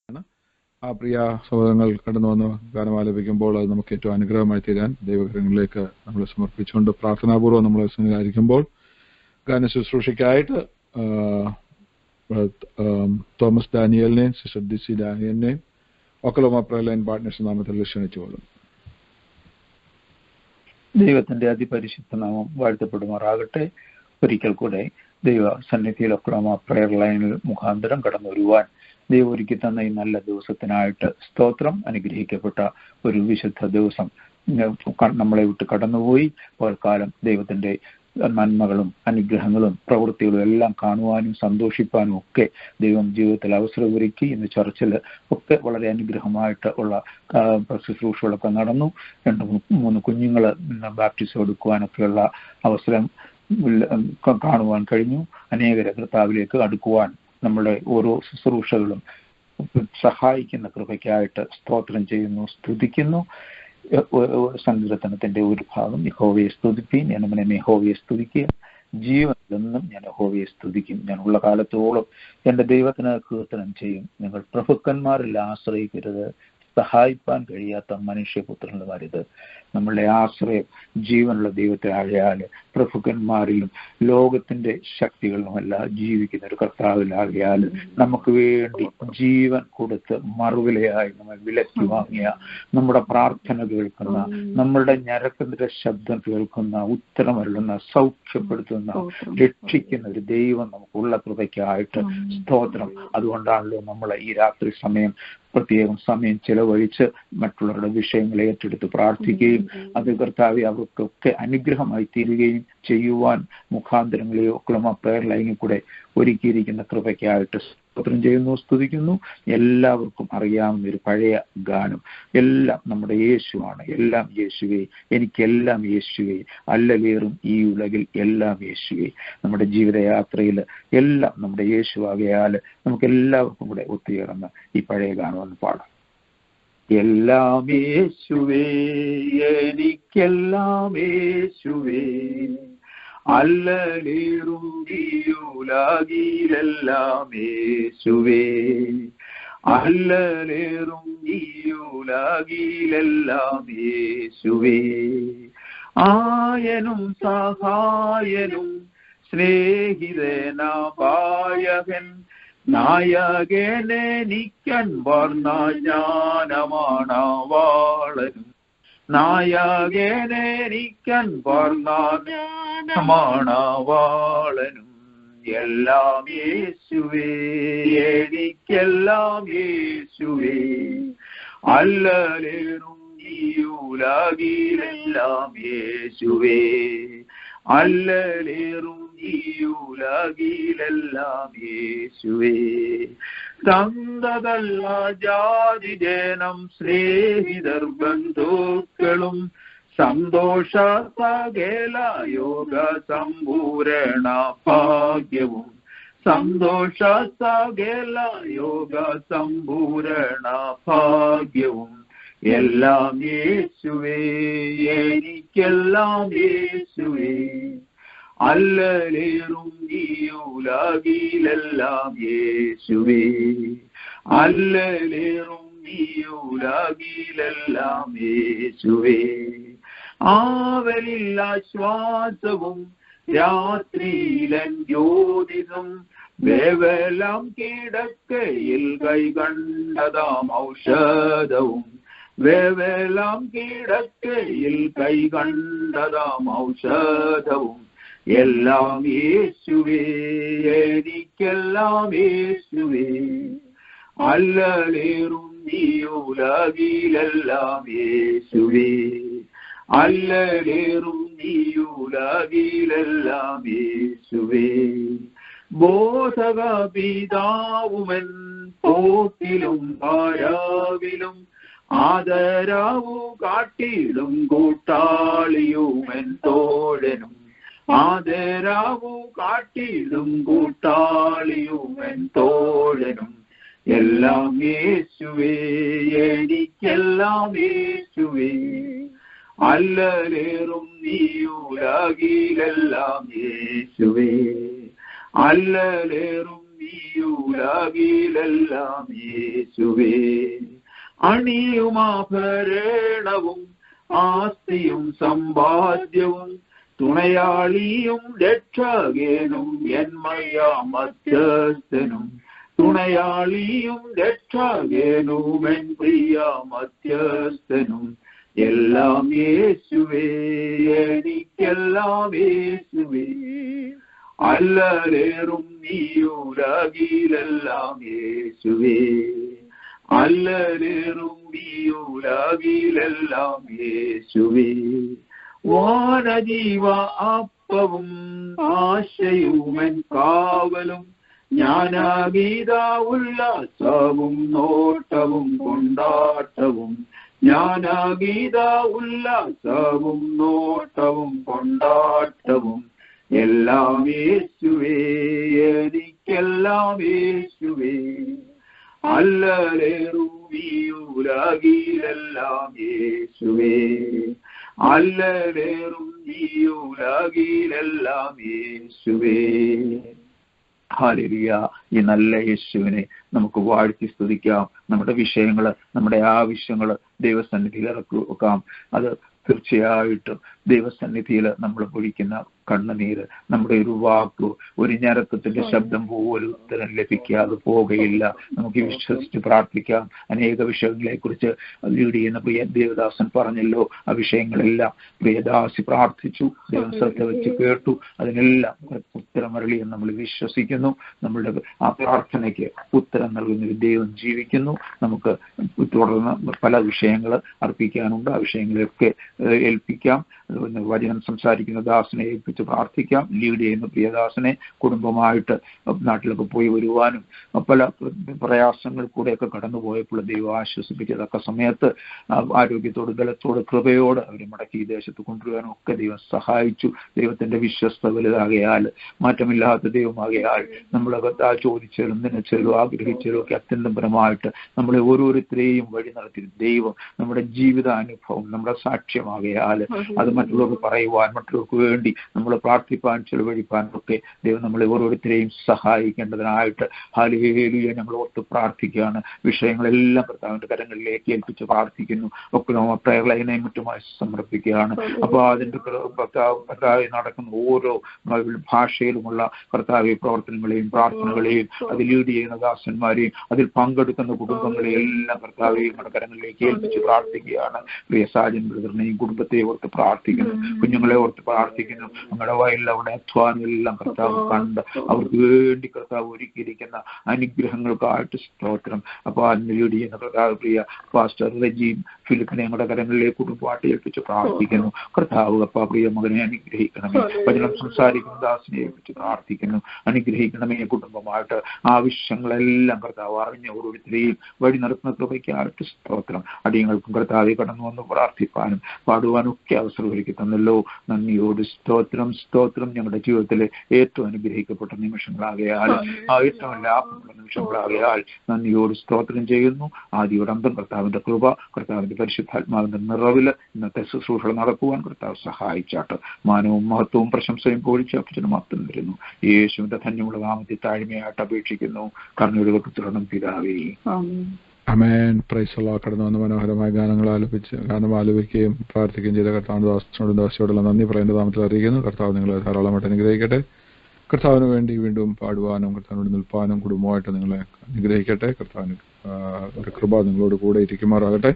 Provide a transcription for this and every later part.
ആ പ്രിയ സഹോദരങ്ങൾ കടന്നു വന്ന് ഗാനം ആലപിക്കുമ്പോൾ അത് നമുക്ക് ഏറ്റവും അനുഗ്രഹമായി തീരാൻ ദൈവകരങ്ങളിലേക്ക് നമ്മൾ സമർപ്പിച്ചുകൊണ്ട് പ്രാർത്ഥനാപൂർവ്വം നമ്മൾ സംസാരിക്കുമ്പോൾ ഗാന ശുശ്രൂഷയ്ക്കായിട്ട് തോമസ് ഡാനിയലിനെയും സിസ്റ്റർ ഡിസി ഡാനിയലിനെയും ഒക്കലോമ പ്രയർ പാർട്ട്നേഴ്സ് നാമത്തിൽ ക്ഷണിച്ചുകൊള്ളും. ദൈവത്തിന്റെ അതിപരിശുദ്ധ നാമം വാഴ്ത്തപ്പെടുമാറാകട്ടെ. ഒരിക്കൽ കൂടെ ദൈവ സന്നിധിയിൽ ഒക്കലോമ പ്രയർ ലൈനിൽ മുഖാന്തരം കടന്നു വരുവാൻ ദൈവം ഒരുക്കി തന്ന ഈ നല്ല ദിവസത്തിനായിട്ട് സ്തോത്രം. അനുഗ്രഹിക്കപ്പെട്ട ഒരു വിശുദ്ധ ദിവസം നമ്മളെ വിട്ട് കടന്നുപോയി. പകൽക്കാലം ദൈവത്തിന്റെ നന്മകളും അനുഗ്രഹങ്ങളും പ്രവൃത്തികളും എല്ലാം കാണുവാനും സന്തോഷിപ്പാനും ഒക്കെ ദൈവം ജീവിതത്തിൽ അവസരമൊരുക്കി. ഇന്ന് ചർച്ചിൽ ഒക്കെ വളരെ അനുഗ്രഹമായിട്ട് ഉള്ള ശുശ്രൂഷകളൊക്കെ നടന്നു. 2-3 കുഞ്ഞുങ്ങൾ ബാപ്റ്റിസം എടുക്കുവാനൊക്കെയുള്ള അവസരം കാണുവാൻ കഴിഞ്ഞു. അനേകരെ കർത്താവിലേക്ക് അടുക്കുവാൻ നമ്മുടെ ഓരോ ശുശ്രൂഷകളും സഹായിക്കുന്ന കൃപയ്ക്കായിട്ട് സ്തോത്രം ചെയ്യുന്നു, സ്തുതിക്കുന്നു. സങ്കീർത്തനത്തിന്റെ ഒരു ഭാഗം യഹോവയെ സ്തുതിപ്പീൻ, ഞാൻ അവനെ യഹോവയെ സ്തുതിക്കുക, ജീവനിലെന്നും ഞാൻ യഹോവയെ സ്തുതിക്കും. ഞാൻ ഉള്ള കാലത്തോളം എന്റെ ദൈവത്തിന് കീർത്തനം ചെയ്യും. നിങ്ങൾ പ്രഭുക്കന്മാരിൽ ആശ്രയിക്കരുത്, സഹായിപ്പാൻ കഴിയാത്ത മനുഷ്യപുത്രന്മാരിത്. നമ്മളുടെ ആശ്രയം ജീവനുള്ള ദൈവത്തെ ആകയാൽ പ്രഭുക്കന്മാരിലും ലോകത്തിന്റെ ശക്തികളിലുമല്ല ജീവിക്കുന്ന ഒരു കർത്താവിലാകയാൽ നമുക്ക് വേണ്ടി ജീവൻ കൊടുത്ത് മറുവിലയായി നമ്മൾ വിലക്കി വാങ്ങിയ, നമ്മുടെ പ്രാർത്ഥന കേൾക്കുന്ന, നമ്മളുടെ ഞരക്കത്തിന്റെ ശബ്ദം കേൾക്കുന്ന, ഉത്തരമരുളുന്ന, സൗഖ്യപ്പെടുത്തുന്ന, രക്ഷിക്കുന്ന ഒരു ദൈവം നമുക്കുള്ള കൃപയ്ക്കായിട്ട് സ്തോത്രം. അതുകൊണ്ടാണല്ലോ നമ്മൾ ഈ രാത്രി സമയം പ്രത്യേകം സമയം ചെലവഴിച്ച് മറ്റുള്ളവരുടെ വിഷയങ്ങളെ ഏറ്റെടുത്ത് പ്രാർത്ഥിക്കുകയും അത് കർത്താവെ അവർക്കൊക്കെ അനുഗ്രഹമായി തീരുകയും ചെയ്യുവാൻ മുഖാന്തരങ്ങളെ ഒക്ലമ പ്രയർ ലൈനിൽ കൂടെ ഒരുക്കിയിരിക്കുന്ന കൃപയ്ക്കായിട്ട് സ്തോത്രം ചെയ്യുന്നു, സ്തുതിക്കുന്നു. എല്ലാവർക്കും അറിയാവുന്ന ഒരു പഴയ ഗാനം, എല്ലാം നമ്മുടെ യേശുവാണ്, എല്ലാം യേശുവേ, എനിക്കെല്ലാം യേശുവേ, അല്ലലേറും ഈ ഉലകിൽ എല്ലാം യേശുവേ. നമ്മുടെ ജീവിതയാത്രയിൽ എല്ലാം നമ്മുടെ യേശുവാകയാൽ നമുക്ക് എല്ലാവർക്കും കൂടെ ഒത്തുചേർന്ന് ഈ പഴയ ഗാനം ഒന്ന് പാടാം. എല്ലാം യേശുവേ, എനിക്കെല്ലാം യേശുവേ, അല്ലലേറും ഈ ഉലകിലെല്ലാം യേശുവേ, അല്ലലേറും ഈ ഉലകിലെല്ലാം യേശുവേ. ആയനും സഹായനും സ്നേഹിതനായകൻ നായകനെനിക്കൻ വർണ്ണ ജ്ഞാനമാണവാളനും, നായകനെനിക്കൻ വർണ്ണമാണവാളനും. എല്ലാം യേശുവേ, എനിക്കെല്ലാം യേശുവേ, അല്ലലേറും ഈ ഉലകിലെല്ലാം യേശുവേ, അല്ലലേറും ഈ ഉലകിലെല്ലാം യേശുവേ. സന്തതല്ല ജാതി ജനം സ്നേഹിതർ ബന്ധുക്കളും സന്തോഷ സകല യോഗ സമ്പൂരണ ഭാഗ്യവും, സന്തോഷ സകല യോഗ സമ്പൂരണ ഭാഗ്യവും. എല്ലാം യേശുവേ, എനിക്കെല്ലാം യേശുവേ, അല്ലലേറും ഈ ഉലകിലെല്ലാം യേശുവേ, അല്ലലേറും ഈ ഉലകിലെല്ലാം യേശുവേ. ആവലിൽ ആശ്വാസവും രാത്രിയിലൻ ജ്യോതിസും, വേവലാം കിടക്കയിൽ കൈകണ്ടതാം ഔഷധവും, വേവലാം കിടക്കയിൽ കൈകണ്ടതാം ഔഷധവും. എല്ലാം യേശുവേ, എനിക്കെല്ലാം യേശുവേ, അല്ലലേറും ഈ ഉലകിലെല്ലാം യേശുവേ, അല്ലലേറും ഈ ഉലകിലെല്ലാം യേശുവേ. ബോധക പിതാവുമൻ പോക്കിലും ഭാരാവിലും ആദരാവു കാട്ടിലും കൂട്ടാളിയുമൻ തോഴനും, ആദരാവു കാട്ടിലും കൂട്ടാളിയുമൻ തോഴനും. എല്ലാം യേശുവേ, എനിക്കെല്ലാം യേശുവേ, അല്ലലേറും ഈ ഉലകിലെല്ലാം യേശുവേ, അല്ലലേറും ഈ നീയുലകിലെല്ലാം യേശുവേ. അണിയുമാഭരണവും ആസ്തിയും സമ്പാദ്യവും തുണയാളിയും രക്ഷകനും എന്മയാ മധ്യസ്ഥനും. തുണയാളിയും രക്ഷകനും എൻ പ്രിയ മധ്യസ്ഥനും. എല്ലാം യേശുവേ, എനിക്കെല്ലാം യേശുവേ. അല്ലലേറും നീയുലകിലെല്ലാം യേശുവേ. അല്ലലേറും നീയുലകിലെല്ലാം യേശുവേ. വാനജീവ അപ്പവും ആശയുമെൻ കാവലും ജ്ഞാനഗീത ഉല്ലാസവും നോട്ടവും കൊണ്ടാട്ടവും. ജ്ഞാനഗീത ഉല്ലാസവും നോട്ടവും കൊണ്ടാട്ടവും. എല്ലാം യേശുവേ, എനിക്കെല്ലാം യേശുവേ. അല്ലലേറും നീയുലകിലെല്ലാം യേശുവേ. അല്ലലേറും നീയുലകിലെല്ലാം യേശുവേ. ഹല്ലേലൂയ. ഈ നല്ല യേശുവിനെ നമുക്ക് വാഴ്ത്തി സ്തുതിക്കാം. നമ്മുടെ വിഷയങ്ങള്, നമ്മുടെ ആവശ്യങ്ങള് ദൈവസന്നിധിയിൽ ഇറക്കാം. അത് തീർച്ചയായിട്ടും ദൈവസന്നിധിയിൽ നമ്മൾ പൊഴിക്കുന്ന കണ്ണുനീര്, നമ്മുടെ ഒരു വാക്കോ ഒരു ഞരക്കത്തിന്റെ ശബ്ദം പോലും ഉത്തരം ലഭിക്കാതെ പോവുകയില്ല. നമുക്ക് വിശ്വസിച്ച് പ്രാർത്ഥിക്കാം. അനേക വിഷയങ്ങളെ കുറിച്ച് ലീഡ് ചെയ്യുന്ന പ്രിയ ദേവദാസൻ പറഞ്ഞല്ലോ. ആ വിഷയങ്ങളെല്ലാം പ്രിയദാസി പ്രാർത്ഥിച്ചു, ദൈവം ശ്രദ്ധ വെച്ച് കേട്ടു, അതിനെല്ലാം ഉത്തരം അരുളിയെന്ന് നമ്മൾ വിശ്വസിക്കുന്നു. നമ്മളുടെ ആ പ്രാർത്ഥനയ്ക്ക് ഉത്തരം നൽകുന്ന ദൈവം ജീവിക്കുന്നു. നമുക്ക് തുടർന്ന് പല വിഷയങ്ങൾ അർപ്പിക്കാനുണ്ട്. ആ വിഷയങ്ങളെയൊക്കെ ഏൽപ്പിക്കാം. വചനം സംസാരിക്കുന്ന ദാസനെ ഏൽപ്പിച്ച് പ്രാർത്ഥിക്കാം. ലീഡ് ചെയ്യുന്ന പ്രിയദാസനെ കുടുംബമായിട്ട് നാട്ടിലൊക്കെ പോയി വരുവാനും പല പ്രയാസങ്ങൾ കൂടെയൊക്കെ കടന്നു പോയപ്പോൾ ദൈവം ആശ്വസിപ്പിച്ചതൊക്കെ സമയത്ത് ആരോഗ്യത്തോട് ബലത്തോട് കൃപയോട് അവരെ മടക്കി ഈ ദേശത്ത് കൊണ്ടുവരാനും ഒക്കെ ദൈവം സഹായിച്ചു. ദൈവത്തിന്റെ വിശ്വസ്ത വലുതാകയാൽ, മാറ്റമില്ലാത്ത ദൈവമാകയാൽ നമ്മൾ ചോദിച്ചാലും നനച്ചാലും ആഗ്രഹിച്ചാലും ഒക്കെ അത്യന്തപരമായിട്ട് നമ്മളെ ഓരോരുത്തരെയും വഴി നടത്തി ദൈവം നമ്മുടെ ജീവിതാനുഭവം നമ്മുടെ സാക്ഷ്യമാകയാൽ അത് മറ്റുള്ളവർക്ക് പറയുവാൻ, മറ്റുള്ളവർക്ക് വേണ്ടി നമ്മൾ പ്രാർത്ഥിപ്പാൻ ചെലവഴിപ്പാനും ഒക്കെ ദൈവം നമ്മളെ ഓരോരുത്തരെയും സഹായിക്കേണ്ടതിനായിട്ട് ഹല്ലേലൂയ ഞങ്ങൾ ഓർത്ത് പ്രാർത്ഥിക്കുകയാണ്. വിഷയങ്ങളെല്ലാം കർത്താവിന്റെ കരങ്ങളിലേക്ക് ഏൽപ്പിച്ച് പ്രാർത്ഥിക്കുന്നു. ഒക്കെ പ്രയർ ലൈനെയും മറ്റുമായി സമർപ്പിക്കുകയാണ്. അപ്പോൾ അതിന്റെ കർത്താവ് നടക്കുന്ന ഓരോ ഭാഷയിലുമുള്ള കർത്താവ് പ്രവർത്തനങ്ങളെയും പ്രാർത്ഥനകളെയും അത് ലീഡ് ചെയ്യുന്ന ദാസന്മാരെയും അതിൽ പങ്കെടുക്കുന്ന കുടുംബങ്ങളെയും എല്ലാം കർത്താവെയും നമ്മുടെ കരങ്ങളിലേക്ക് ഏൽപ്പിച്ച് പ്രാർത്ഥിക്കുകയാണ്. പ്രിയ സാജൻ ബ്രദറിനെയും കുടുംബത്തെ ഓർത്ത് പ്രാർത്ഥിക്കുന്നു. കുഞ്ഞുങ്ങളെ ഓർത്ത് പ്രാർത്ഥിക്കുന്നു. നമ്മുടെ വയലിൽ അവിടെ അധ്വാനം എല്ലാം കർത്താവ് കണ്ട് അവർക്ക് വേണ്ടി കർത്താവ് ഒരുക്കിയിരിക്കുന്ന അനുഗ്രഹങ്ങൾക്കായിട്ട് സ്തോത്രം. അപ്പോൾ അതിന് ലീഡ് ചെയ്യുന്ന കർത്താവ് പ്രിയ പാസ്റ്റർ റജീം ഫിലിപ്പിനെ ഞങ്ങളുടെ കരങ്ങളിലേക്ക് കുടുംബമായിട്ട് ഏൽപ്പിച്ച് പ്രാർത്ഥിക്കുന്നു. കർത്താവ് അപ്പാ പ്രിയ മകനെ അനുഗ്രഹിക്കണമേ. വചനം സംസാരിക്കുന്ന ദാസിനെ ഏൽപ്പിച്ച് പ്രാർത്ഥിക്കുന്നു. അനുഗ്രഹിക്കണമേ കുടുംബമായിട്ട്. ആവശ്യങ്ങളെല്ലാം കർത്താവ് അറിഞ്ഞ ഓരോരുത്തരെയും വഴി നടത്തുന്ന കൃപയ്ക്കായിട്ട് സ്തോത്രം. അടിയങ്ങൾക്കും കർത്താവെ കടന്നു വന്ന് പ്രാർത്ഥിപ്പാനും പാടുവാനും ഒക്കെ അവസരം ഒരുക്കി തന്നല്ലോ. നന്ദിയോട് സ്തോത്രം. സ്തോത്രം ഞങ്ങളുടെ ജീവിതത്തിലെ ഏറ്റവും അനുഗ്രഹിക്കപ്പെട്ട നിമിഷങ്ങളാകയാൽ, ആ ഏറ്റവും ലാഭമുള്ള നിമിഷങ്ങളാകയാൽ നന്ദിയോട് സ്തോത്രം ചെയ്യുന്നു. ആദിയോട് അന്തം കർത്താവിന്റെ കൃപ, കർത്താവിന്റെ പരിശുദ്ധാത്മാവിന്റെ നിറവില് ഇന്നത്തെ ശുശ്രൂഷകൾ നടക്കുവാൻ കർത്താവ് സഹായിച്ചാട്ട് മാനവും മഹത്വവും പ്രശംസയും പോഴിച്ച് അപ്പച്ചനും മാത്രം തരുന്നു. യേശുവിന്റെ ധന്യമുള്ള നാമത്തിൽ താഴ്മയായിട്ട് അപേക്ഷിക്കുന്നു. കർണയുടെ തുടരണം പിതാവേ. ആമേൻ. Praise the lord. കടന്നു വന്ന മനോഹരമായ ഗാനം ആലപിക്കുകയും പ്രാർത്ഥിക്കുകയും ചെയ്ത കർത്താവിന്റെ ദാസനോടും ദാസിയോടുള്ള നന്ദി പറയുന്ന നാമത്തിൽ അറിയിക്കുന്നു. കർത്താവ് നിങ്ങളെ ധാരാളമായിട്ട് അനുഗ്രഹിക്കട്ടെ. കർത്താവിന് വേണ്ടി വീണ്ടും പാടുവാനും കർത്താവിനോട് നിൽപ്പാനും കുടുംബമായിട്ട് നിങ്ങളെ അനുഗ്രഹിക്കട്ടെ. കർത്താവിന് ഒരു കൃപ നിങ്ങളോട് കൂടെ ഇരിക്കുമാറാകട്ടെ.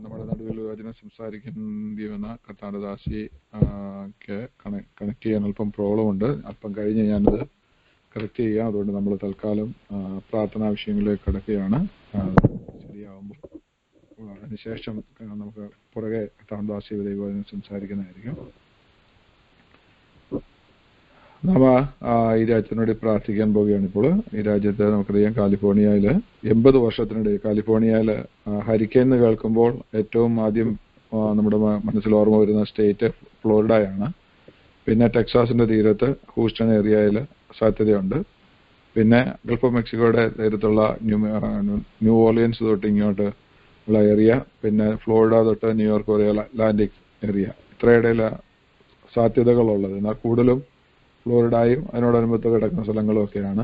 നമ്മുടെ നടുവിൽ വചനം സംസാരിക്കുന്ന കർത്താവിന്റെ ദാസിക്ക് കണക്ട് ചെയ്യാൻ അല്പം പ്രോബ്ലം ഉണ്ട്. അല്പം കഴിഞ്ഞ് ഞാനത് കറക്റ്റ് ചെയ്യാം. അതുകൊണ്ട് നമ്മൾ തൽക്കാലം പ്രാർത്ഥനാ വിഷയങ്ങളിലേക്ക് കടക്കുകയാണ്. ശരിയാവുമ്പോൾ അതിനുശേഷം നമുക്ക് പുറകെ കർത്താവിന്റെ ദൈവവചനം സംസാരിക്കുന്നതായിരിക്കും. നാം ഈ രാജ്യത്തിനോട് പ്രാർത്ഥിക്കാൻ പോവുകയാണ്. ഇപ്പോൾ ഈ രാജ്യത്ത് നമുക്കറിയാം കാലിഫോർണിയയിൽ 80 വർഷത്തിനിടെ കാലിഫോർണിയയിൽ ഹരിക്കെയിൻ എന്ന് കേൾക്കുമ്പോൾ ഏറ്റവും ആദ്യം നമ്മുടെ മനസ്സിൽ ഓർമ്മ വരുന്ന സ്റ്റേറ്റ് ഫ്ലോറിഡയാണ്. പിന്നെ ടെക്സാസിന്റെ തീരത്ത് ഹൂസ്റ്റൺ ഏരിയയിൽ സാധ്യതയുണ്ട്. പിന്നെ ഗൾഫ് ഓഫ് മെക്സിക്കോയുടെ തീരത്തുള്ള ന്യൂ ഓർലിയൻസ് തൊട്ട് ഇങ്ങോട്ട് ഉള്ള ഏരിയ, പിന്നെ ഫ്ലോറിഡ തൊട്ട് ന്യൂയോർക്ക് വരെയുള്ള അറ്റ്ലാന്റിക് ഏരിയ, ഇത്രയിടയിൽ സാധ്യതകളുള്ളത്. എന്നാൽ കൂടുതലും ഫ്ലോറിഡയും അതിനോടനുബന്ധം കിടക്കുന്ന സ്ഥലങ്ങളും ഒക്കെയാണ്.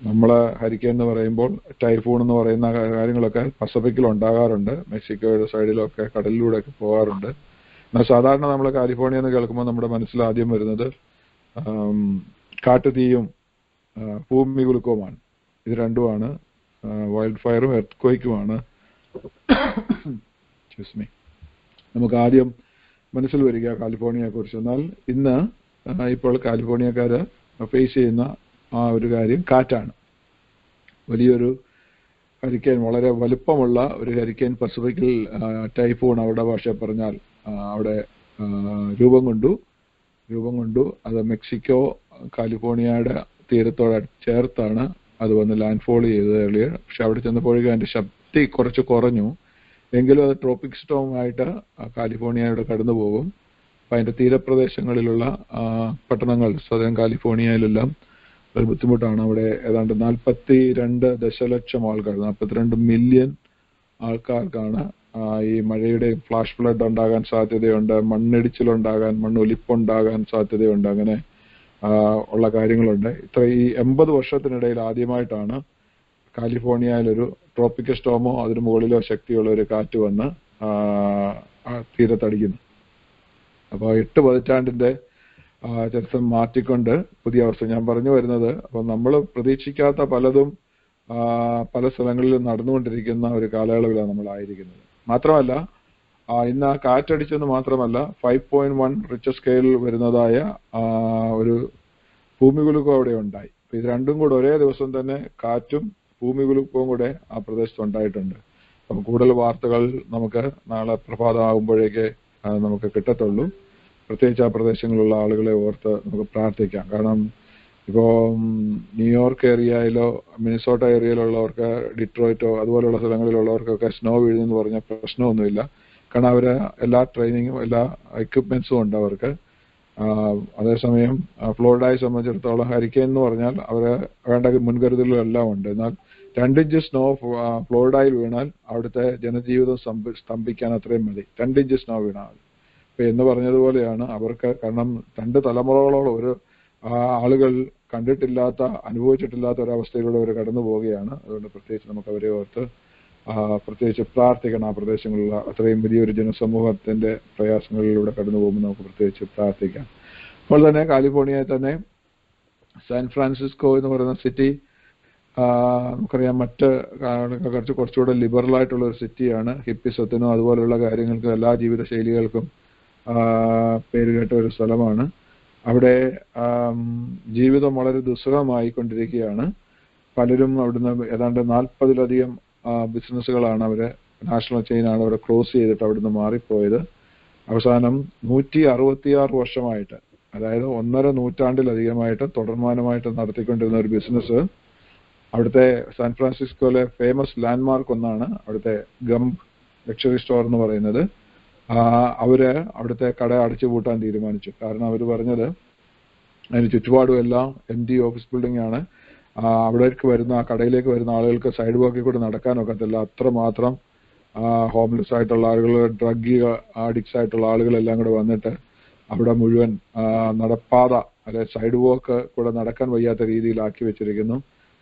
നമ്മള് ഹരിക്കേൻ എന്ന് പറയുമ്പോൾ ടൈഫൂൺ എന്ന് പറയുന്ന കാര്യങ്ങളൊക്കെ പസഫിക്കിൽ ഉണ്ടാകാറുണ്ട്, മെക്സിക്കോയുടെ സൈഡിലൊക്കെ കടലിലൂടെയൊക്കെ പോകാറുണ്ട്. എന്നാൽ സാധാരണ നമ്മൾ കാലിഫോർണിയ എന്ന് കേൾക്കുമ്പോൾ നമ്മുടെ മനസ്സിൽ ആദ്യം വരുന്നത് കാട്ടുതീയും ഭൂമി കുലുക്കവുമാണ്. ഇത് രണ്ടുമാണ്, വൈൽഡ് ഫയറും എർത്ത് ക്വേക്കുമാണ് നമുക്ക് ആദ്യം മനസ്സിൽ വരിക കാലിഫോർണിയയെ കുറിച്ച്. എന്നാൽ ഇന്ന് ഇപ്പോൾ കാലിഫോർണിയക്കാര് ഫേസ് ചെയ്യുന്ന ആ ഒരു കാര്യം കാറ്റാണ്. വലിയൊരു ഹരിക്കേൻ, വളരെ വലുപ്പമുള്ള ഒരു ഹരിക്കേൻ പസഫിക്കിൽ ടൈഫൂൺ അവരുടെ ഭാഷ പറഞ്ഞാൽ അവിടെ രൂപം കൊണ്ടു. അത് മെക്സിക്കോ കാലിഫോർണിയയുടെ തീരത്തോട് ചേർത്താണ് അത് വന്ന് ലാൻഡ് ഫോൾ ചെയ്തത് ഏർലിയർ. പക്ഷെ അവിടെ ചെന്നപ്പോഴേക്കും അതിന്റെ ശക്തി കുറച്ച് കുറഞ്ഞു. എങ്കിലും അത് ട്രോപ്പിക് സ്റ്റോമായിട്ട് കാലിഫോർണിയയുടെ കടന്നു പോകും. അപ്പൊ അതിന്റെ തീരപ്രദേശങ്ങളിലുള്ള പട്ടണങ്ങൾ സദറൻ കാലിഫോർണിയയിലെല്ലാം ഒരു ബുദ്ധിമുട്ടാണ്. അവിടെ ഏതാണ്ട് 42 ദശലക്ഷം ആൾക്കാർ, 42 മില്യൺ ആൾക്കാർക്കാണ് ഈ മഴയുടെ ഫ്ലാഷ് ഫ്ലഡ് ഉണ്ടാകാൻ സാധ്യതയുണ്ട്, മണ്ണിടിച്ചിലുണ്ടാകാൻ, മണ്ണൊലിപ്പുണ്ടാകാൻ സാധ്യതയുണ്ട്. അങ്ങനെ ഉള്ള കാര്യങ്ങളുണ്ട്. ഈ 80 വർഷത്തിനിടയിൽ ആദ്യമായിട്ടാണ് കാലിഫോർണിയയിലൊരു ട്രോപ്പിക്കൽ സ്റ്റോമോ അതിന് മുകളിലോ ശക്തിയുള്ള ഒരു കാറ്റ് വന്ന് തീരത്തടിക്കുന്നു. അപ്പോൾ 8 പതിറ്റാണ്ടിന്റെ ചരിത്രം മാറ്റിക്കൊണ്ട് പുതിയ അവസ്ഥ ഞാൻ പറഞ്ഞു വരുന്നത്. അപ്പോൾ നമ്മൾ പ്രതീക്ഷിക്കാത്ത പലതും പല സ്ഥലങ്ങളിലും നടന്നുകൊണ്ടിരിക്കുന്ന ഒരു കാലയളവിലാണ് നമ്മളായിരിക്കുന്നത്. മാത്രമല്ല ഇന്ന് ആ കാറ്റടിച്ചെന്ന് മാത്രമല്ല 5.1 റിച്ചർ സ്കെയിലിൽ വരുന്നതായ ഒരു ഭൂമികുലുക്കം അവിടെ ഉണ്ടായി. ഇത് രണ്ടും കൂടെ ഒരേ ദിവസം തന്നെ കാറ്റും ഭൂമികുലുക്കവും കൂടെ ആ പ്രദേശത്ത് ഉണ്ടായിട്ടുണ്ട്. അപ്പം കൂടുതൽ വാർത്തകൾ നമുക്ക് നാളെ പ്രഭാതമാകുമ്പോഴേക്ക് നമുക്ക് കിട്ടത്തുള്ളൂ. പ്രത്യേകിച്ച് ആ പ്രദേശങ്ങളിലുള്ള ആളുകളെ ഓർത്ത് നമുക്ക് പ്രാർത്ഥിക്കാം. കാരണം ഇപ്പോൾ ന്യൂയോർക്ക് ഏരിയയിലോ മിനിസോട്ട ഏരിയയിലുള്ളവർക്ക്, ഡിട്രോയിറ്റോ അതുപോലെയുള്ള സ്ഥലങ്ങളിലുള്ളവർക്കൊക്കെ സ്നോ വീഴുന്നെന്ന് പറഞ്ഞാൽ പ്രശ്നമൊന്നുമില്ല. കാരണം അവർ എല്ലാ ട്രെയിനിങ്ങും എല്ലാ എക്യുപ്മെന്റ്സും ഉണ്ട് അവർക്ക്. അതേസമയം ഫ്ലോറിഡയെ സംബന്ധിച്ചിടത്തോളം ഹരിക്കെയിൻ എന്ന് പറഞ്ഞാൽ അവർ വേണ്ട മുൻകരുതലുകളെല്ലാം ഉണ്ട്. എന്നാൽ 2 ഇഞ്ച് സ്നോ ഫ്ലോറിഡയിൽ വീണാൽ അവിടുത്തെ ജനജീവിതം സ്തംഭിക്കാൻ അത്രയും മതി. 2 ഇഞ്ച് സ്നോ വീണാൽ മതി. അപ്പൊ എന്ന് പറഞ്ഞതുപോലെയാണ് അവർക്ക്. കാരണം 2 തലമുറകളോളം ഒരു ആളുകൾ കണ്ടിട്ടില്ലാത്ത, അനുഭവിച്ചിട്ടില്ലാത്ത ഒരവസ്ഥയിലൂടെ അവർ കടന്നു പോവുകയാണ്. അതുകൊണ്ട് പ്രത്യേകിച്ച് നമുക്ക് അവരെ ഓർത്ത് പ്രത്യേകിച്ച് പ്രാർത്ഥിക്കണം. ആ പ്രദേശങ്ങളിലുള്ള അത്രയും വലിയൊരു ജനസമൂഹത്തിന്റെ പ്രയാസങ്ങളിലൂടെ കടന്നു പോകുമ്പോൾ നമുക്ക് പ്രത്യേകിച്ച് പ്രാർത്ഥിക്കാം. അപ്പോൾ തന്നെ കാലിഫോർണിയയിൽ തന്നെ സാൻ ഫ്രാൻസിസ്കോ എന്ന് പറയുന്ന സിറ്റി നമുക്കറിയാം, മറ്റ് കുറച്ചുകൂടെ ലിബറൽ ആയിട്ടുള്ള ഒരു സിറ്റിയാണ്. ഹിപ്പിസത്തിനും അതുപോലെയുള്ള കാര്യങ്ങൾക്കും എല്ലാ ജീവിത ശൈലികൾക്കും പേരുകേട്ട ഒരു സ്ഥലമാണ്. അവിടെ ജീവിതം വളരെ ദുസ്സഹമായിക്കൊണ്ടിരിക്കുകയാണ്. പലരും അവിടുന്ന് ഏതാണ്ട് 40-ലധികം ബിസിനസ്സുകളാണ് അവര്, നാഷണൽ ചെയിനാണ് അവിടെ ക്ലോസ് ചെയ്തിട്ട് അവിടുന്ന് മാറിപ്പോയത്. അവസാനം 166 വർഷമായിട്ട്, അതായത് 1.5 നൂറ്റാണ്ടിലധികമായിട്ട് തുടർമാനമായിട്ട് നടത്തിക്കൊണ്ടിരുന്ന ഒരു ബിസിനസ്, അവിടുത്തെ സാൻ ഫ്രാൻസിസ്കോയിലെ ഫേമസ് ലാൻഡ്മാർക്ക് ഒന്നാണ് അവിടുത്തെ ഗംപ് ലക്ഷറി സ്റ്റോർ എന്ന് പറയുന്നത്. അവര് അവിടുത്തെ കട അടച്ചുപൂട്ടാൻ തീരുമാനിച്ചു. കാരണം അവർ പറഞ്ഞത് അതിന് ചുറ്റുപാടും എല്ലാം MD ഓഫീസ് ബിൽഡിംഗ് ആണ്. അവിടേക്ക് വരുന്ന, ആ കടയിലേക്ക് വരുന്ന ആളുകൾക്ക് സൈഡ് വാക്കിൽ കൂടെ നടക്കാനൊക്കത്തില്ല. അത്രമാത്രം ഹോംലെസ് ആയിട്ടുള്ള ആളുകൾ, ഡ്രഗ് അഡിക്ട്സ് ആയിട്ടുള്ള ആളുകളെല്ലാം കൂടെ വന്നിട്ട് അവിടെ മുഴുവൻ നടപ്പാത, അതായത് സൈഡ് വാക്ക് കൂടെ നടക്കാൻ വയ്യാത്ത രീതിയിലാക്കി വെച്ചിരിക്കുന്നു.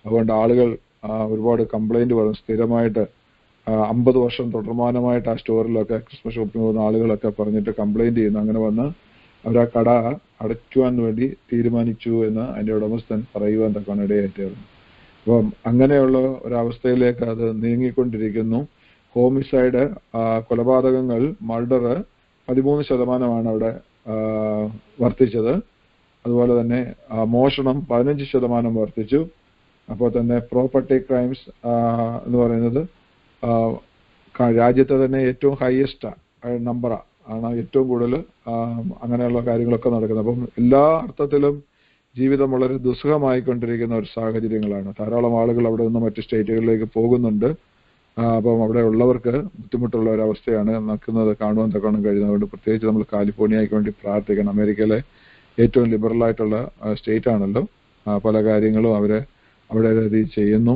അതുകൊണ്ട് ആളുകൾ ഒരുപാട് കംപ്ലൈന്റ് പറഞ്ഞു. സ്ഥിരമായിട്ട് 50 വർഷം തുടർമാനമായിട്ട് ആ സ്റ്റോറിലൊക്കെ ക്രിസ്മസ് ഷോപ്പിംഗ് പോകുന്ന ആളുകളൊക്കെ പറഞ്ഞിട്ട് കംപ്ലൈന്റ് ചെയ്യുന്നു. അങ്ങനെ വന്ന് അവർ ആ കട അടയ്ക്കുവാൻ വേണ്ടി തീരുമാനിച്ചു എന്ന് അതിന്റെ ഉടമസ്ഥൻ പറയുവാൻ തക്കാണ് ഇടയായിട്ടായിരുന്നു. അപ്പം അങ്ങനെയുള്ള ഒരവസ്ഥയിലേക്ക് അത് നീങ്ങിക്കൊണ്ടിരിക്കുന്നു. ഹോമിസൈഡ്, കൊലപാതകങ്ങൾ, മർഡർ 13% അവിടെ വർദ്ധിച്ചത്. അതുപോലെ തന്നെ മോഷണം 15% വർദ്ധിച്ചു. അപ്പോൾ തന്നെ പ്രോപ്പർട്ടി ക്രൈംസ് എന്ന് പറയുന്നത് രാജ്യത്തെ തന്നെ ഏറ്റവും ഹയസ്റ്റ് നമ്പറാണ്, ഏറ്റവും കൂടുതൽ അങ്ങനെയുള്ള കാര്യങ്ങളൊക്കെ നടക്കുന്നത്. അപ്പം എല്ലാ അർത്ഥത്തിലും ജീവിതം വളരെ ദുസ്സഹമായിക്കൊണ്ടിരിക്കുന്ന ഒരു സാഹചര്യങ്ങളാണ്. ധാരാളം ആളുകൾ അവിടെ നിന്ന് മറ്റ് സ്റ്റേറ്റുകളിലേക്ക് പോകുന്നുണ്ട്. അപ്പം അവിടെ ഉള്ളവർക്ക് ബുദ്ധിമുട്ടുള്ള ഒരവസ്ഥയാണ് നിൽക്കുന്നത് കാണുവാൻ തക്കണം കഴിയുന്നത്. അതുകൊണ്ട് പ്രത്യേകിച്ച് നമ്മൾ കാലിഫോർണിയയ്ക്ക് വേണ്ടി പ്രാർത്ഥിക്കണം. അമേരിക്കയിലെ ഏറ്റവും ലിബറലായിട്ടുള്ള സ്റ്റേറ്റ് ആണല്ലോ. പല കാര്യങ്ങളും അവിടെ രീതിയിൽ ചെയ്യുന്നു.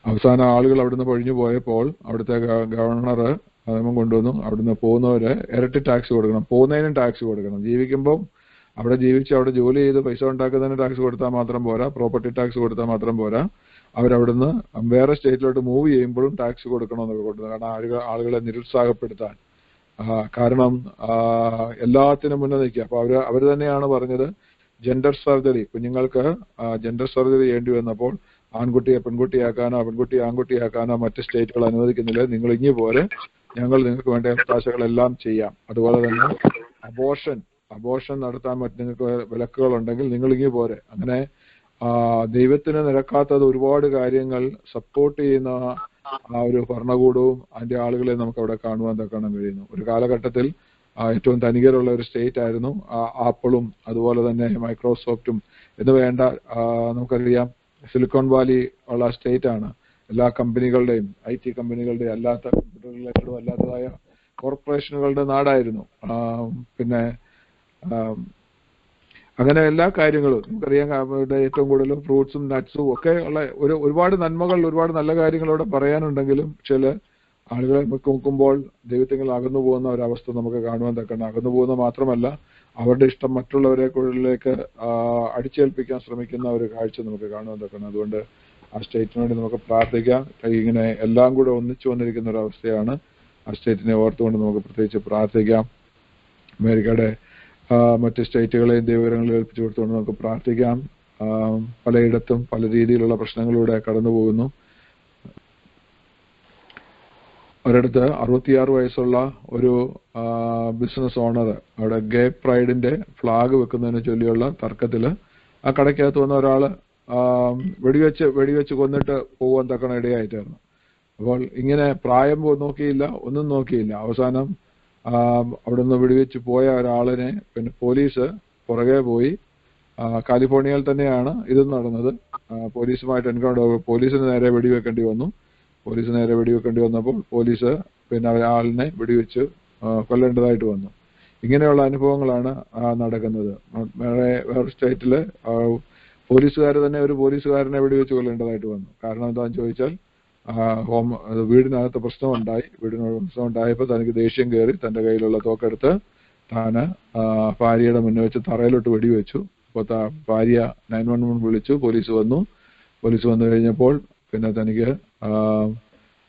അവസാന ആളുകൾ അവിടുന്ന് പൊഴിഞ്ഞു പോയപ്പോൾ അവിടുത്തെ ഗവർണർ നിയമം കൊണ്ടുവന്നു, അവിടുന്ന് പോകുന്നവര് ഇരട്ടി ടാക്സ് കൊടുക്കണം, പോകുന്നതിനും ടാക്സ് കൊടുക്കണം. ജീവിക്കുമ്പോൾ അവിടെ ജീവിച്ച് അവിടെ ജോലി ചെയ്ത് പൈസ ഉണ്ടാക്കുന്നതിന് ടാക്സ് കൊടുത്താൽ മാത്രം പോരാ, പ്രോപ്പർട്ടി ടാക്സ് കൊടുത്താൽ മാത്രം പോരാ, അവരവിടുന്ന് വേറെ സ്റ്റേറ്റിലോട്ട് മൂവ് ചെയ്യുമ്പോഴും ടാക്സ് കൊടുക്കണമെന്നൊക്കെ കൊടുക്കുന്നത്. കാരണം ആളുകളെ നിരുത്സാഹപ്പെടുത്താൻ. കാരണം എല്ലാത്തിനും മുന്നേ നിൽക്കുക. അപ്പൊ അവർ തന്നെയാണ് പറഞ്ഞത് ജെൻഡർ സർജറി, കുഞ്ഞുങ്ങൾക്ക് ജെൻഡർ സർജറി ചെയ്യേണ്ടി വന്നപ്പോൾ ആൺകുട്ടിയെ പെൺകുട്ടിയാക്കാനോ പെൺകുട്ടിയെ ആൺകുട്ടിയാക്കാനോ മറ്റ് സ്റ്റേറ്റുകൾ അനുവദിക്കുന്നില്ല. നിങ്ങൾ ഇങ്ങി പോലെ ഞങ്ങൾ നിങ്ങൾക്ക് വേണ്ട അവകാശങ്ങളെല്ലാം ചെയ്യാം. അതുപോലെ തന്നെ അബോർഷൻ നടത്താൻ നിങ്ങൾക്ക് വിലക്കുകളുണ്ടെങ്കിൽ നിങ്ങൾ ഇങ്ങി പോരെ. അങ്ങനെ ദൈവത്തിന് നിരക്കാത്തത് ഒരുപാട് കാര്യങ്ങൾ സപ്പോർട്ട് ചെയ്യുന്ന ആ ഒരു ഭരണകൂടവും അതിന്റെ ആളുകളെ നമുക്ക് അവിടെ കാണാൻ കഴിയുന്നു. ഒരു കാലഘട്ടത്തിൽ ഏറ്റവും ധനികരുള്ള ഒരു സ്റ്റേറ്റ് ആയിരുന്നു ആപ്പിളും അതുപോലെ തന്നെ മൈക്രോസോഫ്റ്റും എന്ന് വേണ്ട നമുക്കറിയാം സിലിക്കോൺ വാലി ഉള്ള സ്റ്റേറ്റ് ആണ്. എല്ലാ കമ്പനികളുടെയും IT കമ്പനികളുടെയും അല്ലാത്ത കമ്പ്യൂട്ടർ റിലേറ്റഡും അല്ലാത്തതായ കോർപ്പറേഷനുകളുടെ നാടായിരുന്നു. പിന്നെ അങ്ങനെ എല്ലാ കാര്യങ്ങളും നമുക്കറിയാം. അവരുടെ ഏറ്റവും കൂടുതലും ഫ്രൂട്ട്സും നട്ട്സും ഒക്കെ ഉള്ള ഒരുപാട് നന്മകൾ, ഒരുപാട് നല്ല കാര്യങ്ങൾ അവിടെ പറയാനുണ്ടെങ്കിലും ചില ആളുകളെ നോക്കുമ്പോൾ ദൈവത്തിൽ അകന്നു പോകുന്ന ഒരവസ്ഥ നമുക്ക് കാണുവാൻ തക്കണം. അകന്നു പോകുന്ന മാത്രമല്ല, അവരുടെ ഇഷ്ടം മറ്റുള്ളവരെക്കുള്ളിലേക്ക് അടിച്ചേൽപ്പിക്കാൻ ശ്രമിക്കുന്ന ഒരു കാഴ്ച നമുക്ക് കാണുവാൻ തക്കണം. അതുകൊണ്ട് ആ സ്റ്റേറ്റിന് വേണ്ടി നമുക്ക് പ്രാർത്ഥിക്കാം. ഇങ്ങനെ എല്ലാം കൂടെ ഒന്നിച്ചു വന്നിരിക്കുന്ന ഒരു അവസ്ഥയാണ്. ആ സ്റ്റേറ്റിനെ ഓർത്തുകൊണ്ട് നമുക്ക് പ്രത്യേകിച്ച് പ്രാർത്ഥിക്കാം. അമേരിക്കയുടെ മറ്റ് സ്റ്റേറ്റുകളെയും ദൈവകരങ്ങളിൽ ഏൽപ്പിച്ചു കൊടുത്തുകൊണ്ട് നമുക്ക് പ്രാർത്ഥിക്കാം. പലയിടത്തും പല രീതിയിലുള്ള പ്രശ്നങ്ങളിലൂടെ കടന്നു പോകുന്നു. ഒരിടത്ത് 66 വയസ്സുള്ള ഒരു ബിസിനസ് ഓണർ അവിടെ ഗേ പ്രൈഡിന്റെ ഫ്ലാഗ് വെക്കുന്നതിനെ ചൊല്ലിയുള്ള തർക്കത്തില് ആ കടയ്ക്കകത്ത് വന്ന ഒരാള് വെടിവെച്ച് കൊന്നിട്ട് പോകാൻ തക്കണ ഇടയായിട്ടായിരുന്നു. അപ്പോൾ ഇങ്ങനെ പ്രായം നോക്കിയില്ല, ഒന്നും നോക്കിയില്ല. അവസാനം അവിടെ നിന്ന് വെടിവെച്ച് പോയ ഒരാളിനെ പിന്നെ പോലീസ് പുറകെ പോയി. കാലിഫോർണിയയിൽ തന്നെയാണ് ഇത് നടന്നത്. പോലീസുമായിട്ട് എൻകൗണ്ടർ, പോലീസിന് നേരെ വെടിവെക്കേണ്ടി വന്നപ്പോൾ പോലീസ് പിന്നെ ഒരാളിനെ വെടിവെച്ച് കൊല്ലേണ്ടതായിട്ട് വന്നു. ഇങ്ങനെയുള്ള അനുഭവങ്ങളാണ് നടക്കുന്നത്. വേറെ സ്റ്റേറ്റില് പോലീസുകാർ തന്നെ ഒരു പോലീസുകാരനെ വെടിവെച്ച് കൊല്ലേണ്ടതായിട്ട് വന്നു. കാരണം എന്താണെന്ന് ചോദിച്ചാൽ വീടിനകത്ത് പ്രശ്നമുണ്ടായപ്പോൾ തനിക്ക് ദേഷ്യം കയറി തന്റെ കയ്യിലുള്ള തോക്കെടുത്ത് താന് ഭാര്യയുടെ മുന്നിൽ വെച്ച് തറയിലോട്ട് വെടിവെച്ചു. അപ്പോൾ ഭാര്യ 911 വിളിച്ചു. പോലീസ് വന്നു കഴിഞ്ഞപ്പോൾ പിന്നെ തനിക്ക്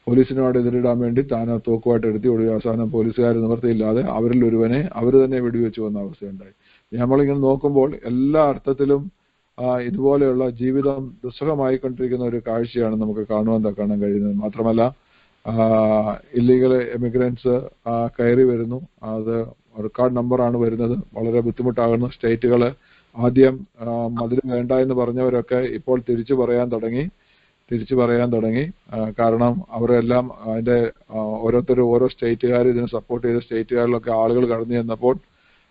പോലീസിനോട് എതിരിടാൻ വേണ്ടി താൻ തോക്കുമായിട്ട് എടുത്തി. ഒടുവിൽ അവസാനം പോലീസുകാർ നിവൃത്തിയില്ലാതെ അവരിൽ ഒരുവനെ അവർ തന്നെ വെടിവെച്ചു വന്ന അവസ്ഥയുണ്ടായി. നമ്മളിങ്ങനെ നോക്കുമ്പോൾ എല്ലാ അർത്ഥത്തിലും ഇതുപോലെയുള്ള ജീവിതം ദുസ്സഹമായിക്കൊണ്ടിരിക്കുന്ന ഒരു കാഴ്ചയാണ് നമുക്ക് കാണാൻ കഴിയുന്നത്. മാത്രമല്ല ഇല്ലീഗൽ എമിഗ്രൻസ് കയറി വരുന്നു. അത് റെക്കോർഡ് നമ്പറാണ് വരുന്നത്. വളരെ ബുദ്ധിമുട്ടാകുന്നു. സ്റ്റേറ്റുകൾ ആദ്യം മതിൽ വേണ്ട എന്ന് പറഞ്ഞവരൊക്കെ ഇപ്പോൾ തിരിച്ചു പറയാൻ തുടങ്ങി. കാരണം അവരെല്ലാം അതിന്റെ ഓരോ സ്റ്റേറ്റുകാർ ഇതിനെ സപ്പോർട്ട് ചെയ്ത സ്റ്റേറ്റുകാരിലൊക്കെ ആളുകൾ കടന്നു ചെന്നപ്പോൾ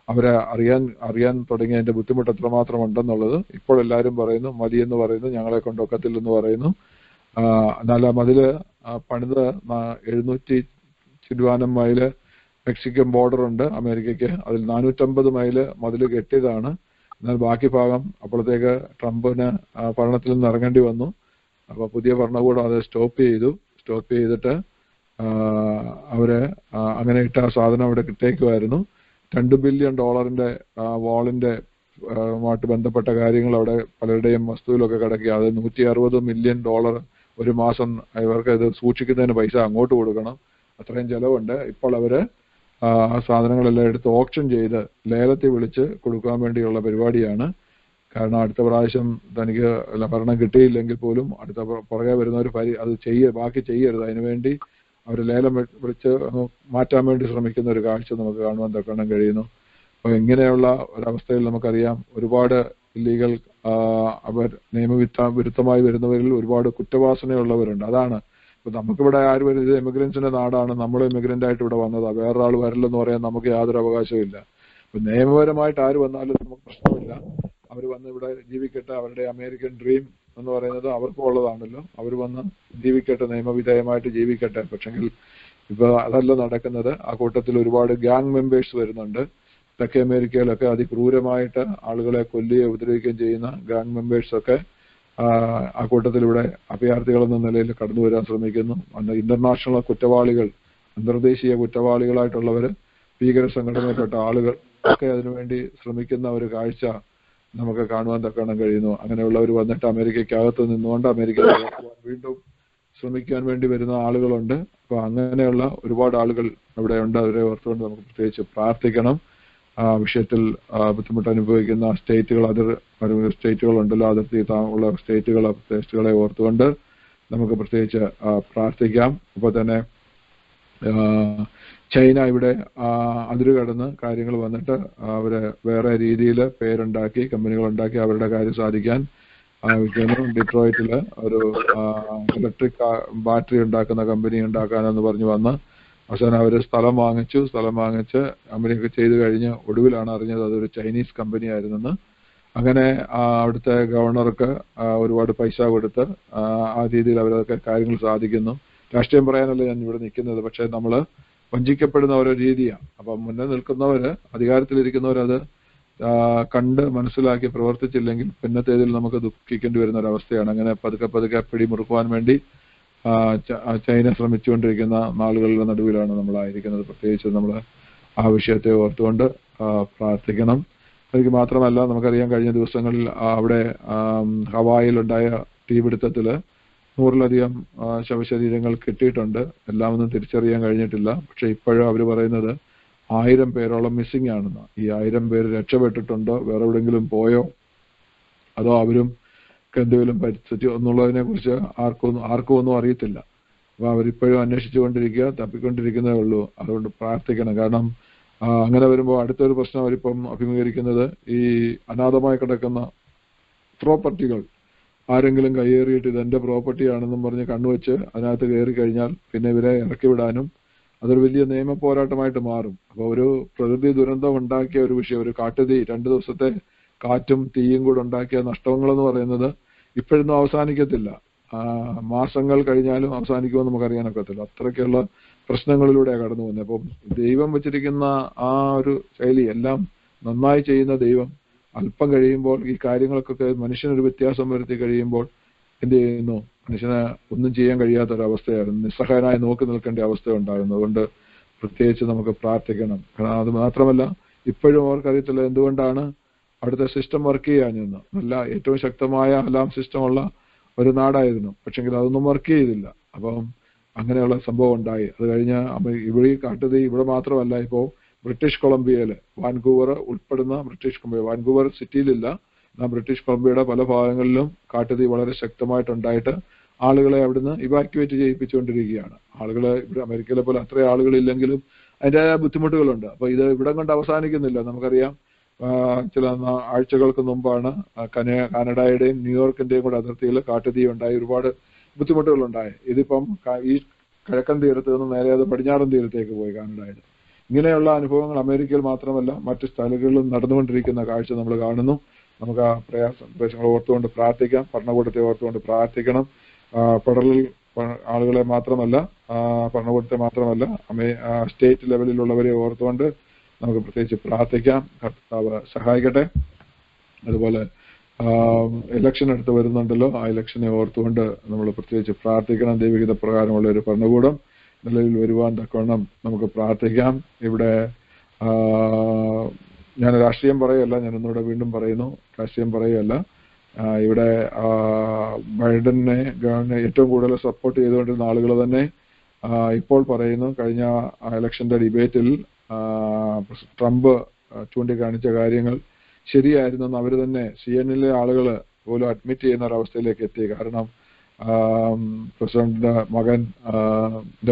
അവരെ അറിയാൻ തുടങ്ങി അതിന്റെ ബുദ്ധിമുട്ട് എത്രമാത്രം ഉണ്ടെന്നുള്ളത്. ഇപ്പോൾ എല്ലാവരും പറയുന്നു മതിയെന്ന് പറയുന്നു, ഞങ്ങളെ കൊണ്ടൊക്കത്തില്ലെന്ന് പറയുന്നു. എന്നാൽ ആ മതില് പണിത് 700 ചില്ലുവാനം മൈല് മെക്സിക്കൻ ബോർഡർ ഉണ്ട് അമേരിക്കയ്ക്ക്. അതിൽ 450 മൈല് മതില് കെട്ടിയതാണ്. എന്നാൽ ബാക്കി ഭാഗം അപ്പോഴത്തേക്ക് ട്രംപിന് ഭരണത്തിൽ നിന്ന് ഇറങ്ങേണ്ടി വന്നു. അപ്പൊ പുതിയ ഭരണകൂടം അത് സ്റ്റോപ്പ് ചെയ്തിട്ട് അവര് അങ്ങനെ ഇട്ട ആ സാധനം അവിടെ കിട്ടേക്കുമായിരുന്നു. $2 ബില്യൺ വാളിന്റെ മായിട്ട് ബന്ധപ്പെട്ട കാര്യങ്ങൾ അവിടെ പലരുടെയും വസ്തുവിലൊക്കെ കിടക്കുക. അത് $160 മില്യൺ ഒരു മാസം ഇവർക്ക് ഇത് സൂക്ഷിക്കുന്നതിന് പൈസ അങ്ങോട്ട് കൊടുക്കണം. അത്രയും ചെലവുണ്ട്. ഇപ്പോൾ അവര് ആ സാധനങ്ങളെല്ലാം എടുത്ത് ഓപ്ഷൻ ചെയ്ത് ലേലത്തിൽ വിളിച്ച് കൊടുക്കാൻ വേണ്ടിയുള്ള പരിപാടിയാണ്. കാരണം അടുത്ത പ്രാവശ്യം തനിക്ക് ഭരണം കിട്ടിയില്ലെങ്കിൽ പോലും അടുത്ത പുറകെ വരുന്നവർ അത് ബാക്കി ചെയ്യരുത്. അതിനുവേണ്ടി അവർ ലേലം വിളിച്ച് മാറ്റാൻ വേണ്ടി ശ്രമിക്കുന്ന ഒരു കാഴ്ച നമുക്ക് കാണാൻ കഴിയുന്നു. അപ്പോൾ ഇങ്ങനെയുള്ള ഒരവസ്ഥയിൽ നമുക്കറിയാം ഒരുപാട് ഇല്ലീഗൽ അവർ നിയമവിരുദ്ധമായി വരുന്നവരിൽ ഒരുപാട് കുറ്റവാസനയുള്ളവരുണ്ട്. അതാണ് ഇപ്പൊ നമുക്കിവിടെ ആരും ഇത് എമിഗ്രൻസിന്റെ നാടാണ്, നമ്മൾ എമിഗ്രന്റ് ആയിട്ട് ഇവിടെ വന്നതാ, വേറൊരാൾ വരില്ലെന്ന് പറയാൻ നമുക്ക് യാതൊരു അവകാശവും ഇല്ല. ഇപ്പൊ നിയമപരമായിട്ട് ആര് വന്നാലും നമുക്ക് പ്രശ്നമില്ല. അവർ വന്ന് ഇവിടെ ജീവിക്കട്ടെ, അവരുടെ അമേരിക്കൻ ഡ്രീം എന്ന് പറയുന്നത് അവർക്കും ഉള്ളതാണല്ലോ. അവർ വന്ന് ജീവിക്കട്ടെ, നിയമവിധേയമായിട്ട് ജീവിക്കട്ടെ. പക്ഷെങ്കിൽ ഇപ്പൊ അതല്ല നടക്കുന്നത്. ആ കൂട്ടത്തിൽ ഒരുപാട് ഗ്യാങ് മെമ്പേഴ്സ് വരുന്നുണ്ട്. തെക്കേ അമേരിക്കയിലൊക്കെ അതിക്രൂരമായിട്ട് ആളുകളെ കൊല്ലുകയും ഉപദ്രവിക്കുകയും ചെയ്യുന്ന ഗ്യാങ് മെമ്പേഴ്സൊക്കെ ആ കൂട്ടത്തിൽ ഇവിടെ അഭയാർത്ഥികളെന്ന നിലയിൽ കടന്നു വരാൻ ശ്രമിക്കുന്നു. ഇന്റർനാഷണൽ കുറ്റവാളികൾ, അന്തർദേശീയ കുറ്റവാളികളായിട്ടുള്ളവര്, ഭീകര സംഘടനയിൽപ്പെട്ട ആളുകൾ ഒക്കെ അതിനുവേണ്ടി ശ്രമിക്കുന്ന ഒരു കാഴ്ച നമുക്ക് കാണുവാൻ തക്കണം കഴിയുന്നു. അങ്ങനെയുള്ളവർ വന്നിട്ട് അമേരിക്കക്കകത്ത് നിന്നുകൊണ്ട് അമേരിക്കയിൽ വീണ്ടും ശ്രമിക്കാൻ വേണ്ടി വരുന്ന ആളുകളുണ്ട്. അപ്പൊ അങ്ങനെയുള്ള ഒരുപാട് ആളുകൾ അവിടെ ഉണ്ട്. അവരെ ഓർത്തുകൊണ്ട് നമുക്ക് പ്രത്യേകിച്ച് പ്രാർത്ഥിക്കണം. ആ വിഷയത്തിൽ ബുദ്ധിമുട്ട് അനുഭവിക്കുന്ന സ്റ്റേറ്റുകൾ, സ്റ്റേറ്റുകളുണ്ടല്ലോ, അതിർത്തി ഉള്ള സ്റ്റേറ്റുകളെ ഓർത്തുകൊണ്ട് നമുക്ക് പ്രത്യേകിച്ച് പ്രാർത്ഥിക്കാം. അപ്പോൾ തന്നെ ചൈന ഇവിടെ അതിര് കടന്ന് കാര്യങ്ങൾ വന്നിട്ട് അവര് വേറെ രീതിയിൽ പേരുണ്ടാക്കി, കമ്പനികളുണ്ടാക്കി അവരുടെ കാര്യം സാധിക്കാൻ ഡിട്രോയിറ്റില് ഒരു ഇലക്ട്രിക് ബാറ്ററി ഉണ്ടാക്കുന്ന കമ്പനി ഉണ്ടാക്കാനെന്ന് പറഞ്ഞു വന്ന് അവസാനം അവർ സ്ഥലം വാങ്ങിച്ച് അമേരിക്ക ചെയ്തു കഴിഞ്ഞ് ഒടുവിലാണ് അറിഞ്ഞത് അതൊരു ചൈനീസ് കമ്പനി ആയിരുന്നെന്ന്. അങ്ങനെ അവിടുത്തെ ഗവർണർക്ക് ഒരുപാട് പൈസ കൊടുത്ത് ആ രീതിയിൽ അവരൊക്കെ കാര്യങ്ങൾ സാധിക്കുന്നു. രാഷ്ട്രീയം പറയാനല്ല ഞാൻ ഇവിടെ നിൽക്കുന്നത്, പക്ഷെ നമ്മൾ വഞ്ചിക്കപ്പെടുന്ന ഓരോ രീതിയാണ്. അപ്പം മുന്നേ നിൽക്കുന്നവര്, അധികാരത്തിലിരിക്കുന്നവരത് കണ്ട് മനസ്സിലാക്കി പ്രവർത്തിച്ചില്ലെങ്കിൽ പിന്നത്തേതിൽ നമുക്ക് ദുഃഖിക്കേണ്ടി വരുന്ന ഒരവസ്ഥയാണ്. അങ്ങനെ പതുക്കെ പിടിമുറുക്കുവാൻ വേണ്ടി ചൈന ശ്രമിച്ചുകൊണ്ടിരിക്കുന്ന നാളുകളുടെ നടുവിലാണ് നമ്മളായിരിക്കുന്നത്. പ്രത്യേകിച്ച് നമ്മൾ ആ വിഷയത്തെ ഓർത്തുകൊണ്ട് പ്രാർത്ഥിക്കണം. എനിക്ക് മാത്രമല്ല, നമുക്കറിയാം കഴിഞ്ഞ ദിവസങ്ങളിൽ അവിടെ ഹവായിലുണ്ടായ തീപിടുത്തത്തില് 100-ലധികം ശവശരീരങ്ങൾ കിട്ടിയിട്ടുണ്ട്. എല്ലാം ഒന്നും തിരിച്ചറിയാൻ കഴിഞ്ഞിട്ടില്ല. പക്ഷെ ഇപ്പോഴും അവർ പറയുന്നത് 1000 പേരോളം മിസ്സിംഗ് ആണെന്ന്. ഈ 1000 പേര് രക്ഷപ്പെട്ടിട്ടുണ്ടോ, വേറെ എവിടെയെങ്കിലും പോയോ, അതോ അവരും എന്തെങ്കിലും പരിസ്ഥിതി എന്നുള്ളതിനെ കുറിച്ച് ആർക്കും ഒന്നും അറിയത്തില്ല. അപ്പൊ അവരിപ്പോഴും അന്വേഷിച്ചുകൊണ്ടിരിക്കുക, തപ്പിക്കൊണ്ടിരിക്കുന്നതേ ഉള്ളൂ. അതുകൊണ്ട് പ്രാർത്ഥിക്കണം. കാരണം അങ്ങനെ വരുമ്പോൾ അടുത്തൊരു പ്രശ്നം അവരിപ്പം അഭിമുഖീകരിക്കുന്നത് ഈ അനാഥമായി കിടക്കുന്ന പ്രോപ്പർട്ടികൾ ആരെങ്കിലും കയ്യേറിയിട്ട് ഇതെന്റെ പ്രോപ്പർട്ടിയാണെന്നും പറഞ്ഞ് കണ്ണുവെച്ച് അതിനകത്ത് കയറി കഴിഞ്ഞാൽ പിന്നെ ഇവരെ ഇറക്കി വിടാനും അതൊരു വലിയ നിയമ പോരാട്ടമായിട്ട് മാറും. അപ്പൊ ഒരു പ്രകൃതി ദുരന്തം ഉണ്ടാക്കിയ ഒരു വിഷയം, ഒരു കാട്ടുതീ, 2 ദിവസത്തെ കാറ്റും തീയും കൂടെ ഉണ്ടാക്കിയ നഷ്ടങ്ങളെന്ന് പറയുന്നത് ഇപ്പോഴൊന്നും അവസാനിക്കത്തില്ല. മാസങ്ങൾ കഴിഞ്ഞാലും അവസാനിക്കുമെന്ന് നമുക്കറിയാനൊക്കത്തില്ല. അത്രയ്ക്കുള്ള പ്രശ്നങ്ങളിലൂടെയാണ് കടന്നു പോകുന്നത്. അപ്പം ദൈവം വെച്ചിരിക്കുന്ന ആ ഒരു ശൈലി, എല്ലാം നന്നായി ചെയ്യുന്ന ദൈവം അല്പം കഴിയുമ്പോൾ ഈ കാര്യങ്ങൾക്കൊക്കെ മനുഷ്യനൊരു വ്യത്യാസം വരുത്തി കഴിയുമ്പോൾ എന്ത് ചെയ്യുന്നു? മനുഷ്യന് ഒന്നും ചെയ്യാൻ കഴിയാത്തൊരവസ്ഥയായിരുന്നു, നിസ്സഹായനായി നോക്കി നിൽക്കേണ്ട അവസ്ഥ ഉണ്ടാകുന്നു. അതുകൊണ്ട് പ്രത്യേകിച്ച് നമുക്ക് പ്രാർത്ഥിക്കണം. കാരണം അത് മാത്രമല്ല, ഇപ്പോഴും അവർക്കറിയത്തില്ല എന്തുകൊണ്ടാണ് അവിടുത്തെ സിസ്റ്റം വർക്ക് ചെയ്യാഞ്ഞെന്ന്. നല്ല ഏറ്റവും ശക്തമായ അലാം സിസ്റ്റമുള്ള ഒരു നാടായിരുന്നു, പക്ഷെങ്കിൽ അതൊന്നും വർക്ക് ചെയ്തില്ല. അപ്പം അങ്ങനെയുള്ള സംഭവം ഉണ്ടായി. അത് കഴിഞ്ഞ് ഇവിടെ കാട്ടുതീ ഇവിടെ മാത്രമല്ല, ഇപ്പോൾ ബ്രിട്ടീഷ് കൊളംബിയയില് വാൻകൂവർ ഉൾപ്പെടുന്ന വാൻകൂവർ സിറ്റിയിലില്ല, ബ്രിട്ടീഷ് കൊളംബിയയുടെ പല ഭാഗങ്ങളിലും കാട്ടുതീ വളരെ ശക്തമായിട്ടുണ്ടായിട്ട് ആളുകളെ അവിടുന്ന് ഇവാക്യുവേറ്റ് ചെയ്യിപ്പിച്ചുകൊണ്ടിരിക്കുകയാണ്. ആളുകളെ ഇവിടെ അമേരിക്കയിലെ പോലെ അത്രയും ആളുകളില്ലെങ്കിലും അതിൻ്റെതായ ബുദ്ധിമുട്ടുകളുണ്ട്. അപ്പൊ ഇത് ഇവിടം കൊണ്ട് അവസാനിക്കുന്നില്ല. നമുക്കറിയാം ചില ആഴ്ചകൾക്ക് മുമ്പാണ് കാനഡയുടെയും ന്യൂയോർക്കിന്റെയും കൂടെ അതിർത്തിയിൽ കാട്ടുതീ ഉണ്ടായി, ഒരുപാട് ബുദ്ധിമുട്ടുകളുണ്ടായി. ഇതിപ്പം ഈ കിഴക്കൻ തീരത്ത് നിന്ന് നേരെ അത് പടിഞ്ഞാറൻ തീരത്തേക്ക് പോയി കാനഡയുടെ. ഇങ്ങനെയുള്ള അനുഭവങ്ങൾ അമേരിക്കയിൽ മാത്രമല്ല മറ്റു സ്ഥലങ്ങളിലും നടന്നുകൊണ്ടിരിക്കുന്ന കാഴ്ച നമ്മൾ കാണുന്നു. നമുക്ക് ആ പ്രദേശങ്ങൾ ഓർത്തുകൊണ്ട് പ്രാർത്ഥിക്കാം, ഭരണകൂടത്തെ ഓർത്തുകൊണ്ട് പ്രാർത്ഥിക്കണം. ഫെഡറൽ ആളുകളെ മാത്രമല്ല, ഭരണകൂടത്തെ മാത്രമല്ല, സ്റ്റേറ്റ് ലെവലിലുള്ളവരെ ഓർത്തുകൊണ്ട് നമുക്ക് പ്രത്യേകിച്ച് പ്രാർത്ഥിക്കാം. കർത്താവ് സഹായിക്കട്ടെ. അതുപോലെ ഇലക്ഷൻ അടുത്ത് വരുന്നുണ്ടല്ലോ, ആ ഇലക്ഷനെ ഓർത്തുകൊണ്ട് നമ്മൾ പ്രത്യേകിച്ച് പ്രാർത്ഥിക്കണം. ദൈവഹിത പ്രകാരമുള്ള ഒരു ഭരണകൂടം നിലവിൽ വരുവാൻ തക്കവണ്ണം നമുക്ക് പ്രാർത്ഥിക്കാം. ഇവിടെ ഞാൻ രാഷ്ട്രീയം പറയുകയല്ല, ഞാൻ ഒന്നുകൂടെ വീണ്ടും പറയുന്നു, രാഷ്ട്രീയം പറയുകയല്ല. ഇവിടെ ബൈഡനെ ഏറ്റവും കൂടുതൽ സപ്പോർട്ട് ചെയ്തുകൊണ്ടിരുന്ന ആളുകൾ തന്നെ ഇപ്പോൾ പറയുന്നു, കഴിഞ്ഞ ഇലക്ഷന്റെ ഡിബേറ്റിൽ ട്രംപ് ചൂണ്ടിക്കാണിച്ച കാര്യങ്ങൾ ശരിയായിരുന്നെന്ന് അവർ തന്നെ CNN ആളുകൾ പോലും അഡ്മിറ്റ് ചെയ്യുന്ന ഒരവസ്ഥയിലേക്ക് എത്തി. കാരണം പ്രസിഡന്റിന്റെ മകൻ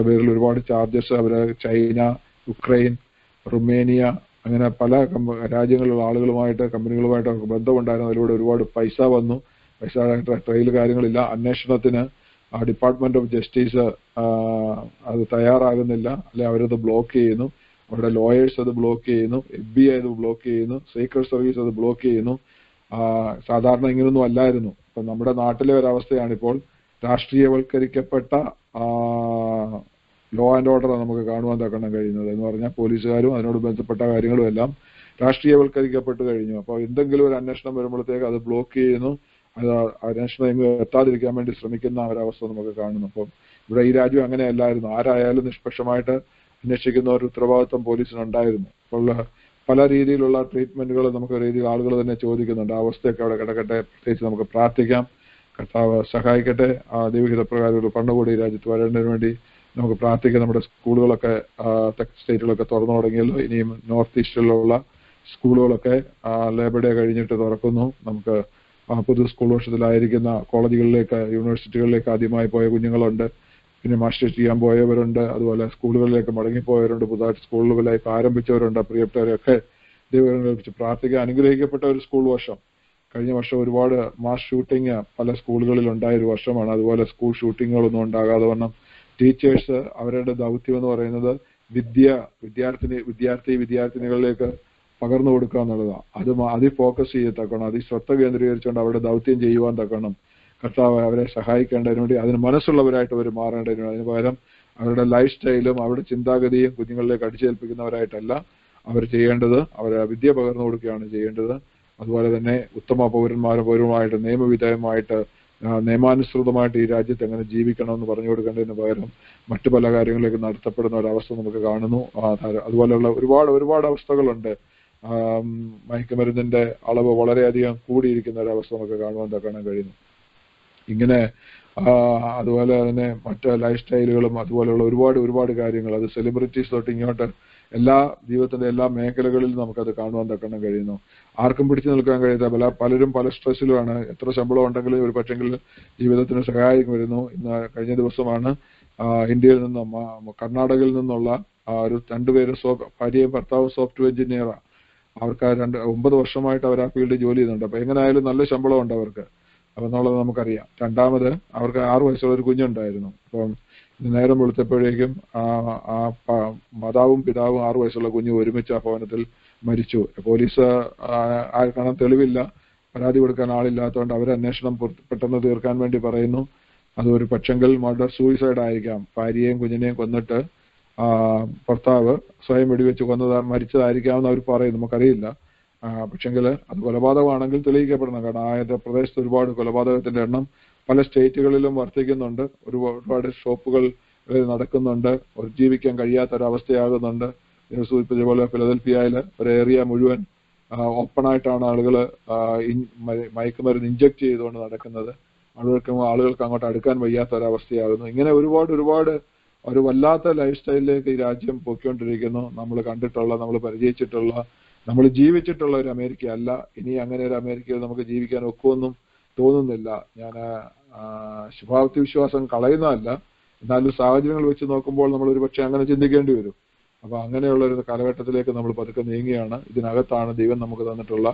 പേരിൽ ഒരുപാട് ചാർജസ് അവര് ചൈന, യുക്രൈൻ, റുമേനിയ അങ്ങനെ പല രാജ്യങ്ങളിലുള്ള ആളുകളുമായിട്ട്, കമ്പനികളുമായിട്ട് അവർക്ക് ബന്ധമുണ്ടായിരുന്നു. അതിലൂടെ ഒരുപാട് പൈസ വന്നു. പൈസ ട്രയൽ കാര്യങ്ങളില്ല. അന്വേഷണത്തിന് ഡിപ്പാർട്ട്മെന്റ് ഓഫ് ജസ്റ്റിസ് അത് തയ്യാറാകുന്നില്ല, അല്ലെ അവരത് ബ്ലോക്ക് ചെയ്യുന്നു. അവരുടെ ലോയേഴ്സ് അത് ബ്ലോക്ക് ചെയ്യുന്നു, FBI അത് ബ്ലോക്ക് ചെയ്യുന്നു, സീക്രട്ട് സർവീസ് അത് ബ്ലോക്ക് ചെയ്യുന്നു. സാധാരണ ഇങ്ങനൊന്നും അല്ലായിരുന്നു. ഇപ്പൊ നമ്മുടെ നാട്ടിലെ ഒരവസ്ഥയാണിപ്പോൾ രാഷ്ട്രീയവൽക്കരിക്കപ്പെട്ട ലോ ആൻഡ് ഓർഡർ നമുക്ക് കാണുവാൻ തക്കണം കഴിയുന്നത്. എന്ന് പറഞ്ഞാൽ പോലീസുകാരും അതിനോട് ബന്ധപ്പെട്ട കാര്യങ്ങളും എല്ലാം രാഷ്ട്രീയവൽക്കരിക്കപ്പെട്ട് കഴിഞ്ഞു. അപ്പോൾ എന്തെങ്കിലും ഒരു അന്വേഷണം വരുമ്പോഴത്തേക്ക് അത് ബ്ലോക്ക് ചെയ്യുന്നു, അത് അന്വേഷണം എങ്ങും എത്താതിരിക്കാൻ വേണ്ടി ശ്രമിക്കുന്ന ഒരവസ്ഥ നമുക്ക് കാണുന്നു. അപ്പം ഇവിടെ ഈ രാജ്യം അങ്ങനെയല്ലായിരുന്നു. ആരായാലും നിഷ്പക്ഷമായിട്ട് അന്വേഷിക്കുന്ന ഒരു ഉത്തരവാദിത്വം പോലീസിനുണ്ടായിരുന്നു. അപ്പോൾ പല രീതിയിലുള്ള ട്രീറ്റ്മെന്റുകൾ നമുക്ക് രീതിയിൽ ആളുകൾ തന്നെ ചോദിക്കുന്നുണ്ട്. ആ അവസ്ഥയൊക്കെ അവിടെ കിടക്കട്ടെ. പ്രത്യേകിച്ച് നമുക്ക് പ്രാർത്ഥിക്കാം. കർത്താവ് സഹായിക്കട്ടെ. ആ ദൈവഹിത പ്രകാരം ഒരു ഭരണകൂടി ഈ രാജ്യത്ത് വരേണ്ടതിന് വേണ്ടി നമുക്ക് പ്രാർത്ഥിക്കാം. നമ്മുടെ സ്കൂളുകളൊക്കെ തെക്ക് സ്റ്റേറ്റുകളൊക്കെ തുറന്നു തുടങ്ങിയല്ലോ. ഇനിയും നോർത്ത് ഈസ്റ്റിലുള്ള സ്കൂളുകളൊക്കെ ലേബർ ഡേ കഴിഞ്ഞിട്ട് തുറക്കുന്നു. നമുക്ക് പുതു സ്കൂൾ വർഷത്തിലായിരിക്കുന്ന കോളേജുകളിലേക്ക്, യൂണിവേഴ്സിറ്റികളിലേക്ക് ആദ്യമായി പോയ കുഞ്ഞുങ്ങളുണ്ട്. പിന്നെ മാസ്റ്റേഴ്സ് ചെയ്യാൻ പോയവരുണ്ട്. അതുപോലെ സ്കൂളുകളിലേക്ക് മടങ്ങിപ്പോയവരുണ്ട്. പുതുതായിട്ട് സ്കൂളുകളിലേക്ക് ആരംഭിച്ചവരുണ്ട്. പ്രിയപ്പെട്ടവരൊക്കെ ദൈവം ഏൽപ്പിച്ച് പ്രാർത്ഥിക്കുക. അനുഗ്രഹിക്കപ്പെട്ട ഒരു സ്കൂൾ വർഷം. കഴിഞ്ഞ വർഷം ഒരുപാട് മാസ് ഷൂട്ടിങ് പല സ്കൂളുകളിൽ ഉണ്ടായ ഒരു വർഷമാണ്. അതുപോലെ സ്കൂൾ ഷൂട്ടിങ്ങുകളൊന്നും ഉണ്ടാകാതെ വണ്ണം ടീച്ചേഴ്സ് അവരുടെ ദൗത്യം എന്ന് പറയുന്നത് വിദ്യാർത്ഥിനികളിലേക്ക് പകർന്നു കൊടുക്കുക എന്നുള്ളതാണ്. അതിൽ ഫോക്കസ് ചെയ്യത്തക്കണം, അതിൽ ശ്രദ്ധ കേന്ദ്രീകരിച്ചുകൊണ്ട് അവരുടെ ദൗത്യം ചെയ്യുവാൻ തക്കണം കർത്താവ് അവരെ സഹായിക്കേണ്ടതിന് വേണ്ടി അതിന് മനസ്സുള്ളവരായിട്ട് അവർ മാറേണ്ടതിന്. അതിന് പകരം അവരുടെ ലൈഫ് സ്റ്റൈലും അവരുടെ ചിന്താഗതിയും കുഞ്ഞുങ്ങളിലേക്ക് അടിച്ചേൽപ്പിക്കുന്നവരായിട്ടല്ല അവർ ചെയ്യേണ്ടത്. അവരെ വിദ്യ പകർന്നു കൊടുക്കുകയാണ് ചെയ്യേണ്ടത്. അതുപോലെ തന്നെ ഉത്തമ പൗരന്മാരുമായിട്ട് നിയമവിധേയമായിട്ട് നിയമാനുസൃതമായിട്ട് ഈ രാജ്യത്ത് എങ്ങനെ ജീവിക്കണമെന്ന് പറഞ്ഞു കൊടുക്കേണ്ടതിന് പകരം മറ്റു പല കാര്യങ്ങളിലേക്ക് നടത്തപ്പെടുന്ന ഒരവസ്ഥ നമുക്ക് കാണുന്നു. അതുപോലെയുള്ള ഒരുപാട് അവസ്ഥകളുണ്ട്. മയക്കുമരുന്നിന്റെ അളവ് വളരെയധികം കൂടിയിരിക്കുന്ന ഒരവസ്ഥ നമുക്ക് കാണാൻ കഴിയുന്നു. ഇങ്ങനെ അതുപോലെ തന്നെ മറ്റ് ലൈഫ് സ്റ്റൈലുകളും അതുപോലെയുള്ള ഒരുപാട് കാര്യങ്ങൾ, അത് സെലിബ്രിറ്റീസ് തൊട്ട് ഇങ്ങോട്ട് എല്ലാ ജീവിതത്തിന്റെ എല്ലാ മേഖലകളിലും നമുക്കത് കാണുവാൻ തക്കണം കഴിയുന്നു. ആർക്കും പിടിച്ചു നിൽക്കാൻ കഴിയാത്ത പലരും പല സ്ട്രെസ്സിലുമാണ്. എത്ര ശമ്പളം ഉണ്ടെങ്കിലും ഒരു പക്ഷെങ്കിൽ ജീവിതത്തിന് സഹായം വരുന്നു. ഇന്ന് കഴിഞ്ഞ ദിവസമാണ് ഇന്ത്യയിൽ നിന്നും കർണാടകയിൽ നിന്നുള്ള ഒരു രണ്ടുപേരും ഭാര്യയും ഭർത്താവും സോഫ്റ്റ്വെയർ എഞ്ചിനീയറാണ്. അവർക്ക് 9 വർഷമായിട്ട് അവർ ആ ഫീൽഡിൽ ജോലി ചെയ്യുന്നുണ്ട്. അപ്പൊ എങ്ങനെയായാലും നല്ല ശമ്പളം ഉണ്ട് അവർക്ക്. അപ്പൊ എന്നുള്ളത് നമുക്കറിയാം. രണ്ടാമത് അവർക്ക് 6 വയസ്സുള്ള ഒരു കുഞ്ഞുണ്ടായിരുന്നു. അപ്പം നേരം വെളുത്തപ്പോഴേക്കും മാതാവും പിതാവും 6 വയസ്സുള്ള കുഞ്ഞു ഒരുമിച്ച് ആ ഭവനത്തിൽ മരിച്ചു. പോലീസ് കാരണം തെളിവില്ല, പരാതി കൊടുക്കാൻ ആളില്ലാത്തതുകൊണ്ട് അവർ അന്വേഷണം പെട്ടെന്ന് തീർക്കാൻ വേണ്ടി പറയുന്നു. അതൊരു പക്ഷെങ്കിൽ മർഡർ സൂയിസൈഡ് ആയിരിക്കാം. ഭാര്യയെയും കുഞ്ഞിനെയും കൊന്നിട്ട് ഭർത്താവ് സ്വയം വെടിവെച്ച് മരിച്ചതായിരിക്കാമെന്ന് അവർ പറയും. നമുക്കറിയില്ല. പക്ഷെങ്കിൽ അത് കൊലപാതകമാണെങ്കിൽ തെളിയിക്കപ്പെടണം. കാരണം ആ പ്രദേശത്ത് ഒരുപാട് കൊലപാതകത്തിന്റെ എണ്ണം പല സ്റ്റേറ്റുകളിലും വർദ്ധിക്കുന്നുണ്ട്. ഒരുപാട് ഷോപ്പുകൾ നടക്കുന്നുണ്ട്. ജീവിക്കാൻ കഴിയാത്തൊരവസ്ഥയാകുന്നുണ്ട്. സൂചിപ്പിച്ച പോലെ ഫിലദൽഫിയയിൽ ഒരു ഏരിയ മുഴുവൻ ഓപ്പണായിട്ടാണ് ആളുകൾ മയക്കുമരുന്ന് ഇഞ്ചക്ട് ചെയ്തുകൊണ്ട് നടക്കുന്നത്. ആളുകൾക്ക് അങ്ങോട്ട് അടുക്കാൻ വയ്യാത്തൊരവസ്ഥയാകുന്നു. ഇങ്ങനെ ഒരുപാട് ഒരു വല്ലാത്ത ലൈഫ് സ്റ്റൈലിലേക്ക് ഈ രാജ്യം പൊയ്ക്കൊണ്ടിരിക്കുന്നു. നമ്മൾ കണ്ടിട്ടുള്ള, നമ്മൾ പരിചയിച്ചിട്ടുള്ള, നമ്മൾ ജീവിച്ചിട്ടുള്ള ഒരു അമേരിക്ക അല്ല. ഇനി അങ്ങനെ ഒരു അമേരിക്കയിൽ നമുക്ക് ജീവിക്കാൻ ഒക്കുമെന്നും തോന്നുന്നില്ല. ഞാൻ ശുഭാപ്തി വിശ്വാസം കളയുന്നതല്ല, എന്നാലും സാഹചര്യങ്ങൾ വെച്ച് നോക്കുമ്പോൾ നമ്മൾ ഒരു പക്ഷെ അങ്ങനെ ചിന്തിക്കേണ്ടി വരും. അപ്പൊ അങ്ങനെയുള്ള ഒരു കാലഘട്ടത്തിലേക്ക് നമ്മൾ പതുക്കെ നീങ്ങുകയാണ്. ഇതിനകത്താണ് ദൈവം നമുക്ക് തന്നിട്ടുള്ള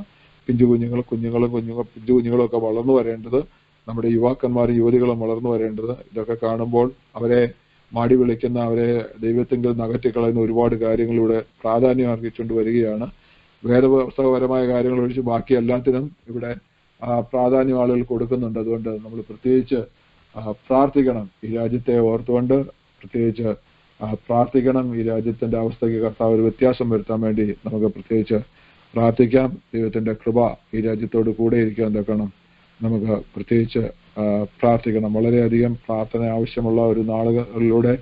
പിഞ്ചു കുഞ്ഞുങ്ങളും ഒക്കെ വളർന്നു വരേണ്ടത്. നമ്മുടെ യുവാക്കന്മാരും യുവതികളും വളർന്നു വരേണ്ടത്. ഇതൊക്കെ കാണുമ്പോൾ അവരെ മാടി വിളിക്കുന്ന, അവരെ ദൈവത്തിങ്കിൽ നകറ്റിക്കളയുന്ന ഒരുപാട് കാര്യങ്ങളിലൂടെ പ്രാധാന്യം അർഹിച്ചുകൊണ്ട് വരികയാണ്. വേദപുസ്തകപരമായ കാര്യങ്ങൾ ഒഴിച്ച് ബാക്കി എല്ലാത്തിനും ഇവിടെ പ്രാധാന്യം ആളുകൾ കൊടുക്കുന്നുണ്ട്. അതുകൊണ്ട് നമ്മൾ പ്രത്യേകിച്ച് പ്രാർത്ഥിക്കണം. ഈ രാജ്യത്തെ ഓർത്തുകൊണ്ട് പ്രത്യേകിച്ച് പ്രാർത്ഥിക്കണം. ഈ രാജ്യത്തിന്റെ അവസ്ഥയ്ക്ക് കർത്താവ് ഒരു വ്യത്യാസം വരുത്താൻ വേണ്ടി നമുക്ക് പ്രത്യേകിച്ച് പ്രാർത്ഥിക്കാം. ദൈവത്തിന്റെ കൃപ ഈ രാജ്യത്തോട് കൂടെ ഇരിക്കാൻ തക്കണം നമുക്ക് പ്രത്യേകിച്ച് പ്രാർത്ഥിക്കണം. വളരെയധികം പ്രാർത്ഥന ആവശ്യമുള്ള ഒരു നാളുകളിലൂടെ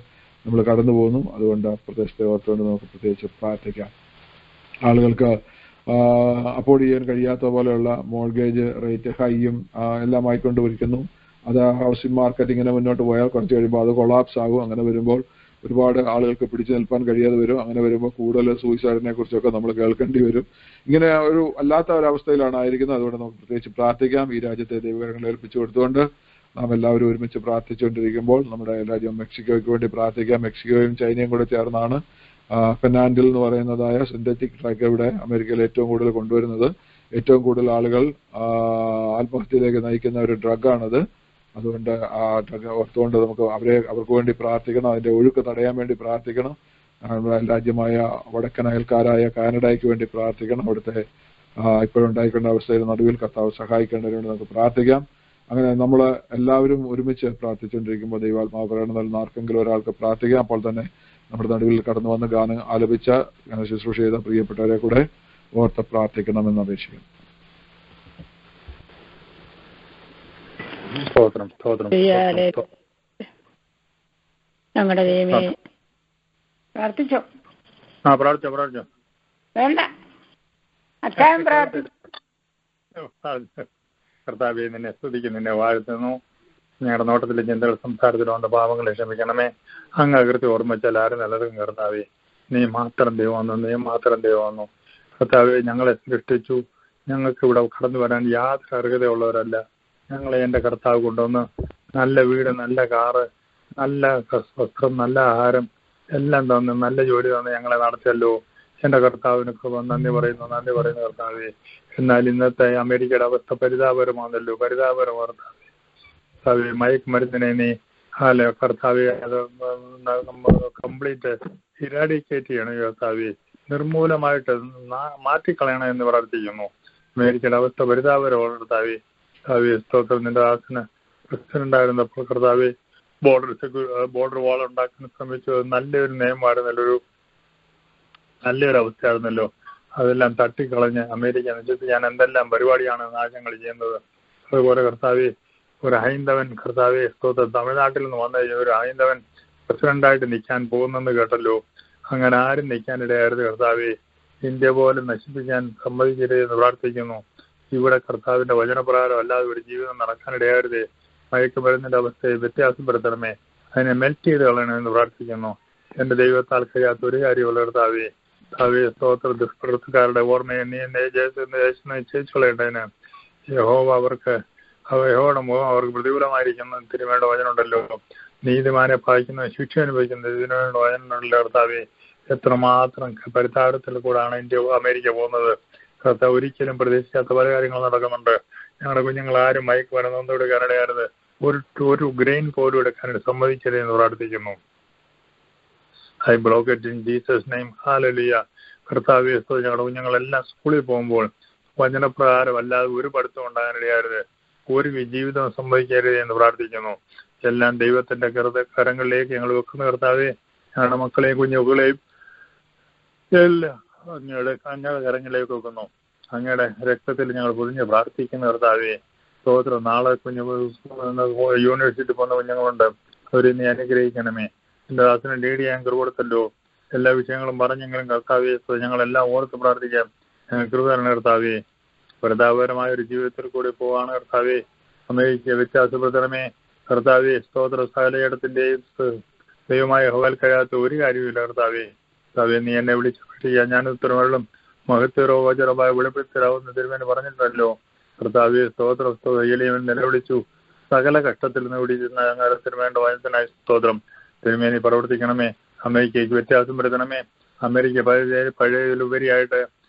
നമ്മൾ കടന്നു പോകുന്നു. അതുകൊണ്ട് പ്രദേശത്തെ ഓർത്തുകൊണ്ട് നമുക്ക് പ്രത്യേകിച്ച് പ്രാർത്ഥിക്കാം. ആളുകൾക്ക് അഫോർഡ് ചെയ്യാൻ കഴിയാത്ത പോലെയുള്ള മോർഗേജ് റേറ്റ് ഹൈയും എല്ലാം ആയിക്കൊണ്ടിരിക്കുന്നു. അത് ഹൗസിംഗ് മാർക്കറ്റ് ഇങ്ങനെ മുന്നോട്ട് പോയാൽ കുറച്ച് കഴിയുമ്പോൾ അത് കൊളാപ്സ് ആകും. അങ്ങനെ വരുമ്പോൾ ഒരുപാട് ആളുകൾക്ക് പിടിച്ചു നിൽക്കാൻ കഴിയാതെ വരും. അങ്ങനെ വരുമ്പോൾ കൂടുതൽ സൂയിസൈഡിനെ കുറിച്ചൊക്കെ നമ്മൾ കേൾക്കേണ്ടി വരും. ഇങ്ങനെ ഒരു അല്ലാത്ത ഒരവസ്ഥയിലാണ് ആയിരിക്കുന്നത്. അതുകൊണ്ട് നമുക്ക് പ്രത്യേകിച്ച് പ്രാർത്ഥിക്കാം. ഈ രാജ്യത്തെ ദൈവകരങ്ങൾ ഏൽപ്പിച്ചു കൊടുത്തുകൊണ്ട് നാം എല്ലാവരും ഒരുമിച്ച് പ്രാർത്ഥിച്ചുകൊണ്ടിരിക്കുമ്പോൾ നമ്മുടെ രാജ്യം മെക്സിക്കോയ്ക്ക് വേണ്ടി പ്രാർത്ഥിക്കാം. മെക്സിക്കോയും ചൈനയും കൂടെ ചേർന്നാണ് ഫെനാൻഡിൽ എന്ന് പറയുന്നതായ സിന്തറ്റിക് ഡ്രഗ് ഇവിടെ അമേരിക്കയിൽ ഏറ്റവും കൂടുതൽ കൊണ്ടുവരുന്നത്. ഏറ്റവും കൂടുതൽ ആളുകൾ ആത്മഹത്യയിലേക്ക് നയിക്കുന്ന ഒരു ഡ്രഗാണത്. അതുകൊണ്ട് ആ ഡ്രഗ് ഓർത്തുകൊണ്ട് നമുക്ക് അവർക്ക് വേണ്ടി പ്രാർത്ഥിക്കണം. അതിന്റെ ഒഴുക്ക് തടയാൻ വേണ്ടി പ്രാർത്ഥിക്കണം. രാജ്യമായ വടക്കൻ അയൽക്കാരായ കാനഡയ്ക്ക് വേണ്ടി പ്രാർത്ഥിക്കണം. അവിടുത്തെ ഇപ്പോഴുണ്ടായിക്കൊണ്ട അവസ്ഥയിൽ നടുവിൽ കർത്താവ് സഹായിക്കേണ്ടതിന് വേണ്ടി നമുക്ക് പ്രാർത്ഥിക്കാം. അങ്ങനെ നമ്മൾ എല്ലാവരും ഒരുമിച്ച് പ്രാർത്ഥിച്ചുകൊണ്ടിരിക്കുമ്പോൾ ദൈവാത്മാവ് പ്രകടനം നൽകുന്ന ആർക്കെങ്കിലും ഒരാൾക്ക് പ്രാർത്ഥിക്കാം. അപ്പോൾ തന്നെ നമ്മുടെ നടുവിൽ കടന്നു വന്ന് ഗാനം ആലപിച്ച ശുശ്രൂഷ ചെയ്ത പ്രിയപ്പെട്ടവരെ കൂടെ ഓർത്ത് പ്രാർത്ഥിക്കണമെന്ന് അപേക്ഷിക്കുന്നു. ഞങ്ങളുടെ ദൈവമേ പ്രാർത്ഥിച്ചോ? പ്രാർത്ഥിച്ചോ. വേണ്ട, അച്ചായൻ പ്രാർത്ഥിച്ചു. കർത്താവെ, നിന്നെ സ്തുതിക്കുന്നു, നിന്നെ വാഴ്ത്തുന്നു. ഞങ്ങളുടെ നോട്ടത്തിലെ ചിന്തകൾ സംസാരത്തിലോ വന്ന പാവങ്ങളെ ക്ഷമിക്കണമേ. അങ്ങ് അകൃത്യം ഓർമ്മിച്ചാൽ ആരും നല്ലതും കർത്താവെ. നീ മാത്രം ദൈവമാണെന്നു, നീ മാത്രം ദൈവമാണെന്നു. കർത്താവെ, ഞങ്ങളെ സൃഷ്ടിച്ചു. ഞങ്ങൾക്ക് ഇവിടെ കടന്നു വരാൻ യാതൊരു അർഹതയുള്ളവരല്ല. ഞങ്ങളെ എൻ്റെ കർത്താവ് കൊണ്ടുവന്ന് നല്ല വീട്, നല്ല കാറ്, നല്ല വസ്ത്രം, നല്ല ആഹാരം എല്ലാം തന്ന് നല്ല ജോലി തന്ന് ഞങ്ങളെ നടത്തിയല്ലോ. എൻ്റെ കർത്താവിന് നന്ദി പറയുന്നു കർത്താവെ. എന്നാൽ ഇന്നത്തെ അമേരിക്കയുടെ അവസ്ഥ പരിതാപകരമാണല്ലോ, കർത്താവെ. മയക്കുമരുന്നിനെ നീ കർത്താവെ അത് കംപ്ലീറ്റ് ഇറാഡിക്കേറ്റ് ചെയ്യണം കർത്താവെ. നിർമൂലമായിട്ട് മാറ്റിക്കളയണം എന്ന് പ്രാർത്ഥിക്കുന്നു. അമേരിക്കയുടെ അവസ്ഥ പരിതാപകരമാണ് കർത്താവെ. സ്തോത്രം. നിന്റെ ദാസന് പ്രസിഡന്റ് ആയിരുന്നപ്പോൾ കർത്താവെ ബോർഡർ വാൾ ഉണ്ടാക്കാൻ ശ്രമിച്ചു. നല്ലൊരു നിയമമായിരുന്നല്ലോ, നല്ലൊരു അവസ്ഥയായിരുന്നല്ലോ. അതെല്ലാം തട്ടിക്കളഞ്ഞ് അമേരിക്ക നശിപ്പിക്കാൻ എന്തെല്ലാം പരിപാടിയാണ് നാശങ്ങൾ ചെയ്യുന്നത്. അതുപോലെ കർത്താവെ, ഒരു ഹൈന്ദവൻ കർത്താവെ സ്തോത്രം തമിഴ്നാട്ടിൽ നിന്ന് വന്ന ഒരു ഹൈന്ദവൻ പ്രസിഡന്റായിട്ട് നിൽക്കാൻ പോകുന്നെന്ന് കേട്ടല്ലോ. അങ്ങനെ ആരും നിൽക്കാനിടയായിരുന്നു കർത്താവെ. ഇന്ത്യ പോലും നശിപ്പിക്കാൻ സമ്മതിക്കരുത് എന്ന് പ്രാർത്ഥിക്കുന്നു. ഇവിടെ കർത്താവിന്റെ വചനപ്രകാരം അല്ലാതെ ഒരു ജീവിതം നടക്കാനിടയായിരുതേ. മയക്കുമരുന്നിന്റെ അവസ്ഥയെ വ്യത്യാസപ്പെടുത്തണമേ, അതിനെ മെൽറ്റ് ചെയ്ത് കളയണമെന്ന് പ്രാർത്ഥിക്കുന്നു. എന്റെ ദൈവത്താൽ കഴിയാത്ത ഒരു കാര്യമുള്ള കർത്താവെ. സ്തോത്ര ദുഷ്പ്രവൃത്തിക്കാരുടെ ഓർമ്മയെ നീ കളയേണ്ടതിന് യഹോവയുടെ മുഖം അവർക്ക് പ്രതികൂലമായിരിക്കുന്ന തിരുമേണ്ട വചനമുണ്ടല്ലോ. നീതിമാനെ പാലിക്കുന്ന ശിക്ഷ അനുഭവിക്കുന്നത് ഇതിനുവേണ്ട വചനമുണ്ടല്ലോ കർത്താവെ. എത്രമാത്രം പരിതാപത്തിൽ കൂടാണ് ഇന്ത്യ അമേരിക്ക പോകുന്നത് കർത്താവ്. ഒരിക്കലും പ്രതീക്ഷിക്കാത്ത പല കാര്യങ്ങളും നടക്കുന്നുണ്ട്. ഞങ്ങളുടെ കുഞ്ഞുങ്ങൾ ആരും മയക്കുമരുന്ന് എടുക്കാനിടയായിരുന്നു. ഒരു ഗ്രെയിൻ പോലും എടുക്കാനായിട്ട് സമ്മതിക്കരുത് എന്ന് പ്രാർത്ഥിക്കുന്നു. I block it in Jesus name. Hallelujah. കർത്താവേ, ഞങ്ങളുടെ കുഞ്ഞുങ്ങളെല്ലാം സ്കൂളിൽ പോകുമ്പോൾ വചനപ്രകാരം അല്ലാതെ ഒരു പഠിത്തം ഉണ്ടാകാനിടയായിരുന്നു. ഒരു ജീവിതം സംഭവിക്കരുത് എന്ന് പ്രാർത്ഥിക്കുന്നു. എല്ലാം ദൈവത്തിന്റെ കരങ്ങളിലേക്ക് ഞങ്ങൾ വെക്കുന്ന കർത്താവേ. ഞങ്ങളുടെ മക്കളെയും കുഞ്ഞുങ്ങളെയും എല്ലാം അങ്ങയുടെ കരങ്ങളിലേക്ക് വെക്കുന്നു. അങ്ങയുടെ രക്തത്തിൽ ഞങ്ങൾ പൊതിഞ്ഞ് പ്രാർത്ഥിക്കുന്ന കർത്താവേ. സ്തോത്രം. നാളെ യൂണിവേഴ്സിറ്റി പോകുന്ന കുഞ്ഞുങ്ങളുണ്ട്, അവരെ നീ അനുഗ്രഹിക്കണമേ. എന്റെ ദാസനെ ലീഡ് ചെയ്യാൻ കൃപ കൊടുത്തല്ലോ. എല്ലാ വിഷയങ്ങളും പറഞ്ഞെങ്കിലും കർത്താവേ ഞങ്ങളെല്ലാം ഓർത്ത് പ്രാർത്ഥിക്കാം. കൃപ തരണ കർത്താവേ. പരിതാപകരമായ ഒരു ജീവിതത്തിൽ കൂടി പോവാണ് കർത്താവേ. അമേരിക്ക വ്യത്യാസപ്പെടുത്തണമേ കർത്താവേ. സ്തോത്ര. സകലയിടത്തിന്റെയും ദൈവമായ ഹോവാൽ കഴിയാത്ത ഒരു കാര്യമില്ല കർത്താവേ. കർത്താവേ, നീ എന്നെ വിളിച്ചു പഠിക്കുക, ഞാൻ ഉത്തരവുകളും മഹത്വരോചരമായ വെളിപ്പെടുത്തരാവുന്ന തിരുമേനി പറഞ്ഞിട്ടുണ്ടല്ലോ കർത്താവേ. സ്തോത്രം. എളിയവൻ നിലവിളിച്ചു, സകല കഷ്ടത്തിൽ നിന്ന് വിടിച്ചിരുന്ന ഞങ്ങളുടെ തിരുമേണ്ട വചനത്തിനായി സ്തോത്രം. തിരുമേനി പ്രവർത്തിക്കണമേ. അമേരിക്കയ്ക്ക് വ്യത്യാസം വരുത്തണമേ. അമേരിക്ക പഴയതിലുപരിയായിട്ട്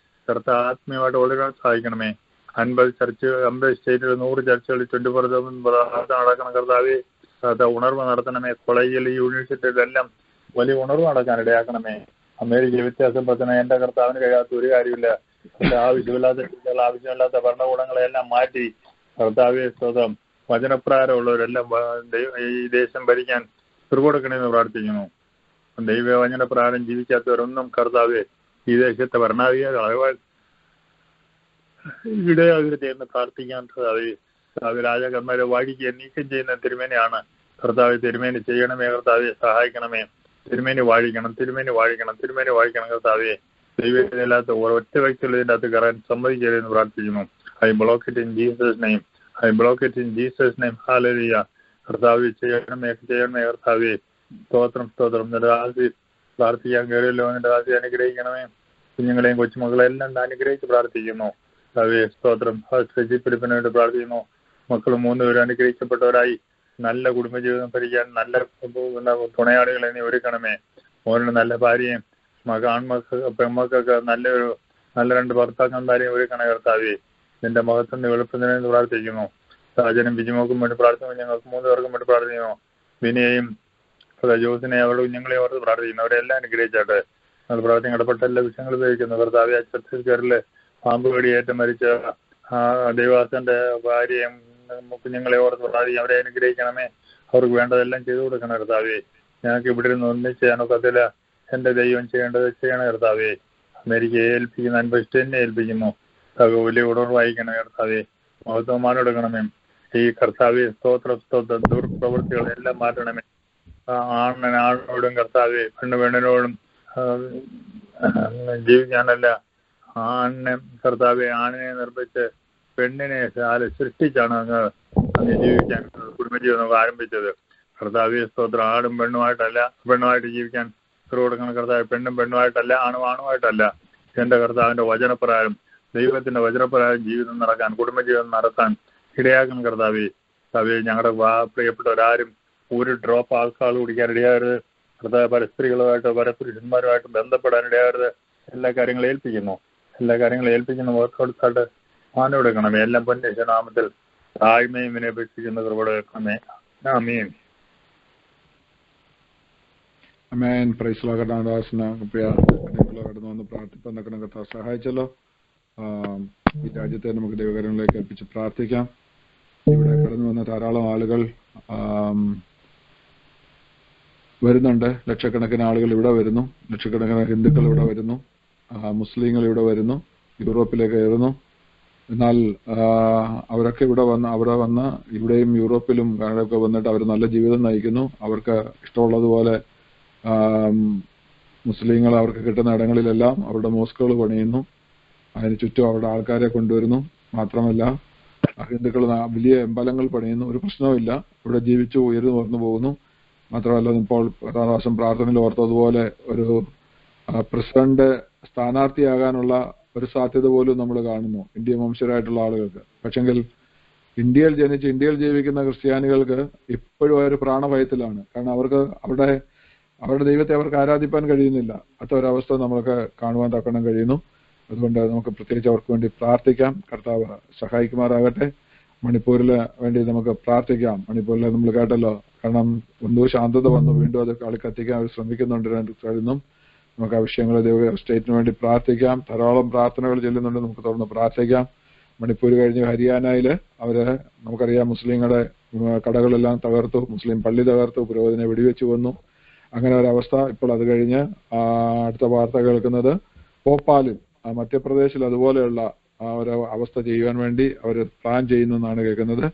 കർത്താവ് ആത്മീയമായിട്ട് വളരാൻ സഹായിക്കണമേ. 50 സ്റ്റേറ്റിൽ 100 ചർച്ചകളിൽ 24 നടക്കണം കർത്താവേ. ഉണർവ് നടത്തണമേ. കോളേജിൽ യൂണിവേഴ്സിറ്റിയിലെല്ലാം വലിയ ഉണർവ് നടക്കാൻ ഇടയാക്കണമേ. അമേരിക്ക വ്യത്യാസപ്പെടുത്തണേ. എന്റെ കർത്താവിന് കഴിയാത്ത ഒരു കാര്യമില്ല. ആവശ്യമില്ലാത്ത ഭരണകൂടങ്ങളെല്ലാം മാറ്റി കർത്താവേ സ്തോത്രം വചനപ്രകാരമുള്ളവരെല്ലാം ഈ ദേശം ഭരിക്കാൻ കൃപ കൊടുക്കണമെന്ന് പ്രാർത്ഥിക്കുന്നു. ദൈവവചനപ്രകാരം ജീവിക്കാത്തവരൊന്നും കർത്താവേ ഈ ദേശത്തെ ഭരണാധികാരികൾ ഇടയാകരുതെന്ന് പ്രാർത്ഥിക്കാൻ കർത്താവേ. രാജാക്കന്മാരെ വാഴിക്കുക നീക്കം ചെയ്യുന്ന തിരുമേനിയാണ് കർത്താവെ. തിരുമേനി ചെയ്യണമേ കർത്താവെ. സഹായിക്കണമേ. തിരുമേനി വാഴിക്കണം കർത്താവെ. ദൈവത്തിനല്ലാത്ത ഒറ്റ വ്യക്തികൾ ഇതിൻ്റെ അകത്ത് കയറാൻ സമ്മതിക്കരുതെന്ന് പ്രാർത്ഥിക്കുന്നു. I block it in Jesus name. Hallelujah. കർത്താവെ ചെയ്യണമേ കർത്താവെ. സ്തോത്രം. പ്രാർത്ഥിക്കാൻ കയറിയല്ലോ. നിന്റെ ആദ്യം അനുഗ്രഹിക്കണമേ. കുഞ്ഞുങ്ങളെയും കൊച്ചുമക്കളെല്ലാം അനുഗ്രഹിച്ച് പ്രാർത്ഥിക്കുന്നു കർത്താവെ. സ്തോത്രം. പിടിപ്പിന് വേണ്ടി പ്രാർത്ഥിക്കുന്നു. മക്കൾ 3 പേരും അനുഗ്രഹിക്കപ്പെട്ടവരായി നല്ല കുടുംബജീവിതം ഭരിക്കാൻ നല്ല തുണയാളികളെ നീ ഒരുക്കണമേ. മോന് നല്ല ഭാര്യയും പെൺമക്കൾക്ക് നല്ല 2 ഭർത്താക്കന്മാരെയും ഒരുക്കണ കർത്താവെ. നിന്റെ മഹത്വം വെളുപ്പത്തിനെന്ന് പ്രാർത്ഥിക്കുന്നു. സാജനും ബിജുമോക്കും വേണ്ടി പ്രാർത്ഥിക്കുന്നു. ഞങ്ങൾക്ക് 3 പേർക്കും വേണ്ടി പ്രാർത്ഥിക്കുന്നു. വിനയെയും ജോസിനെ അവരുടെ കുഞ്ഞുങ്ങളെ ഓർത്ത് പ്രാർത്ഥിക്കുന്നു. അവരെല്ലാം അനുഗ്രഹിച്ചാട്ടെ. ഞങ്ങൾ പ്രാർത്ഥന ഇടപെട്ട എല്ലാ വിഷയങ്ങളും ഉപയോഗിക്കുന്നു കർത്താവെ. ഛത്തീസ്ഗഡില് പാമ്പ് കടിയേറ്റ് മരിച്ച ദേവാസന്റെ ഭാര്യയും കുഞ്ഞുങ്ങളെ ഓർത്ത് പ്രാർത്ഥിക്കും. അവരെ അനുഗ്രഹിക്കണമേ. അവർക്ക് വേണ്ടതെല്ലാം ചെയ്തു കൊടുക്കണം കർത്താവെ. ഞങ്ങൾക്ക് ഇവിടെ നിന്ന് ഒന്നും ചെയ്യാനൊക്കത്തില്ല. എന്റെ ദൈവം ചെയ്യേണ്ടത് ചെയ്യണം കർത്താവെ. അമേരിക്കയെ ഏൽപ്പിക്കുന്നു. 50 സ്റ്റേറ്റിനെ ഏൽപ്പിക്കുന്നു. വലിയ ഉണർവായിക്കണം കർത്താവെ. മഹത്വമാനം എടുക്കണമേ. ഈ കർത്താവെ സ്തോത്രം. ദുർപ്രവൃത്തികളെല്ലാം മാറ്റണമേ. ആണിനോടും കർത്താവെ പെണ്ണിനോടും ജീവിക്കാനല്ല ആണിനെ കർത്താവെ ആണിനെ നിർമ്മിച്ച് പെണ്ണിനെ സൃഷ്ടിച്ചാണ് അങ്ങ് ജീവിക്കാൻ കുടുംബജീവിതം ആരംഭിച്ചത്. കർത്താവെ സ്തോത്രം. ആണും പെണ്ണുമായിട്ട് ജീവിക്കാൻ കൊടുക്കണം കർത്താവ്. പെണ്ണും പെണ്ണുമായിട്ടല്ല, ആണുമായിട്ടല്ല. എന്റെ കർത്താവിന്റെ വചനപ്രകാരം, ദൈവത്തിന്റെ വചനപ്രകാരം ജീവിതം നടക്കാൻ, കുടുംബജീവിതം നടത്താൻ ഇടയാക്കണം കർത്താവെ. കർത്താവെ, ഞങ്ങളുടെ പ്രിയപ്പെട്ടവരാരും ഒരു ഡ്രോപ്പ് ആൾക്കാൾ കുടിക്കാൻ ഇടയാകരുത് കർത്താവ്. പരസ്ത്രീകളുമായിട്ടോ പരപുരുഷന്മാരുമായിട്ട് ബന്ധപ്പെടാൻ ഇടയാകരുത്. എല്ലാ കാര്യങ്ങളും ഏൽപ്പിക്കുന്ന ഓർത്തോടുത്തായിട്ട് മാനമെടുക്കണമേ. എല്ലാം പൊന്നേശനാമത്തിൽ താഴ്മയും വിനയപേക്ഷിക്കുന്ന കൃപ വെക്കണമേ. ആമീൻ. അമേൻ. Praise the lord. ദാസന കടന്നു വന്ന് പ്രാർത്ഥിപ്പാൻ കർത്താവ് സഹായിച്ചല്ലോ. ഈ രാജ്യത്തെ നമുക്ക് ദൈവകരങ്ങളിലേക്ക് ഏൽപ്പിച്ച് പ്രാർത്ഥിക്കാം. ഇവിടെ കടന്നു വന്ന ധാരാളം ആളുകൾ വരുന്നുണ്ട്. ലക്ഷക്കണക്കിന് ആളുകൾ ഇവിടെ വരുന്നു. ലക്ഷക്കണക്കിന് ഹിന്ദുക്കൾ ഇവിടെ വരുന്നു. മുസ്ലിങ്ങൾ ഇവിടെ വരുന്നു. യൂറോപ്പിലേക്ക് കയറുന്നു. എന്നാൽ അവരൊക്കെ ഇവിടെ വന്ന് ഇവിടെയും യൂറോപ്പിലും കാനഡയൊക്കെ വന്നിട്ട് അവർ നല്ല ജീവിതം നയിക്കുന്നു. അവർക്ക് ഇഷ്ടമുള്ളതുപോലെ മുസ്ലിങ്ങൾ അവർക്ക് കിട്ടുന്ന ഇടങ്ങളിലെല്ലാം അവരുടെ മോസ്കുകൾ പണിയുന്നു. അതിന് ചുറ്റും അവരുടെ ആൾക്കാരെ കൊണ്ടുവരുന്നു. മാത്രമല്ല ഹിന്ദുക്കൾ വലിയ അമ്പലങ്ങൾ പണിയുന്നു. ഒരു പ്രശ്നവുമില്ല. ഇവിടെ ജീവിച്ചു ഉയർന്നു പോകുന്നു. മാത്രമല്ല ഇപ്പോൾ പ്രാവശ്യം പ്രാർത്ഥനയിൽ ഓർത്തതുപോലെ ഒരു പ്രസിഡന്റ് സ്ഥാനാർത്ഥിയാകാനുള്ള ഒരു സാധ്യത പോലും നമ്മൾ കാണുന്നു ഇന്ത്യൻ വംശജരായിട്ടുള്ള ആളുകൾക്ക്. പക്ഷെങ്കിൽ ഇന്ത്യയിൽ ജനിച്ച് ഇന്ത്യയിൽ ജീവിക്കുന്ന ക്രിസ്ത്യാനികൾക്ക് ഇപ്പോഴും ഒരു പ്രാണഭയത്തിലാണ്. കാരണം അവർക്ക് അവരുടെ ദൈവത്തെ അവർക്ക് ആരാധിപ്പാൻ കഴിയുന്നില്ല. അതൊരവസ്ഥ നമ്മൾക്ക് കാണുവാൻ തക്കണം കഴിയുന്നു. അതുകൊണ്ട് നമുക്ക് പ്രത്യേകിച്ച് അവർക്ക് വേണ്ടി പ്രാർത്ഥിക്കാം. കർത്താവ് സഹായിക്കുമാറാകട്ടെ. മണിപ്പൂരിൽ വേണ്ടി നമുക്ക് പ്രാർത്ഥിക്കാം. മണിപ്പൂരിൽ നമ്മൾ കേട്ടല്ലോ, കാരണം എന്തോ ശാന്തത വന്നു, വീണ്ടും അത് കത്തിക്കാൻ അവർ ശ്രമിക്കുന്നുണ്ട്. കഴിയുന്നു നമുക്ക് ആ വിഷയങ്ങൾ സ്റ്റേറ്റിന് വേണ്ടി പ്രാർത്ഥിക്കാം. ധാരാളം പ്രാർത്ഥനകൾ ചെല്ലുന്നുണ്ട്. നമുക്ക് തുറന്ന് പ്രാർത്ഥിക്കാം. മണിപ്പൂർ കഴിഞ്ഞ് ഹരിയാനയില് നമുക്കറിയാം മുസ്ലിങ്ങളുടെ കടകളെല്ലാം തകർത്തു, മുസ്ലിം പള്ളി തകർത്തു, പുരോഹിതനെ വെടിവെച്ച് വന്നു. അങ്ങനെ ഒരവസ്ഥ. ഇപ്പോൾ അത് കഴിഞ്ഞ് അടുത്ത വാർത്ത കേൾക്കുന്നത് ഭോപ്പാലിൽ, മധ്യപ്രദേശിൽ അതുപോലെയുള്ള ഒരു അവസ്ഥ ചെയ്യുവാൻ വേണ്ടി അവർ പ്ലാൻ ചെയ്യുന്നു എന്നാണ് കേൾക്കുന്നത്.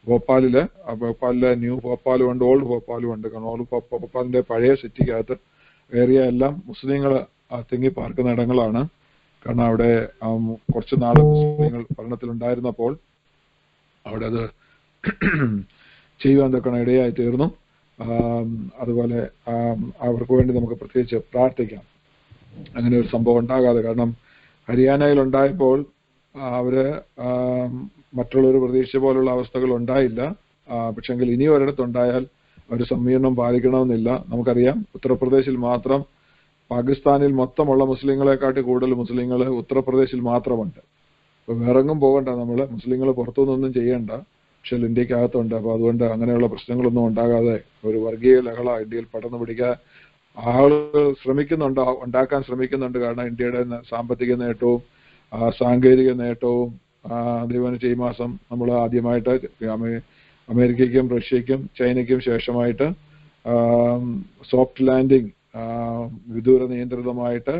ഭോപ്പാലില് ന്യൂ ഭോപ്പാലും ഉണ്ട്, ഓൾഡ് ഭോപ്പാലും ഉണ്ട്. കാരണം ഓൾഡ് ഭോപ്പാലിന്റെ പഴയ സിറ്റിക്കകത്ത് ഏരിയ എല്ലാം മുസ്ലിങ്ങൾ തിങ്ങി പാർക്കുന്ന ഇടങ്ങളാണ്. കാരണം അവിടെ കുറച്ച് നാള് മുസ്ലിങ്ങൾ ഭരണത്തിലുണ്ടായിരുന്നപ്പോൾ അവിടെ അത് ചെയ്യുവാൻ തക്കണ ഇടയായി തീർന്നു. അതുപോലെ അവർക്ക് വേണ്ടി നമുക്ക് പ്രത്യേകിച്ച് പ്രാർത്ഥിക്കാം. അങ്ങനെ ഒരു സംഭവം ഉണ്ടാകാതെ. കാരണം ഹരിയാനയിൽ ഉണ്ടായപ്പോൾ അവര് മറ്റുള്ളവർ പ്രതീക്ഷിച്ച പോലുള്ള അവസ്ഥകൾ ഉണ്ടായില്ല. പക്ഷെങ്കിൽ ഇനി ഒരിടത്തുണ്ടായാൽ ഒരു സംവീരണം പാലിക്കണമെന്നില്ല. നമുക്കറിയാം ഉത്തർപ്രദേശിൽ മാത്രം പാകിസ്ഥാനിൽ മൊത്തമുള്ള മുസ്ലിങ്ങളെക്കാട്ടി കൂടുതൽ മുസ്ലിങ്ങൾ ഉത്തർപ്രദേശിൽ മാത്രമുണ്ട്. അപ്പൊ വേറെങ്ങും പോകണ്ട, നമ്മള് മുസ്ലിങ്ങൾ പുറത്തുനിന്നൊന്നും ചെയ്യണ്ട. പക്ഷെ ഇന്ത്യക്കകത്തുണ്ട്. അപ്പൊ അതുകൊണ്ട് അങ്ങനെയുള്ള പ്രശ്നങ്ങളൊന്നും ഉണ്ടാകാതെ ഒരു വർഗീയ ലഹള ഇന്ത്യയിൽ പടർന്നു പിടിക്കാൻ ആളുകൾ ഉണ്ടാക്കാൻ ശ്രമിക്കുന്നുണ്ട്. കാരണം ഇന്ത്യയുടെ സാമ്പത്തിക നേട്ടവും സാങ്കേതിക നേട്ടവും ദൈവം ഈ മാസം നമ്മൾ ആദ്യമായിട്ട് അമേരിക്കയ്ക്കും റഷ്യയ്ക്കും ചൈനയ്ക്കും ശേഷമായിട്ട് സോഫ്റ്റ് ലാൻഡിങ് വിദൂര നിയന്ത്രിതമായിട്ട്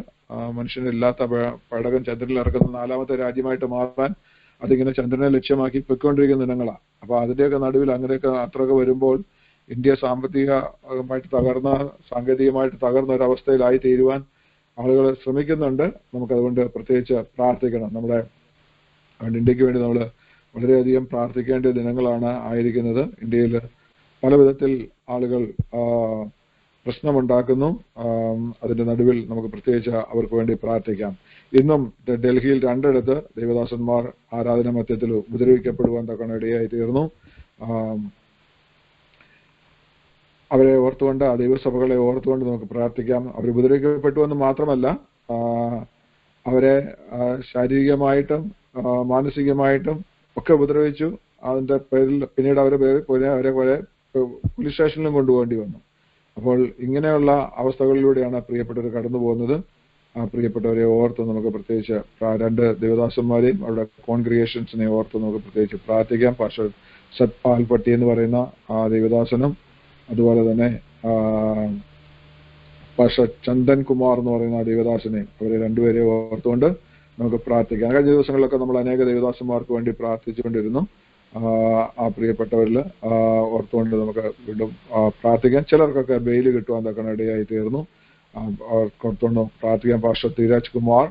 മനുഷ്യനില്ലാത്ത പേടകം ചന്ദ്രനിൽ ഇറക്കുന്ന 4ാമത്തെ രാജ്യമായിട്ട് മാറാൻ അതിങ്ങനെ ചന്ദ്രനെ ലക്ഷ്യമാക്കി പൊയ്ക്കൊണ്ടിരിക്കുന്ന ഇനങ്ങളാണ്. അപ്പൊ അതിന്റെയൊക്കെ നടുവിൽ അങ്ങനെയൊക്കെ അത്രയൊക്കെ വരുമ്പോൾ ഇന്ത്യ സാമ്പത്തികമായിട്ട് സാങ്കേതികമായിട്ട് തകർന്ന ഒരവസ്ഥയിലായി തീരുവാൻ ആളുകൾ ശ്രമിക്കുന്നുണ്ട്. നമുക്കതുകൊണ്ട് പ്രത്യേകിച്ച് പ്രാർത്ഥിക്കണം. നമ്മുടെ ഇന്ത്യക്ക് വേണ്ടി നമ്മൾ വളരെയധികം പ്രാർത്ഥിക്കേണ്ട ദിനങ്ങളാണ് ആയിരിക്കുന്നത്. ഇന്ത്യയിൽ പല വിധത്തിൽ ആളുകൾ പ്രശ്നമുണ്ടാക്കുന്നു. അതിന്റെ നടുവിൽ നമുക്ക് പ്രത്യേകിച്ച് അവർക്ക് വേണ്ടി പ്രാർത്ഥിക്കാം. ഇന്നും ഡൽഹിയിൽ 2 ദൈവദാസന്മാർ ആരാധന മധ്യത്തിൽ ഉപദ്രവിക്കപ്പെടുവാൻ തക്കണ ഇടയായി തീർന്നു. അവരെ ഓർത്തുകൊണ്ട്, ആ ദൈവസഭകളെ ഓർത്തുകൊണ്ട് നമുക്ക് പ്രാർത്ഥിക്കാം. അവർ ഉപദ്രവിക്കപ്പെട്ടു എന്ന് മാത്രമല്ല, അവരെ ശാരീരികമായിട്ടും മാനസികമായിട്ടും ഒക്കെ ഉപദ്രവിച്ചു. അതിന്റെ പേരിൽ പിന്നീട് അവരെ പോലീസ് സ്റ്റേഷനിലും കൊണ്ടുപോകേണ്ടി വന്നു. അപ്പോൾ ഇങ്ങനെയുള്ള അവസ്ഥകളിലൂടെയാണ് പ്രിയപ്പെട്ടവർ കടന്നു പോകുന്നത്. ആ പ്രിയപ്പെട്ടവരെ ഓർത്ത് നമുക്ക് പ്രത്യേകിച്ച് 2 ദേവദാസന്മാരെയും അവരുടെ കോൺഗ്രിഗേഷൻസിനെ ഓർത്ത് നമുക്ക് പ്രത്യേകിച്ച് പ്രാർത്ഥിക്കാം. പാസ്റ്റർ സത്പാൽ പട്ടി എന്ന് പറയുന്ന ആ ദേവദാസനും അതുപോലെ തന്നെ പാസ്റ്റർ ചന്ദൻ കുമാർ എന്ന് പറയുന്ന ആ ദേവദാസനെയും അവരെ 2 പേരെ ഓർത്തുകൊണ്ട് നമുക്ക് പ്രാർത്ഥിക്കാം. കഴിഞ്ഞ ദിവസങ്ങളിലൊക്കെ നമ്മൾ അനേക ദേവദാസന്മാർക്ക് വേണ്ടി പ്രാർത്ഥിച്ചുകൊണ്ടിരുന്നു. ആ പ്രിയപ്പെട്ടവരിൽ ഓർത്തുകൊണ്ട് നമുക്ക് വീണ്ടും പ്രാർത്ഥിക്കാം. ചിലർക്കൊക്കെ ബെയിൽ കിട്ടുവാൻ തക്കണ ഇടയായി തീർന്നു. ഓർത്തുകൊണ്ട് പ്രാർത്ഥിക്കാം. പാസ്റ്റർ ധീരാജ് കുമാർ,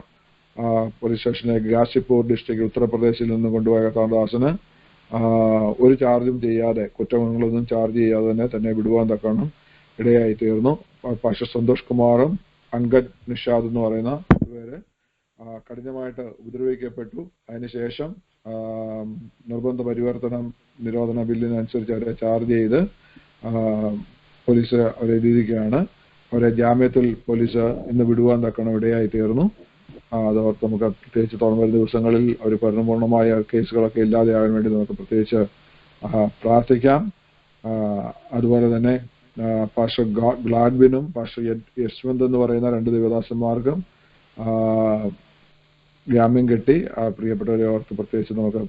പോലീസ് സ്റ്റേഷനെ ഗാസിപ്പൂർ ഡിസ്ട്രിക്ട് ഉത്തർപ്രദേശിൽ നിന്ന് കൊണ്ടുപോയ കർത്താവദാസന് ഒരു ചാർജും ചെയ്യാതെ, കുറ്റങ്ങളൊന്നും ചാർജ് ചെയ്യാതെ തന്നെ വിടുവാൻ തക്കണം ഇടയായി തീർന്നു. പാസ്റ്റർ സന്തോഷ് കുമാറും അങ്കദ് നിഷാദ് എന്ന് പറയുന്ന പേര് കഠിനമായിട്ട് ഉപദ്രവിക്കപ്പെട്ടു. അതിനുശേഷം നിർബന്ധ പരിവർത്തനം നിരോധന ബില്ലിനനുസരിച്ച് അവരെ ചാർജ് ചെയ്ത് പോലീസ് അവരെ എഴുതിയിരിക്കുകയാണ്. അവരെ ജാമ്യത്തിൽ പോലീസ് ഇന്ന് വിടുവാൻ തക്കണം ഇടയായി തീർന്നു. അതോർത്ത് നമുക്ക് പ്രത്യേകിച്ച് തുടർന്ന് ദിവസങ്ങളിൽ അവർ പരിപൂർണമായ കേസുകളൊക്കെ ഇല്ലാതെയാകാൻ വേണ്ടി നമുക്ക് പ്രത്യേകിച്ച് പ്രാർത്ഥിക്കാം. അതുപോലെ തന്നെ പാസ്റ്റർ ഗ്ലാഡ്വിനും പാസ്റ്റർ യശ്വന്ത് എന്ന് പറയുന്ന 2 ദേവദാസന്മാർക്കും ജാമ്യം കിട്ടി. പ്രിയപ്പെട്ടവരെ ഓർത്ത് പ്രത്യേകിച്ച് നമുക്ക്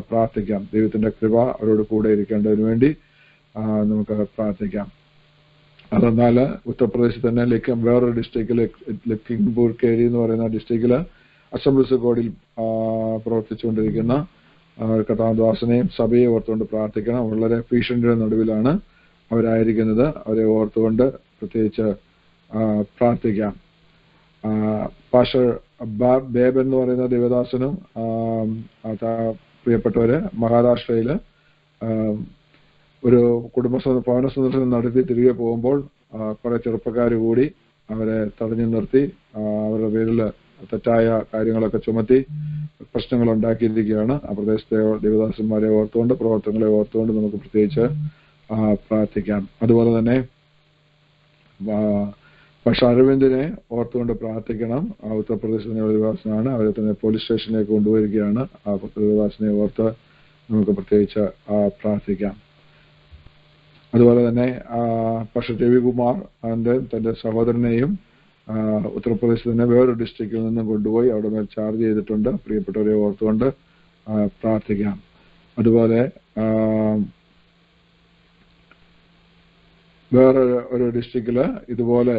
പ്രാർത്ഥിക്കാം. ദൈവത്തിന്റെ കൃപ അവരോട് കൂടെ ഇരിക്കേണ്ടതിന് വേണ്ടി നമുക്ക് പ്രാർത്ഥിക്കാം. അതെന്നാൽ ഉത്തർപ്രദേശിൽ തന്നെ വേറൊരു ഡിസ്ട്രിക്റ്റിൽ ലഖിംപൂർ കേരി എന്ന് പറയുന്ന ഡിസ്ട്രിക്റ്റില് അസംബ്ലീസ് കോഡിൽ പ്രവർത്തിച്ചുകൊണ്ടിരിക്കുന്ന കർത്താവദാസനെയും സഭയെ ഓർത്തുകൊണ്ട് പ്രാർത്ഥിക്കണം. വളരെ ഭീഷണിയുടെ നടുവിലാണ് അവരായിരിക്കുന്നത്. അവരെ ഓർത്തുകൊണ്ട് പ്രത്യേകിച്ച് പ്രാർത്ഥിക്കാം. പാസ്റ്റർ ബേബൻ എന്ന് പറയുന്ന ദേവദാസനും പ്രിയപ്പെട്ടവര് മഹാരാഷ്ട്രയില് ഒരു ഭവന സന്ദർശനം നടത്തി തിരികെ പോകുമ്പോൾ കുറെ ചെറുപ്പക്കാർ കൂടി അവരെ തടഞ്ഞു നിർത്തി അവരുടെ പേരിൽ തെറ്റായ കാര്യങ്ങളൊക്കെ ചുമത്തി പ്രശ്നങ്ങൾ ഉണ്ടാക്കിയിരിക്കുകയാണ്. ആ പ്രദേശത്തെ ദേവദാസന്മാരെ ഓർത്തുകൊണ്ട് പ്രവർത്തനങ്ങളെ ഓർത്തുകൊണ്ട് നമുക്ക് പ്രത്യേകിച്ച് പ്രാർത്ഥിക്കാം. അതുപോലെ തന്നെ പക്ഷെ അരവിന്ദിനെ ഓർത്തുകൊണ്ട് പ്രാർത്ഥിക്കണം. ഉത്തർപ്രദേശിലെ ദേവദാസനാണ്. അവരെ തന്നെ പോലീസ് സ്റ്റേഷനിലേക്ക് കൊണ്ടുവരികയാണ്. ആ ദേവദാസനെ ഓർത്ത് നമുക്ക് പ്രത്യേകിച്ച് പ്രാർത്ഥിക്കാം. അതുപോലെ തന്നെ പക്ഷെ രവികുമാർ തന്റെ സഹോദരനെയും ഉത്തർപ്രദേശിൽ തന്നെ വേറൊരു ഡിസ്ട്രിക്റ്റിൽ നിന്നും കൊണ്ടുപോയി അവിടെ മേൽ ചാർജ് ചെയ്തിട്ടുണ്ട്. പ്രിയപ്പെട്ടവരെ ഓർത്തുകൊണ്ട് പ്രാർത്ഥിക്കാം. അതുപോലെ വേറെ ഒരു ഡിസ്ട്രിക്റ്റില് ഇതുപോലെ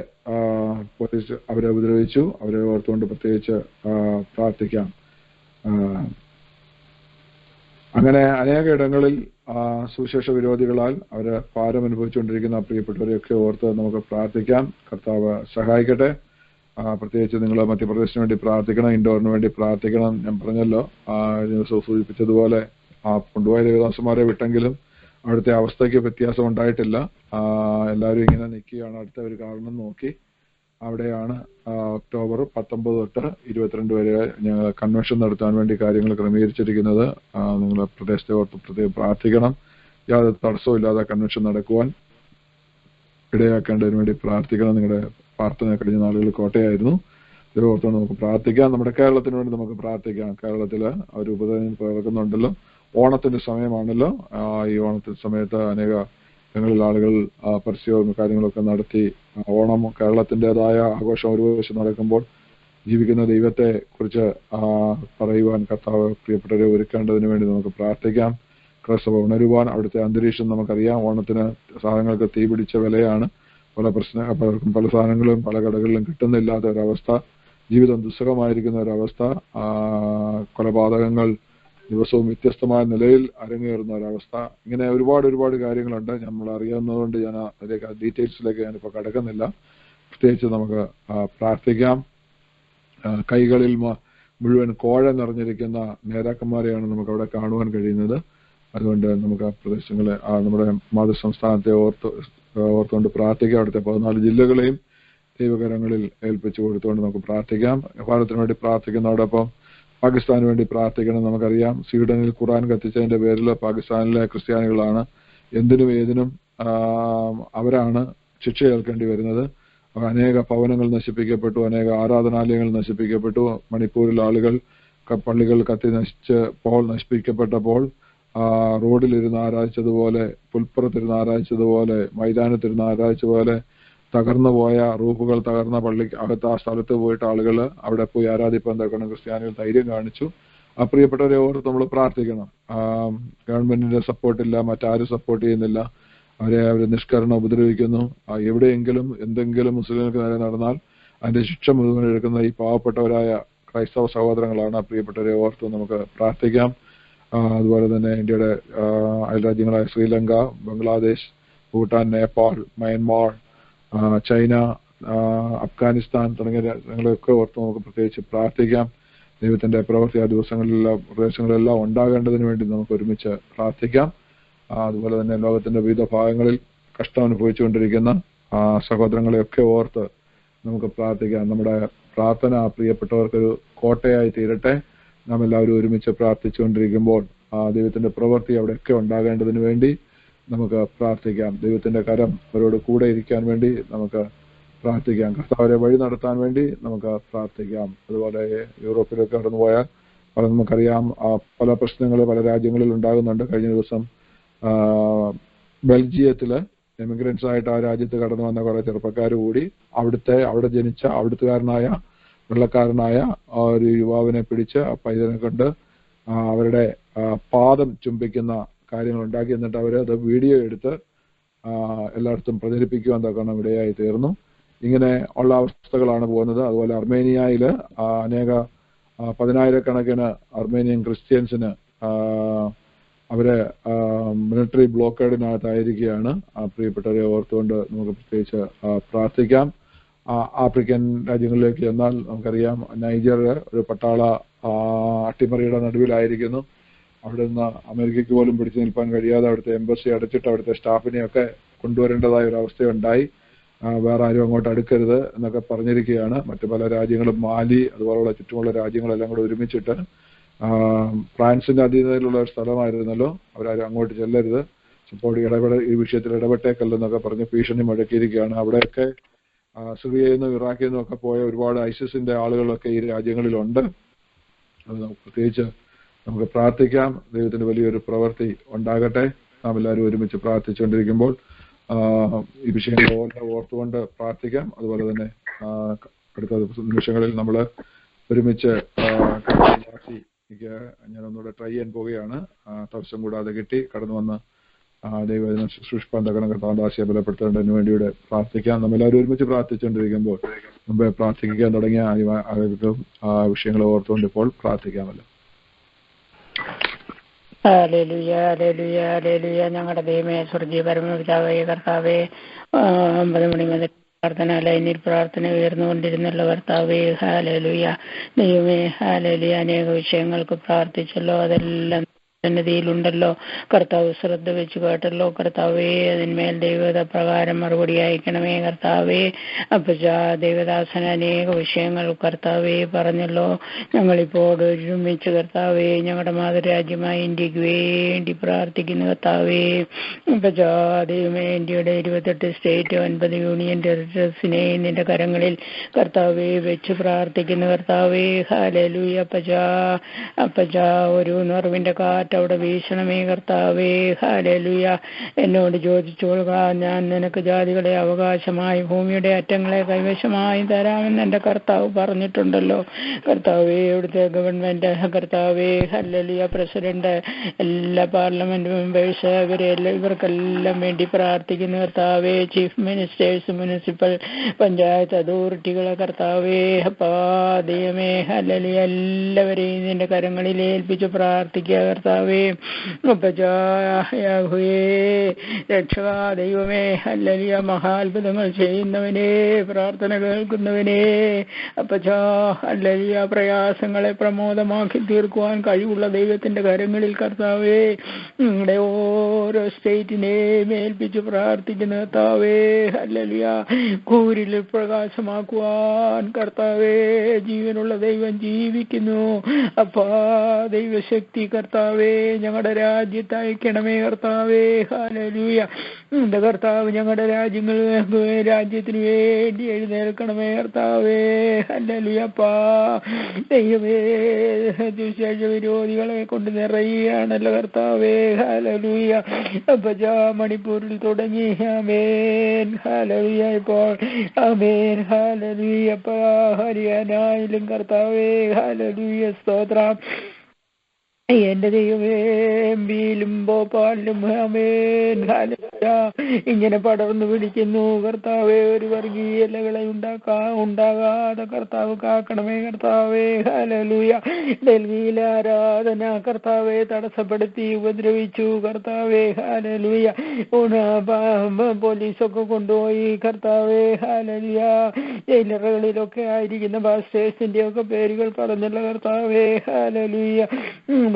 പോലീസ് അവരെ ഉപദ്രവിച്ചു. അവരെ ഓർത്തുകൊണ്ട് പ്രത്യേകിച്ച് പ്രാർത്ഥിക്കാം. അങ്ങനെ അനേക ഇടങ്ങളിൽ സുവിശേഷ വിരോധികളാൽ അവര് ഭാരം അനുഭവിച്ചുകൊണ്ടിരിക്കുന്ന പ്രിയപ്പെട്ടവരെയൊക്കെ ഓർത്ത് നമുക്ക് പ്രാർത്ഥിക്കാം. കർത്താവ് സഹായിക്കട്ടെ. പ്രത്യേകിച്ച് നിങ്ങൾ മധ്യപ്രദേശിന് വേണ്ടി പ്രാർത്ഥിക്കണം, ഇൻഡോറിന് വേണ്ടി പ്രാർത്ഥിക്കണം. ഞാൻ പറഞ്ഞല്ലോ, സൂചിപ്പിച്ചതുപോലെ കൊണ്ടുപോയ ദേവദാസന്മാരെ വിട്ടെങ്കിലും അവിടുത്തെ അവസ്ഥയ്ക്ക് വ്യത്യാസം ഉണ്ടായിട്ടില്ല. എല്ലാവരും ഇങ്ങനെ നിൽക്കുകയാണ്. അടുത്ത ഒരു കാരണം നോക്കി അവിടെയാണ് ഒക്ടോബർ 19 തൊട്ട് 22 വരെ ഞങ്ങൾ കൺവെൻഷൻ നടത്താൻ വേണ്ടി കാര്യങ്ങൾ ക്രമീകരിച്ചിരിക്കുന്നത്. നിങ്ങൾ പ്രദേശത്തെ ഓർത്ത് പ്രത്യേകം പ്രാർത്ഥിക്കണം. യാതൊരു തടസ്സവും ഇല്ലാതെ കൺവെൻഷൻ നടക്കുവാൻ ഇടയാക്കേണ്ടതിന് വേണ്ടി പ്രാർത്ഥിക്കണം. നിങ്ങളുടെ പ്രാർത്ഥന കഴിഞ്ഞ നാളുകളിൽ കോട്ടയായിരുന്നു. ഇത് ഓർത്തോണ്ട് നമുക്ക് പ്രാർത്ഥിക്കാം. നമ്മുടെ കേരളത്തിന് വേണ്ടി നമുക്ക് പ്രാർത്ഥിക്കാം. കേരളത്തിൽ ഒരു ഉപതെരഞ്ഞെടുപ്പ് നടക്കുന്നുണ്ടല്ലോ. ഓണത്തിന്റെ സമയമാണല്ലോ. ഈ ഓണത്തിന്റെ സമയത്ത് അനേക ഞങ്ങളിൽ ആളുകൾ പരസ്യവും കാര്യങ്ങളൊക്കെ നടത്തി ഓണം കേരളത്തിൻ്റെതായ ആഘോഷം ഒരു വശം നടക്കുമ്പോൾ ജീവിക്കുന്ന ദൈവത്തെ കുറിച്ച് പറയുവാൻ കർത്താവ് പ്രിയപ്പെട്ടവരെ ഒരുക്കേണ്ടതിന് വേണ്ടി നമുക്ക് പ്രാർത്ഥിക്കാം. ക്രൈസ്തവ ഉണരുവാൻ അവിടുത്തെ അന്തരീക്ഷം നമുക്കറിയാം. ഓണത്തിന് സാധനങ്ങൾക്ക് തീ പിടിച്ച വിലയാണ്. പലർക്കും പല സാധനങ്ങളും പല കടകളിലും കിട്ടുന്നില്ലാത്ത ഒരവസ്ഥ, ജീവിതം ദുസ്സഹമായിരിക്കുന്ന ഒരവസ്ഥ, കൊലപാതകങ്ങൾ ദിവസവും വ്യത്യസ്തമായ നിലയിൽ അരങ്ങേറുന്ന ഒരവസ്ഥ. ഇങ്ങനെ ഒരുപാട് കാര്യങ്ങളുണ്ട്. നമ്മൾ അറിയാവുന്നതുകൊണ്ട് ഞാൻ അതിലേക്ക് ഡീറ്റെയിൽസിലേക്ക് ഞാനിപ്പോൾ കടക്കുന്നില്ല. പ്രത്യേകിച്ച് നമുക്ക് പ്രാർത്ഥിക്കാം. കൈകളിൽ മുഴുവൻ കോഴ നിറഞ്ഞിരിക്കുന്ന നേതാക്കന്മാരെയാണ് നമുക്ക് അവിടെ കാണുവാൻ കഴിയുന്നത്. അതുകൊണ്ട് നമുക്ക് ആ പ്രദേശങ്ങളെ നമ്മുടെ മാതൃസംസ്ഥാനത്തെ ഓർത്തുകൊണ്ട് പ്രാർത്ഥിക്കാം. അവിടുത്തെ 14 ജില്ലകളെയും ദൈവകരങ്ങളിൽ ഏൽപ്പിച്ചു കൊടുത്തുകൊണ്ട് നമുക്ക് പ്രാർത്ഥിക്കാം. ഭാരതത്തിന് വേണ്ടി പ്രാർത്ഥിക്കുന്നതോടൊപ്പം പാകിസ്ഥാന് വേണ്ടി പ്രാർത്ഥിക്കണം. നമുക്കറിയാം, സ്വീഡനിൽ ഖുർആൻ കത്തിച്ചതിന്റെ പേരിൽ പാകിസ്ഥാനിലെ ക്രിസ്ത്യാനികളാണ് എന്തിനും ഏതിനും അവരാണ് ശിക്ഷ ഏൽക്കേണ്ടി വരുന്നത്. അനേക ഭവനങ്ങൾ നശിപ്പിക്കപ്പെട്ടു, അനേക ആരാധനാലയങ്ങൾ നശിപ്പിക്കപ്പെട്ടു. മണിപ്പൂരിൽ ആളുകൾ പള്ളികൾ നശിപ്പിക്കപ്പെട്ടപ്പോൾ റോഡിലിരുന്ന് ആരാധിച്ചതുപോലെ, പുൽപ്പുറത്തിരുന്ന് ആരാധിച്ചതുപോലെ, മൈതാനത്തിരുന്ന് ആരാധിച്ചതുപോലെ തകർന്നു പോയ റൂഫുകൾ തകർന്ന പള്ളി അകത്ത് ആ സ്ഥലത്ത് പോയിട്ട് ആളുകൾ അവിടെ പോയി ആരാധിപ്പാൻ തക്കണം ക്രിസ്ത്യാനികൾ ധൈര്യം കാണിച്ചു. പ്രിയപ്പെട്ടവരെ ഓർത്ത് നമ്മൾ പ്രാർത്ഥിക്കണം. ഗവൺമെന്റിന്റെ സപ്പോർട്ടില്ല, മറ്റാരും സപ്പോർട്ട് ചെയ്യുന്നില്ല. അവർ നിഷ്കരണം ഉപദ്രവിക്കുന്നു. എവിടെയെങ്കിലും എന്തെങ്കിലും മുസ്ലിങ്ങൾക്ക് നേരെ നടന്നാൽ അതിന്റെ ശിക്ഷ മുഴുവൻ എടുക്കുന്ന ഈ പാവപ്പെട്ടവരായ ക്രൈസ്തവ സഹോദരങ്ങളാണ്. പ്രിയപ്പെട്ടവരെ ഓർത്ത് നമുക്ക് പ്രാർത്ഥിക്കാം. അതുപോലെ തന്നെ ഇന്ത്യയുടെ അയൽരാജ്യങ്ങളായ ശ്രീലങ്ക, ബംഗ്ലാദേശ്, ഭൂട്ടാൻ, നേപ്പാൾ, മയൻമാർ, ചൈന, അഫ്ഗാനിസ്ഥാൻ തുടങ്ങിയ രാജ്യങ്ങളെയൊക്കെ ഓർത്ത് നമുക്ക് പ്രത്യേകിച്ച് പ്രാർത്ഥിക്കാം. ദൈവത്തിന്റെ പ്രവൃത്തി ആ ദിവസങ്ങളിലെല്ലാം പ്രദേശങ്ങളിലെല്ലാം ഉണ്ടാകേണ്ടതിന് വേണ്ടി നമുക്ക് ഒരുമിച്ച് പ്രാർത്ഥിക്കാം. അതുപോലെ തന്നെ ലോകത്തിന്റെ വിവിധ ഭാഗങ്ങളിൽ കഷ്ടം അനുഭവിച്ചുകൊണ്ടിരിക്കുന്ന സഹോദരങ്ങളെയൊക്കെ ഓർത്ത് നമുക്ക് പ്രാർത്ഥിക്കാം. നമ്മുടെ പ്രാർത്ഥന പ്രിയപ്പെട്ടവർക്കൊരു കോട്ടയായി തീരട്ടെ. നാം എല്ലാവരും ഒരുമിച്ച് പ്രാർത്ഥിച്ചുകൊണ്ടിരിക്കുമ്പോൾ ദൈവത്തിന്റെ പ്രവൃത്തി അവിടെയൊക്കെ ഉണ്ടാകേണ്ടതിന് വേണ്ടി നമുക്ക് പ്രാർത്ഥിക്കാം. ദൈവത്തിന്റെ കരം അവരോട് കൂടെ ഇരിക്കാൻ വേണ്ടി നമുക്ക് പ്രാർത്ഥിക്കാം. കർത്താവരെ വഴി നടത്താൻ വേണ്ടി നമുക്ക് പ്രാർത്ഥിക്കാം. അതുപോലെ യൂറോപ്പിലൊക്കെ കടന്നുപോയാൽ നമുക്കറിയാം പല പ്രശ്നങ്ങൾ പല രാജ്യങ്ങളിൽ ഉണ്ടാകുന്നുണ്ട്. കഴിഞ്ഞ ദിവസം ബെൽജിയത്തില് എമിഗ്രൻസ് ആയിട്ട് ആ രാജ്യത്ത് കടന്നു വന്ന കുറെ ചെറുപ്പക്കാർ കൂടി അവിടെ ജനിച്ച അവിടുത്തുകാരനായ വെള്ളക്കാരനായ ഒരു യുവാവിനെ പിടിച്ച് ആ പൈതനെ കൊണ്ട് അവരുടെ പാദം ചുംബിക്കുന്ന കാര്യങ്ങൾ ഉണ്ടാക്കി. എന്നിട്ട് അവരത് വീഡിയോ എടുത്ത് എല്ലായിടത്തും പ്രചരിപ്പിക്കുവാൻ തക്കണം ഇടയായി തീർന്നു. ഇങ്ങനെ ഉള്ള അവസ്ഥകളാണ് പോകുന്നത്. അതുപോലെ അർമേനിയയിൽ അനേക 10,000-കണക്കിന് അർമേനിയൻ ക്രിസ്ത്യൻസിന് അവരെ മിലിറ്ററി ബ്ലോക്കേഡിനകത്തായിരിക്കുകയാണ്. പ്രിയപ്പെട്ടവരെ ഓർത്തുകൊണ്ട് നമുക്ക് പ്രത്യേകിച്ച് പ്രാർത്ഥിക്കാം. ആഫ്രിക്കൻ രാജ്യങ്ങളിലേക്ക് ചെന്നാൽ നമുക്കറിയാം നൈജർ ഒരു പട്ടാള അട്ടിമറിയുടെ നടുവിലായിരിക്കുന്നു. അവിടെ നിന്ന് അമേരിക്കയ്ക്ക് പോലും പിടിച്ചു നിൽക്കാൻ കഴിയാതെ അവിടുത്തെ എംബസി അടച്ചിട്ട് അവിടുത്തെ സ്റ്റാഫിനെയൊക്കെ കൊണ്ടുവരേണ്ടതായ ഒരു അവസ്ഥയുണ്ടായി. വേറെ ആരും അങ്ങോട്ട് അടുക്കരുത് എന്നൊക്കെ പറഞ്ഞിരിക്കുകയാണ്. മറ്റു പല രാജ്യങ്ങളും മാലി അതുപോലുള്ള ചുറ്റുമുള്ള രാജ്യങ്ങളെല്ലാം കൂടെ ഒരുമിച്ചിട്ട് ഫ്രാൻസിന്റെ അധീനതയിലുള്ള ഒരു സ്ഥലമായിരുന്നല്ലോ, അവരാരും അങ്ങോട്ട് ചെല്ലരുത്, ഇപ്പോൾ ഈ വിഷയത്തിൽ ഇടപെട്ടേക്കല്ലെന്നൊക്കെ പറഞ്ഞ് ഭീഷണി മുഴക്കിയിരിക്കുകയാണ്. അവിടെയൊക്കെ സിറിയയിൽ നിന്നും ഇറാഖിൽ നിന്നും ഒക്കെ പോയ ഒരുപാട് ഐസിസിന്റെ ആളുകളൊക്കെ ഈ രാജ്യങ്ങളിലുണ്ട്. അത് പ്രത്യേകിച്ച് നമുക്ക് പ്രാർത്ഥിക്കാം. ദൈവത്തിന്റെ വലിയൊരു പ്രവൃത്തി ഉണ്ടാകട്ടെ. നാം എല്ലാവരും ഒരുമിച്ച് പ്രാർത്ഥിച്ചുകൊണ്ടിരിക്കുമ്പോൾ ഈ വിഷയങ്ങളെല്ലാം ഓർത്തുകൊണ്ട് പ്രാർത്ഥിക്കാം. അതുപോലെ തന്നെ അടുത്ത നിമിഷങ്ങളിൽ നമ്മൾ ഒരുമിച്ച് ഞാൻ ഒന്നുകൂടെ ട്രൈ ചെയ്യാൻ പോവുകയാണ്. തടസ്സം കൂടാതെ കിട്ടി കടന്നു വന്ന് ദൈവം ശുശ്രൂഷിപ്പാൻ തക്കണം കർത്താവിന്റെ ആശയം ബലപ്പെടുത്തേണ്ടതിന് വേണ്ടിയുടെ പ്രാർത്ഥിക്കാം. നമ്മളെല്ലാവരും ഒരുമിച്ച് പ്രാർത്ഥിച്ചുകൊണ്ടിരിക്കുമ്പോൾ മുമ്പേ പ്രാർത്ഥിക്കാൻ തുടങ്ങിയ വിഷയങ്ങളെ ഓർത്തുകൊണ്ട് ഇപ്പോൾ പ്രാർത്ഥിക്കാമല്ലോ. Hallelujah hallelujah hallelujah. ഞങ്ങളുടെ ദൈവമേ സ്വർഗീയ പരമപിതാവേ കർത്താവേ, 9 മണി മുതൽ പ്രാർത്ഥന ലൈനിൽ പ്രാർത്ഥന ഉയർന്നുകൊണ്ടിരുന്നല്ലോ കർത്താവേ. ഹല്ലേലൂയ ദൈവമേ ഹല്ലേലൂയ. അനേക വിഷയങ്ങൾക്ക് പ്രാർത്ഥിച്ചല്ലോ, അതെല്ലാം സന്നിധിയിലുണ്ടല്ലോ കർത്താവ്. ശ്രദ്ധ വെച്ച് കേട്ടല്ലോ കർത്താവേ. അതിന്മേൽ ദൈവത പ്രകാരം മറുപടി അയക്കണമേ കർത്താവേ. അപ്പച്ചാ ദൈവദാസന അനേക വിഷയങ്ങൾ കർത്താവേ പറഞ്ഞല്ലോ. ഞങ്ങളിപ്പോൾ ഒരുമിച്ച് കർത്താവേ ഞങ്ങളുടെ മാതൃരാജ്യമായ ഇന്ത്യക്ക് വേണ്ടി പ്രാർത്ഥിക്കുന്നു കർത്താവേ. അപ്പച്ചാ ദൈവമേ ഇന്ത്യയുടെ 28 സ്റ്റേറ്റ് 9 യൂണിയൻ ടെറിട്ടറീസിനെ നിന്റെ കരങ്ങളിൽ കർത്താവേ വെച്ച് പ്രാർത്ഥിക്കുന്നു കർത്താവേ. ഹല്ലേലൂയ. അപ്പച്ചാ ഒരു ഉണർവിന്റെ കാറ്റ് അവിടെ വീശണമേ കർത്താവേ. ഹല്ലേലൂയ. എന്നോട് ചോദിച്ചോളുക, ഞാൻ നിനക്ക് ജാതികളെ അവകാശമായി ഭൂമിയുടെ അറ്റങ്ങളെ കൈവശമായി തരാമെന്ന് എൻ്റെ കർത്താവ് പറഞ്ഞിട്ടുണ്ടല്ലോ കർത്താവേ. ഇവിടുത്തെ ഗവൺമെന്റ് കർത്താവേ ഹല്ലേലൂയ, പ്രസിഡന്റ്, എല്ലാ പാർലമെന്റ് മെമ്പേഴ്സ് ഇവർക്കെല്ലാം വേണ്ടി പ്രാർത്ഥിക്കുന്നു കർത്താവേ. ചീഫ് മിനിസ്റ്റേഴ്സ്, മുനിസിപ്പൽ പഞ്ചായത്ത് അതോറിറ്റികളെ കർത്താവേ അപ്പാ ദൈവമേ ഹല്ലേലൂയ എല്ലാവരെയും നിന്റെ കരങ്ങളിൽ ഏൽപ്പിച്ച് പ്രാർത്ഥിക്കുക കർത്താവേ. രക്ഷകാ ദൈവമേ ഹല്ലേലൂയ. മഹാത്ഭുതങ്ങൾ ചെയ്യുന്നവനെ, പ്രാർത്ഥന കേൾക്കുന്നവനെ അപ്പച്ചാ ഹല്ലേലൂയ. പ്രയാസങ്ങളെ പ്രമോദമാക്കി തീർക്കുവാൻ കഴിവുള്ള ദൈവത്തിന്റെ കരങ്ങളിൽ കർത്താവേ നിങ്ങളുടെ ഓരോ സ്റ്റേറ്റിനെയും ഏൽപ്പിച്ച് പ്രാർത്ഥിക്കുന്ന കർത്താവേ ഹല്ലേലൂയ. കൂരിൽ പ്രകാശമാക്കുവാൻ കർത്താവേ ജീവനുള്ള ദൈവം ജീവിക്കുന്നു അപ്പാ. ദൈവശക്തി കർത്താവേ ഞങ്ങളുടെ രാജ്യത്ത് അയക്കണമേ കർത്താവേ. ഹല്ലേലൂയ. എന്റെ കർത്താവ് ഞങ്ങളുടെ രാജ്യത്തിന് വേണ്ടി എഴുന്നേൽക്കണമേ കർത്താവേ. ഹല്ലേലൂയപ്പാ. ദൈവമേ ദുശേഷ വിരോധികളെ കൊണ്ട് നിറയുകയാണല്ലോ കർത്താവേ. ഹല്ലേലൂയ. അപ്പച്ചാ മണിപ്പൂരിൽ തുടങ്ങി ആമേൻ ഹല്ലേലൂയ ഇപ്പോൾ ആമേൻ ഹല്ലേലൂയപ്പാ. ഹരിയാനയിലും കർത്താവേ ഹല്ലേലൂയ സ്തോത്രം. എന്റെ ദൈവമേ, വീലും ഭോപ്പാലിലും ആമേൻ ഹല്ലേലൂയ ഇങ്ങനെ പടർന്നു പിടിക്കുന്നു കർത്താവേ. ഒരു വർഗീയതകളെ ഉണ്ടാകാതെ കർത്താവ് കാക്കണമേ കർത്താവേ. ഹല്ലേലൂയ. ഡൽഹിയിലെ ആരാധന കർത്താവെ തടസ്സപ്പെടുത്തി ഉപദ്രവിച്ചു കർത്താവേ. ഹല്ലേലൂയ. പോലീസൊക്കെ കൊണ്ടുപോയി കർത്താവേ. ഹല്ലേലൂയ. ജയിലറുകളിലൊക്കെ ആയിരിക്കുന്ന പാസ്റ്റേഴ്സിന്റെ ഒക്കെ പേരുകൾ പറഞ്ഞുള്ള കർത്താവേ. ഹല്ലേലൂയ.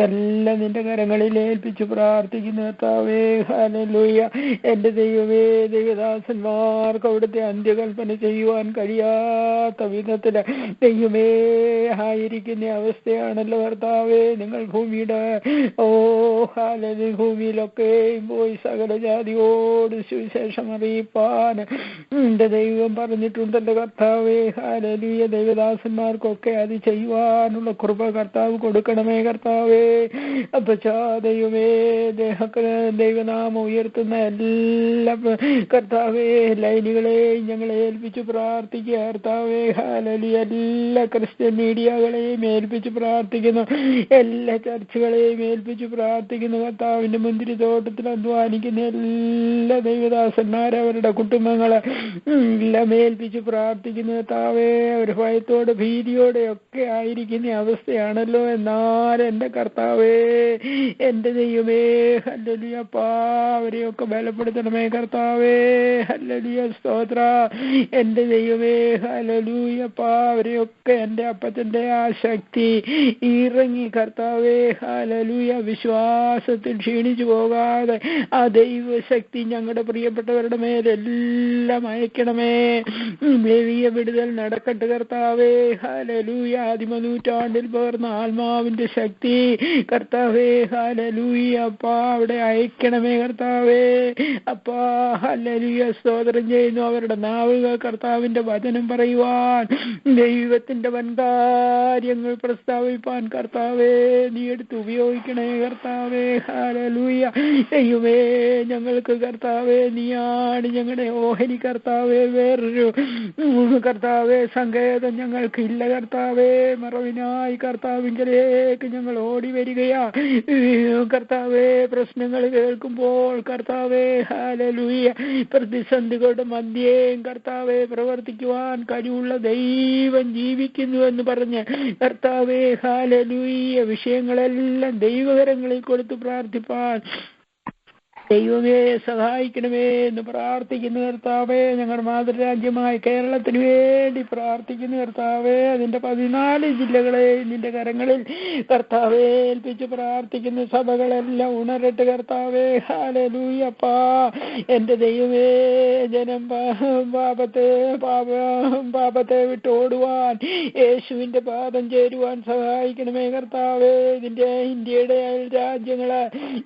എല്ലാം നിന്റെ കരങ്ങളിൽ ഏൽപ്പിച്ചു പ്രാർത്ഥിക്കുന്ന കർത്താവേ. ഹല്ലേലൂയ. എന്റെ ദൈവമേ, ദൈവദാസന്മാർക്ക് അവിടുത്തെ അന്ത്യകൽപ്പന ചെയ്യുവാൻ കഴിയാത്ത വിധത്തില് ദൈവമേ ആയിരിക്കുന്ന അവസ്ഥയാണല്ലോ കർത്താവേ. നിങ്ങൾ ഭൂമിയുടെ ഹല്ലേലൂയ ഭൂമിയിലൊക്കെയും പോയി സകല ജാതിയോട് സുവിശേഷം അറിയിപ്പാൻ എന്റെ ദൈവം പറഞ്ഞിട്ടുണ്ടല്ലോ കർത്താവേ. ഹല്ലേലൂയ. ദൈവദാസന്മാർക്കൊക്കെ അത് ചെയ്യുവാനുള്ള കൃപ കർത്താവ് കൊടുക്കണമേ കർത്താവേ. അപ്പച്ചാ ദൈവമേ, ദൈവനാമം ഉയർത്തുന്ന എല്ലാ കർത്താവേ ലൈനുകളെയും ഞങ്ങളെ ഏൽപ്പിച്ച് പ്രാർത്ഥിക്കുക കർത്താവേ. ഹല്ലേലൂയ. എല്ലാ ക്രിസ്ത്യൻ മീഡിയകളെയും ഏൽപ്പിച്ച് പ്രാർത്ഥിക്കുന്നു, എല്ലാ ചർച്ചുകളെയും ഏൽപ്പിച്ച് പ്രാർത്ഥിക്കുന്നു കർത്താവിന്റെ മുന്തിരി തോട്ടത്തിൽ അധ്വാനിക്കുന്ന എല്ലാ ദൈവദാസന്മാരെ അവരുടെ കുടുംബങ്ങളെ എല്ലാം ഏൽപ്പിച്ച് പ്രാർത്ഥിക്കുന്നു കർത്താവേ. അവർ ഭയത്തോടെ ഭീതിയോടെ ഒക്കെ ആയിരിക്കുന്ന അവസ്ഥയാണല്ലോ. എന്നാൽ എന്റെ കർത്താവേ, എന്റെ ദൈവമേ, ഹല്ലേലൂയ അപ്പാ അവരെയൊക്കെ ബലപ്പെടുത്തണമേ കർത്താവേ. ഹല്ലേലൂയ. സ്തോത്ര. എന്റെ ദൈവമേ, ഹല്ലേലൂയ അപ്പാ അവരെയൊക്കെ എന്റെ അപ്പച്ചന്റെ ആ ശക്തി ഇറങ്ങി കർത്താവേ. ഹല്ലേലൂയ. വിശ്വാസത്തിൽ ക്ഷീണിച്ചു പോകാതെ ആ ദൈവശക്തി ഞങ്ങളുടെ പ്രിയപ്പെട്ടവരുടെ മേലെല്ലാം അയക്കണമേ. ദൈവീയ വിടുതൽ നടക്കട്ടെ കർത്താവേ. ഹല്ലേലൂയ. ആദിമ നൂറ്റാണ്ടിൽ പകർന്ന ആത്മാവിന്റെ ശക്തി കർത്താവേ. ഹല്ലേലൂയ അപ്പാ അവിടെ അയക്കണമേ കർത്താവേ. അപ്പാ ഹല്ലേലൂയ. സ്തോത്രം ചെയ്യുന്നു. അവരുടെ നാവുകൾ കർത്താവിന്റെ വചനം പറയുവാൻ, ദൈവത്തിന്റെ വൻകാര്യങ്ങൾ പ്രസ്താവിപ്പാൻ കർത്താവേ നീ എടുത്ത് ഉപയോഗിക്കണേ കർത്താവേ. ഹല്ലേലൂയ. ദൈവമേ, ഞങ്ങൾക്ക് കർത്താവേ നീയാണ് ഞങ്ങളുടെ ഓഹരി കർത്താവേ. വേറൊരു കർത്താവേ സങ്കേതം ഞങ്ങൾക്ക് ഇല്ല കർത്താവേ. മറവിനായി കർത്താവിങ്കലേക്ക് ഞങ്ങൾ ഓടി വരികയാ കർത്താവേ. പ്രശ്നങ്ങൾ കേൾക്കുമ്പോൾ കർത്താവേ. ഹല്ലേലൂയ. പ്രതിസന്ധികളുടെ മധ്യേയും കർത്താവേ പ്രവർത്തിക്കുവാൻ കഴിവുള്ള ദൈവം ജീവിക്കുന്നു എന്ന് പറഞ്ഞ് കർത്താവേ. ഹല്ലേലൂയ. വിഷയങ്ങളെല്ലാം ദൈവകരങ്ങളിൽ കൊടുത്ത് പ്രാർത്ഥിപ്പാൻ ദൈവമേ സഹായിക്കണമേ എന്ന് പ്രാർത്ഥിക്കുന്ന കർത്താവേ. ഞങ്ങളുടെ മാതൃരാജ്യമായ കേരളത്തിന് വേണ്ടി പ്രാർത്ഥിക്കുന്ന കർത്താവേ. അതിന്റെ 14 ജില്ലകളെ നിന്റെ കരങ്ങളിൽ കർത്താവേ ഏൽപ്പിച്ച് പ്രാർത്ഥിക്കുന്ന സഭകളെല്ലാം ഉണരട്ടെ കർത്താവേ. ഹല്ലേലൂയ അപ്പാ. എന്റെ ദൈവമേ, ജനം പാപത്തെ വിട്ട് ഓടുവാൻ യേശുവിന്റെ പാദം ചേരുവാൻ സഹായിക്കണമേ കർത്താവേ. ഇതിന്റെ ഇന്ത്യയുടെ രാജ്യങ്ങള്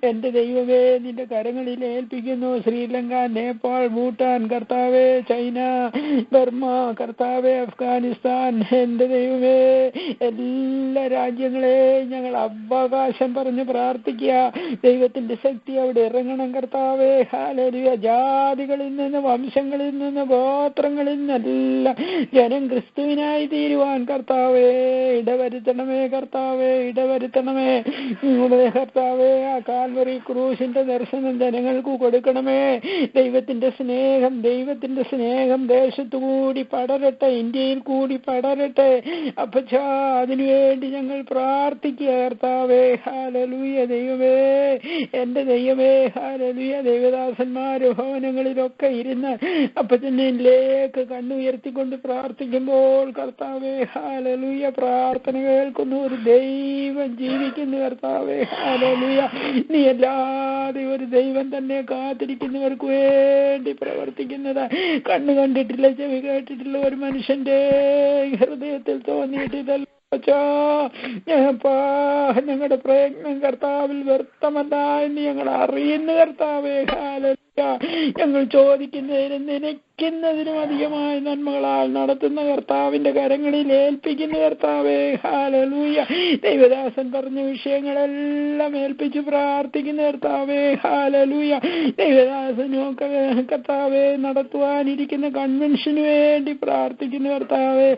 എന്റെ ദൈവമേ നിന്റെ കരങ്ങളിൽ ഏൽപ്പിക്കുന്നു. ശ്രീലങ്ക, നേപ്പാൾ, ഭൂട്ടാൻ കർത്താവേ, ചൈന, ബർമ്മ കർത്താവേ, അഫ്ഗാനിസ്ഥാൻ എന്റെ ദൈവമേ എല്ലാ രാജ്യങ്ങളെയും ഞങ്ങൾ അവകാശം പറഞ്ഞ് പ്രാർത്ഥിക്കുക. ദൈവത്തിന്റെ ശക്തി അവിടെ ഇറങ്ങണം കർത്താവേ. ഹല്ലേലൂയ. ജാതികളിൽ നിന്ന്, വംശങ്ങളിൽ നിന്ന്, ഗോത്രങ്ങളിൽ നിന്നെല്ലാം ജനം ക്രിസ്തുവിനായി തീരുവാൻ കർത്താവേ ഇടവരുത്തണമേ കർത്താവേ. ഇടവരുത്തണമേ കർത്താവേ. ആ കാൽവറി ക്രൂശിന്റെ ദർശനം ജനങ്ങൾക്ക് കൊടുക്കണമേ. ദൈവത്തിന്റെ സ്നേഹം ദേശത്തു കൂടി പടരട്ടെ, ഇന്ത്യയിൽ കൂടി പടരട്ടെ. അപ്പച്ചാ അതിനുവേണ്ടി ഞങ്ങൾ പ്രാർത്ഥിക്കുക കർത്താവേ. ഹല്ലേലൂയ. ദൈവമേ, എന്റെ ദൈവമേ, ഹല്ലേലൂയ. ദൈവദാസന്മാര് ഭവനങ്ങളിലൊക്കെ ഇരുന്ന് അപ്പച്ചനിലേക്ക് കണ്ണുയർത്തിക്കൊണ്ട് പ്രാർത്ഥിക്കുമ്പോൾ കർത്താവേ, ഹല്ലേലൂയ, പ്രാർത്ഥന കേൾക്കുന്ന ഒരു ദൈവം ജീവിക്കുന്നു കർത്താവേ. ഹല്ലേലൂയ. നീ അല്ലാതെ ഒരു ദൈവം തന്നെ കാത്തിരിക്കുന്നവർക്ക് വേണ്ടി പ്രവർത്തിക്കുന്നത് കണ്ണു കണ്ടിട്ടില്ല, ചെവി കേട്ടിട്ടില്ല, ഒരു മനുഷ്യന്റെ ഹൃദയത്തിൽ തോന്നിയിട്ടില്ല. ഞങ്ങളുടെ പ്രയത്നം കർത്താവിൽ വ്യർത്ഥമല്ല എന്ന് ഞങ്ങൾ അറിയുന്ന കർത്താവേ. ഹല്ലേലൂയ. ഞങ്ങൾ ചോദിക്കുന്നതിനും നനയ്ക്കുന്നതിനും അധികമായ നന്മകളാൽ നടത്തുന്ന കർത്താവിന്റെ കരങ്ങളിൽ ഏൽപ്പിക്കുന്ന കർത്താവേ. ഹല്ലേലൂയ. ദൈവദാസൻ പറഞ്ഞ വിഷയങ്ങളെല്ലാം ഏൽപ്പിച്ച് പ്രാർത്ഥിക്കുന്ന കർത്താവേ. ഹല്ലേലൂയ. ദൈവദാസനും കർത്താവേ നടത്തുവാനിരിക്കുന്ന കൺവെൻഷന് വേണ്ടി പ്രാർത്ഥിക്കുന്ന കർത്താവേ.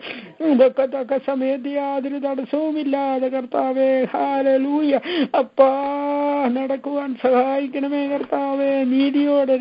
ഇതൊക്കെ തക്ക സമയത്ത് യാതൊരു തടസ്സവുമില്ലാതെ കർത്താവേ. ഹല്ലേലൂയ. അപ്പാ നടക്കുവാൻ സഹായിക്കണമേ കർത്താവേ. നീതിയോടെ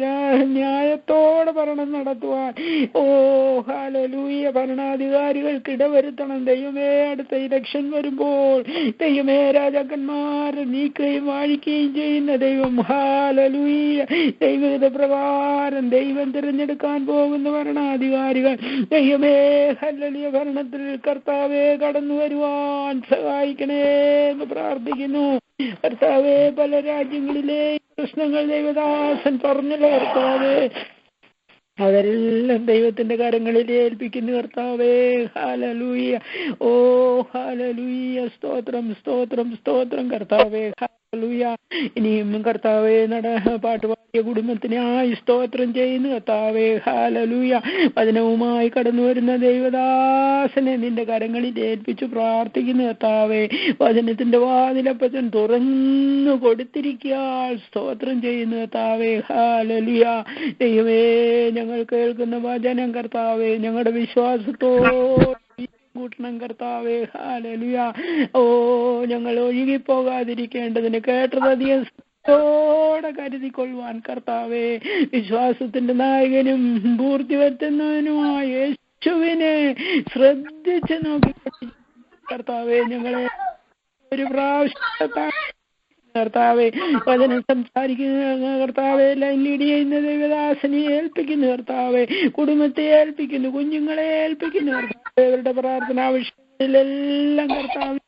ന്യായത്തോടെ ഭരണം നടത്തുവാൻ ഓ ഹല്ലേലൂയ ഭരണാധികാരികൾക്ക് ഇടവരുത്തണം ദൈവമേ. അടുത്ത ഇലക്ഷൻ വരുമ്പോൾ ദൈവമേ രാജാക്കന്മാരെ നീക്കുകയും വാഴിക്കുകയും ചെയ്യുന്ന ദൈവം. ഹല്ലേലൂയ. ദൈവഹിത പ്രകാരം ദൈവം തിരഞ്ഞെടുക്കാൻ പോകുന്ന ഭരണാധികാരികൾ ദൈവമേ ഹല്ലേലൂയ ഭരണത്തിൽ കർത്താവേ കടന്നു വരുവാൻ സഹായിക്കണേ എന്ന് പ്രാർത്ഥിക്കുന്നു കർത്താവേ. പല രാജ്യങ്ങളിലെ പ്രശ്നങ്ങൾ ദൈവദാസൻ പറഞ്ഞല്ലോ കർത്താവേ. അവരെല്ലാം ദൈവത്തിന്റെ കരങ്ങളിൽ ഏൽപ്പിക്കുന്നു കർത്താവേ. ഹല്ലേലൂയ. ഓ ഹല്ലേലൂയ. സ്തോത്രം സ്തോത്രം സ്തോത്രം കർത്താവേ. ഹല്ലേലൂയ. ഇനിയും കർത്താവേ പാട്ടുപാടിയ കുടുംബത്തിനായി സ്തോത്രം ചെയ്യുന്നു കർത്താവേ. ഹല്ലേലൂയ. വചനവുമായി കടന്നു വരുന്ന ദൈവദാസനെ നിന്റെ കരങ്ങളിൽ ഏൽപ്പിച്ചു പ്രാർത്ഥിക്കുന്നു കർത്താവേ. വചനത്തിന്റെ വാതിലപ്പച്ചൻ തുറന്നു കൊടുത്തിരിക്കാൻ സ്തോത്രം ചെയ്യുന്നു കർത്താവേ. ഹല്ലേലൂയ. ദൈവമേ ഞങ്ങൾ കേൾക്കുന്ന വചനം കർത്താവേ ഞങ്ങളുടെ വിശ്വാസത്തോടെ കൂട്ടണം കർത്താവേ. ഹല്ലേലൂയ. ഓ ഞങ്ങൾ ഒഴുകിപ്പോകാതിരിക്കേണ്ടതിന് കേട്ടതധികം ോടെ കരുതിക്കൊള്ളുവാൻ കർത്താവേ. വിശ്വാസത്തിന്റെ നായകനും പൂർത്തി വരുത്തുന്നവനുമായ യേശുവിനെ ശ്രദ്ധിച്ച് നോക്കി കർത്താവേ. ഞങ്ങളെ ഒരു പ്രാവശ്യം കർത്താവേ വചനം സംസാരിക്കുന്ന കർത്താവെ ലൈൻ ലീഡ് ചെയ്യുന്ന ദൈവദാസനെ ഏൽപ്പിക്കുന്നു കർത്താവെ. കുടുംബത്തെ ഏൽപ്പിക്കുന്നു, കുഞ്ഞുങ്ങളെ ഏൽപ്പിക്കുന്നു കർത്താവെ. അവരുടെ പ്രാർത്ഥന ആവശ്യങ്ങളിലെല്ലാം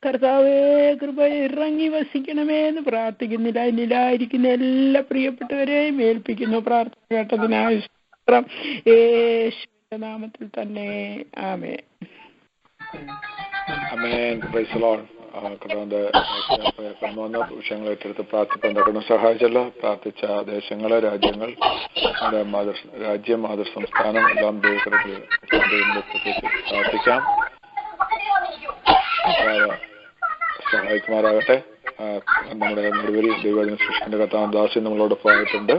കർത്താവേ കൃപ ഇറങ്ങി വസിക്കണമേ എന്ന് പ്രാർത്ഥിക്കുന്നില്ല. എന്നിലായിരിക്കുന്ന എല്ലാ പ്രിയപ്പെട്ടവരെയും ഏൽപ്പിക്കുന്നു. പ്രാർത്ഥന കേട്ടതിനായി യേശുവിന്റെ നാമത്തിൽ തന്നെ ആമേൻ. ആമേൻ. Praise the lord. കർത്താവിന്റെ വിഷയങ്ങൾ ഏറ്റെടുത്ത് പ്രാർത്ഥിക്കാൻ തക്കണം സഹായിച്ചല്ലോ. പ്രാർത്ഥിച്ച ദേശങ്ങള്, രാജ്യങ്ങൾ, രാജ്യം, മാതൃ സംസ്ഥാനം എല്ലാം പ്രത്യേകിച്ച് പ്രാർത്ഥിക്കാം. സഹായിക്കുമാറാകട്ടെ. നമ്മുടെ നടുവിൽ ദൈവജന സൃഷ്ടിന്റെ കർത്താവ് ദാസി നമ്മളോട് പോയിട്ടുണ്ട്.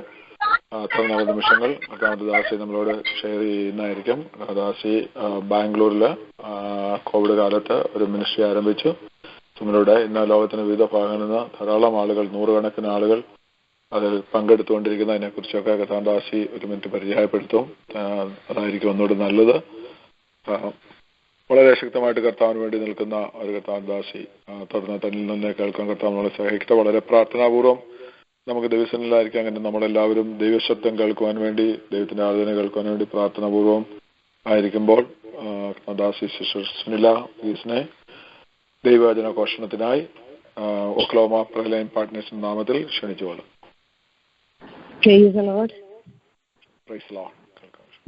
അത്ര നല്ല നിമിഷങ്ങൾ കർത്താവിന്റെ ദാസി നമ്മളോട് ഷെയർ ചെയ്യുന്നതായിരിക്കും. ദാസി ബാംഗ്ലൂരില് കോവിഡ് കാലത്ത് ഒരു മിനിസ്ട്രി ആരംഭിച്ചു. നമ്മളുടെ ഇന്ന് ലോകത്തിന് വിവിധ ഭാഗങ്ങളിൽ നിന്ന് ധാരാളം ആളുകൾ, നൂറുകണക്കിന് ആളുകൾ അതിൽ പങ്കെടുത്തുകൊണ്ടിരിക്കുന്ന അതിനെ കുറിച്ചൊക്കെ കർത്താവിന്റെ ദാസി ഒരു മിനിറ്റ് പരിചയപ്പെടുത്തും. അതായിരിക്കും ഒന്നുകൂടി നല്ലത്. വളരെ ശക്തമായിട്ട് കർത്താവിന് വേണ്ടി നിൽക്കുന്ന ഒരു കർത്താവിന്റെ ദാസി തുടർന്ന് തന്നിൽ നിന്ന് കേൾക്കാൻ കർത്താവ് നമ്മളെ സഹായിക്കട്ടെ. വളരെ പ്രാർത്ഥനാപൂർവ്വം നമുക്ക് ദൈവസന്നിധിയിലായിരിക്കും. അങ്ങനെ നമ്മളെല്ലാവരും ദൈവശബ്ദം കേൾക്കുവാൻ വേണ്ടി, ദൈവത്തിന്റെ ആരാധന കേൾക്കുവാൻ വേണ്ടി പ്രാർത്ഥനാപൂർവ്വം ആയിരിക്കുമ്പോൾ ദാസി സിസ്റ്റർ സുനില പ്ലീസിനെ ദൈവവചന ഘോഷണത്തിനായി ഒക്ലോമ പ്രയർ ലൈൻ പാർട്ട്നേഴ്സിന്റെ നാമത്തിൽ ക്ഷണിച്ചുകൊള്ളും.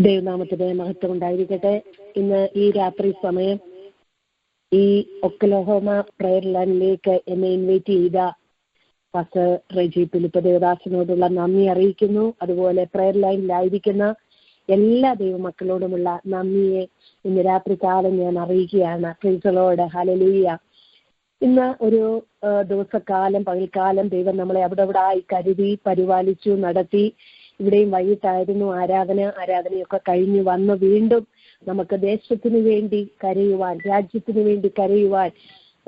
ദൈവനാമത്തിന്റെ മഹത്വം ഉണ്ടായിരിക്കട്ടെ. ഇന്ന് ഈ രാത്രി സമയം ഈ ഒക്ലോഹോമ പ്രയർ ലൈനിലേക്ക് എന്നെ ഇൻവൈറ്റ് ചെയ്ത പാസ്റ്റർ റെജി ഫിലിപ്പ് ദേവദാസനോടുള്ള നന്ദി അറിയിക്കുന്നു. അതുപോലെ പ്രയർ ലൈനിലായിരിക്കുന്ന എല്ലാ ദൈവമക്കളോടുമുള്ള നന്ദിയെ ഇന്ന് രാത്രി കാലം ഞാൻ അറിയിക്കുകയാണ്. Price the lord. ഹല്ലേലൂയ. ഇന്ന് ഒരു ദിവസക്കാലം, പകൽക്കാലം ദൈവം നമ്മളെ അവിടെ ആയി കരുതി പരിപാലിച്ചു നടത്തി. ഇവിടെയും വൈകിട്ടായിരുന്നു ആരാധനയൊക്കെ കഴിഞ്ഞു വന്ന് വീണ്ടും നമുക്ക് ദേശത്തിന് വേണ്ടി കരയുവാൻ, രാജ്യത്തിന് വേണ്ടി കരയുവാൻ,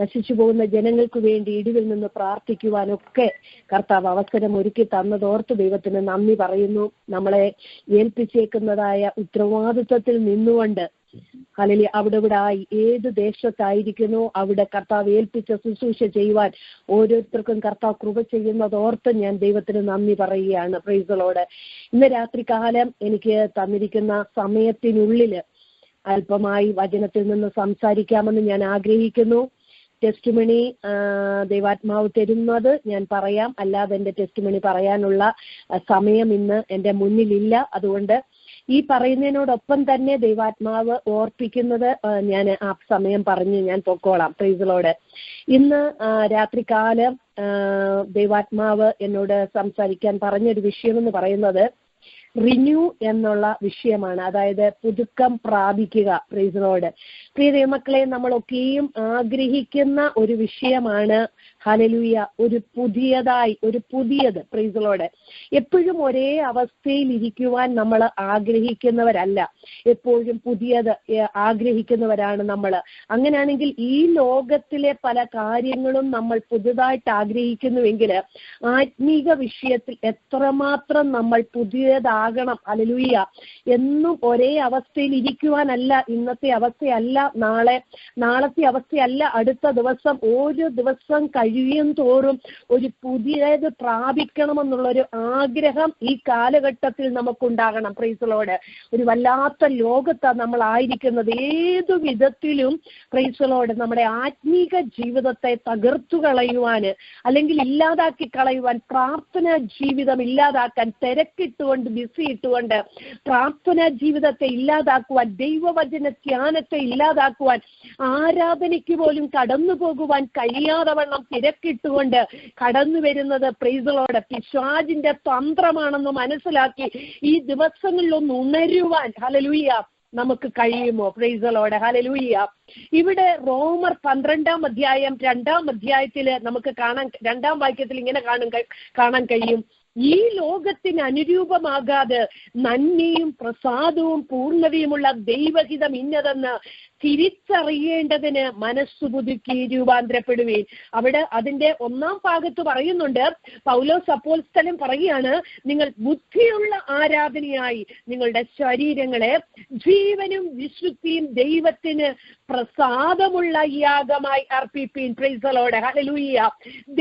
നശിച്ചു പോകുന്ന ജനങ്ങൾക്ക് വേണ്ടി ഇടിവിൽ നിന്ന് പ്രാർത്ഥിക്കുവാനൊക്കെ കർത്താവ് അവസരം ഒരുക്കി തന്നതോർത്ത് ദൈവത്തിന് നന്ദി പറയുന്നു. നമ്മളെ ഏൽപ്പിച്ചേക്കുന്നതായ ഉത്തരവാദിത്വത്തിൽ നിന്നുകൊണ്ട് ഹല്ലേലൂയ അവിടെ ആയി ഏത് ദേശത്തായിരിക്കുന്നു അവിടെ കർത്താവ് ഏൽപ്പിച്ച ശുശ്രൂഷ ചെയ്യുവാൻ ഓരോരുത്തർക്കും കർത്താവ് കൃപ ചെയ്യുന്നതോർത്ത് ഞാൻ ദൈവത്തിന് നന്ദി പറയുകയാണ്. Price the Lord. ഇന്ന് രാത്രി കാലം എനിക്ക് തന്നിരിക്കുന്ന സമയത്തിനുള്ളിൽ അല്പമായി വചനത്തിൽ നിന്ന് സംസാരിക്കാമെന്ന് ഞാൻ ആഗ്രഹിക്കുന്നു. ടെസ്റ്റ് മണി ദൈവാത്മാവ് തരുന്നത് ഞാൻ പറയാം, അല്ലാതെ എൻ്റെ ടെസ്റ്റ് മണി പറയാനുള്ള സമയം ഇന്ന് എൻ്റെ മുന്നിലില്ല. അതുകൊണ്ട് ഈ പറയുന്നതിനോടൊപ്പം തന്നെ ദൈവാത്മാവ് ഓർപ്പിക്കുന്നത് ഞാൻ ആ സമയം പറഞ്ഞ് ഞാൻ പൊക്കോളാം. Praise lord. ഇന്ന് രാത്രികാലം ദൈവാത്മാവ് എന്നോട് സംസാരിക്കാൻ പറഞ്ഞൊരു വിഷയമെന്ന് പറയുന്നത് റിന്യൂ എന്നുള്ള വിഷയമാണ്. അതായത് പുതുക്കം പ്രാപിക്കുക. Praise Lord. പ്രിയ ദൈവമക്കളെ, നമ്മളൊക്കെയും ആഗ്രഹിക്കുന്ന ഒരു വിഷയമാണ് ഹല്ലേലൂയ, ഒരു പുതിയത്. Praise Lord. എപ്പോഴും ഒരേ അവസ്ഥയിൽ ഇരിക്കുവാൻ നമ്മൾ ആഗ്രഹിക്കുന്നവരല്ല, എപ്പോഴും പുതിയത് ആഗ്രഹിക്കുന്നവരാണ് നമ്മൾ. അങ്ങനെയാണെങ്കിൽ ഈ ലോകത്തിലെ പല കാര്യങ്ങളും നമ്മൾ പുതുതായിട്ട് ആഗ്രഹിക്കുന്നുവെങ്കിൽ ആത്മീക വിഷയത്തിൽ എത്രമാത്രം നമ്മൾ പുതിയതാകണം. ഹല്ലേലൂയ. എന്നും ഒരേ അവസ്ഥയിൽ ഇരിക്കുവാനല്ല. ഇന്നത്തെ അവസ്ഥയല്ല നാളത്തെ അവസ്ഥയല്ല അടുത്ത ദിവസം. ഓരോ ദിവസം കഴിയും തോറും ഒരു പുതിയത് പ്രാപിക്കണമെന്നുള്ളൊരു ആഗ്രഹം ഈ കാലഘട്ടത്തിൽ നമുക്കുണ്ടാകണം. Praise lord. ഒരു വല്ലാത്ത ലോകത്താണ് നമ്മൾ ആയിരിക്കുന്നത്. ഏതു വിധത്തിലും പ്രൈസ് ലോർഡ് നമ്മുടെ ആത്മീക ജീവിതത്തെ തകർത്തു കളയുവാൻ, അല്ലെങ്കിൽ ഇല്ലാതാക്കി കളയുവാൻ, പ്രാർത്ഥനാ ജീവിതം ഇല്ലാതാക്കാൻ, തിരക്കിട്ടുകൊണ്ട് ബിസി ഇട്ടുകൊണ്ട് പ്രാർത്ഥനാ ജീവിതത്തെ ഇല്ലാതാക്കുവാൻ, ദൈവവചന ധ്യാനത്തെ ഇല്ലാതാക്കുവാൻ, ആരാധനയ്ക്ക് പോലും കടന്നു പോകുവാൻ കഴിയാതെ വണ്ണം തിരക്കിട്ടുകൊണ്ട് കടന്നു വരുന്നത് പ്രൈസ് ലോർഡ് പിശാചിന്റെ തന്ത്രമാണെന്ന് മനസ്സിലാക്കി ഈ ദിവസങ്ങളിലൊന്ന് ഉണരുവാൻ ഹല്ലേലൂയ നമുക്ക് കഴിയുമോ? Praise Lord. ഹല്ലേലൂയ. ഇവിടെ റോമർ 12-ാം അധ്യായം 2-ാം അധ്യായത്തില് നമുക്ക് രണ്ടാം വാക്യത്തിൽ ഇങ്ങനെ കാണാൻ കഴിയും. ഈ ലോകത്തിന് അനുരൂപമാകാതെ നന്മയും പ്രസാദവും പൂർണ്ണതയുമുള്ള ദൈവഹിതം ഇന്നതെന്ന് തിരിച്ചറിയേണ്ടതിന് മനസ്സു പുതുക്കി രൂപാന്തരപ്പെടുകയും. അവിടെ അതിന്റെ 1-ാം ഭാഗത്ത് പറയുന്നുണ്ട്, പൗലോസ് അപ്പോസ്തലൻ പറയുകയാണ്, നിങ്ങൾ ബുദ്ധിയുള്ള ആരാധനയായി നിങ്ങളുടെ ശരീരങ്ങളെ ജീവനും വിശുദ്ധിയും ദൈവത്തിന് പ്രസാദമുള്ള യാഗമായി അർപ്പിപ്പീൻ. Praise the lord. ഹല്ലേലൂയ.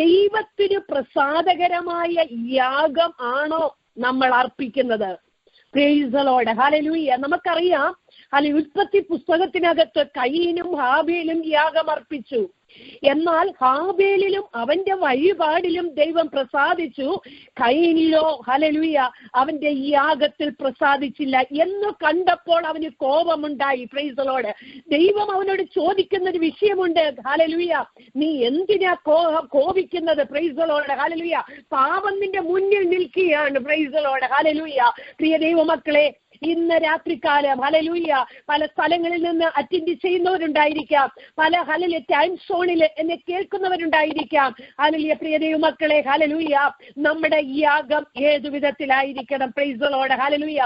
ദൈവത്തിന് പ്രസാദകരമായ യാഗം ആണോ നമ്മൾ അർപ്പിക്കുന്നത്? Praise the lord. ഹല്ലേലൂയ. നമുക്കറിയാം, ഉൽപ്പത്തി പുസ്തകത്തിനകത്ത് കയീനും ഹാബേലും യാഗമർപ്പിച്ചു. എന്നാൽ ഹാബേലിലും അവന്റെ വഴിപാടിലും ദൈവം പ്രസാദിച്ചു, കയീനിലോ ഹല്ലേലൂയ അവന്റെ യാഗത്തിൽ പ്രസാദിച്ചില്ല എന്ന് കണ്ടപ്പോൾ അവന് കോപമുണ്ടായി. Price the Lord. ദൈവം അവനോട് ചോദിക്കുന്ന ഒരു വിഷയമുണ്ട്. ഹല്ലേലൂയ, നീ എന്തിനാ കോപിക്കുന്നത്? Praise the lord. ഹല്ലേലൂയ. പാപം നിന്റെ മുന്നിൽ നിൽക്കുകയാണ്. Praise the lord. ഹല്ലേലൂയ. പ്രിയ ദൈവമക്കളെ, ഇന്ന് രാത്രികാലം ഹല്ലേലൂയ പല സ്ഥലങ്ങളിൽ നിന്ന് അറ്റൻഡ് ചെയ്യുന്നവരുണ്ടായിരിക്കാം, പല ഹല്ലേലൂയ ടൈം സോണിൽ എന്നെ കേൾക്കുന്നവരുണ്ടായിരിക്കാം. ഹല്ലേലൂയ. പ്രിയ ദൈവമക്കളെ, ഹല്ലേലൂയ നമ്മുടെ യാഗം ഏതു വിധത്തിലായിരിക്കണം? Praise the lord. ഹല്ലേലൂയ.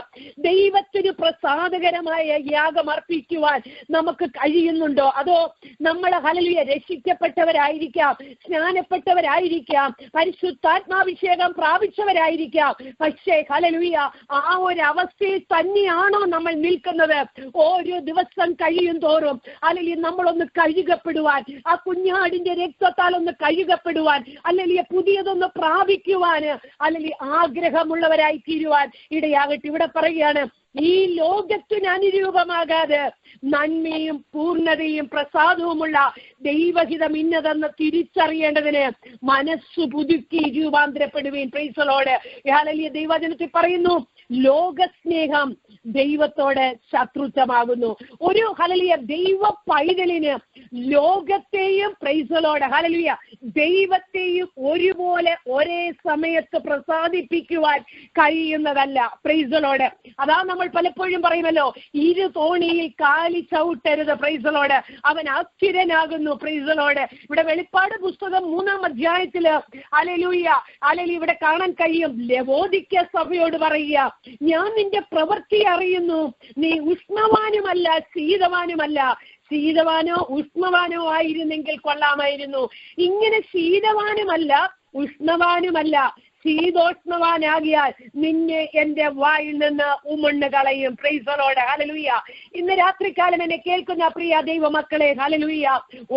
ദൈവത്തിന് പ്രസാദകരമായ യാഗം അർപ്പിക്കുവാൻ നമുക്ക് കഴിയുന്നുണ്ടോ? അതോ നമ്മൾ ഹല്ലേലൂയ രക്ഷിക്കപ്പെട്ടവരായിരിക്കാം, സ്നാനപ്പെട്ടവരായിരിക്കാം, പരിശുദ്ധാത്മാഭിഷേകം പ്രാപിച്ചവരായിരിക്കാം, പക്ഷേ ഹല്ലേലൂയ ആ ഒരു അവസ്ഥയിൽ തന്നെയാണോ നമ്മൾ നിൽക്കുന്നത്? ഓരോ ദിവസം കഴിയും തോറും അല്ലെങ്കിൽ നമ്മളൊന്ന് കഴുകപ്പെടുവാൻ, ആ കുഞ്ഞാടിന്റെ രക്തത്താൽ ഒന്ന് കഴുകപ്പെടുവാൻ, അല്ലെങ്കിൽ പുതിയതൊന്ന് പ്രാപിക്കുവാൻ, അല്ലെങ്കിൽ ആഗ്രഹമുള്ളവരായി തീരുവാൻ ഇടയാകട്ടെ. ഇവിടെ പറയുകയാണ്, ഈ ലോകത്തിന് അനുരൂപമാകാതെ നന്മയും പൂർണ്ണതയും പ്രസാദവുമുള്ള ദൈവഹിതം ഇന്നതെന്ന് തിരിച്ചറിയേണ്ടതിന് മനസ്സു പുതുക്കി രൂപാന്തരപ്പെടുകയും. Praise the lord. ഹല്ലേലൂയ. ദൈവവചനത്തിൽ പറയുന്നു, ലോകസ്നേഹം ദൈവത്തോട് ശത്രുത്വമാകുന്നു. ഒരു ഹല്ലേലൂയ ദൈവ പൈതലിന് ലോകത്തെയും പ്രൈസ് ദി ലോർഡ് ഹല്ലേലൂയ ദൈവത്തെയും ഒരുപോലെ ഒരേ സമയത്ത് പ്രസാദിപ്പിക്കുവാൻ കഴിയുന്നതല്ല. Price the Lord. അതാ നമ്മൾ പലപ്പോഴും പറയുമല്ലോ, ഇരു തോണിയിൽ കാലി ചവിട്ടരുത്. Price the Lord. അവൻ അസ്ഥിരനാകുന്നു. Price the Lord. ഇവിടെ വെളിപ്പാട് പുസ്തകം 3-ാം അധ്യായത്തില് ഹല്ലേലൂയ ഹല്ലേലൂയ ഇവിടെ കാണാൻ കഴിയും. ലവോദിക്ക സഭയോട് പറയുക, ഞാൻ നിന്റെ പ്രവൃത്തി അറിയുന്നു, നീ ഉഷ്ണവാനുമല്ല ശീതവാനുമല്ല. ശീതവാനോ ഉഷ്ണവാനോ ആയിരുന്നെങ്കിൽ കൊള്ളാമായിരുന്നു. ഇങ്ങനെ ശീതവാനുമല്ല ഉഷ്ണവാനുമല്ല ശീതോഷ്ണവാനാകിയാൽ നിന്നെ എന്റെ വായിൽ നിന്ന് ഉമണ്ണ് കളയും. Price the lord. ഹല്ലേലൂയ. ഇന്ന് രാത്രികാലം എന്നെ കേൾക്കുന്ന പ്രിയ ദൈവമക്കളെ, ഹല്ലേലൂയ,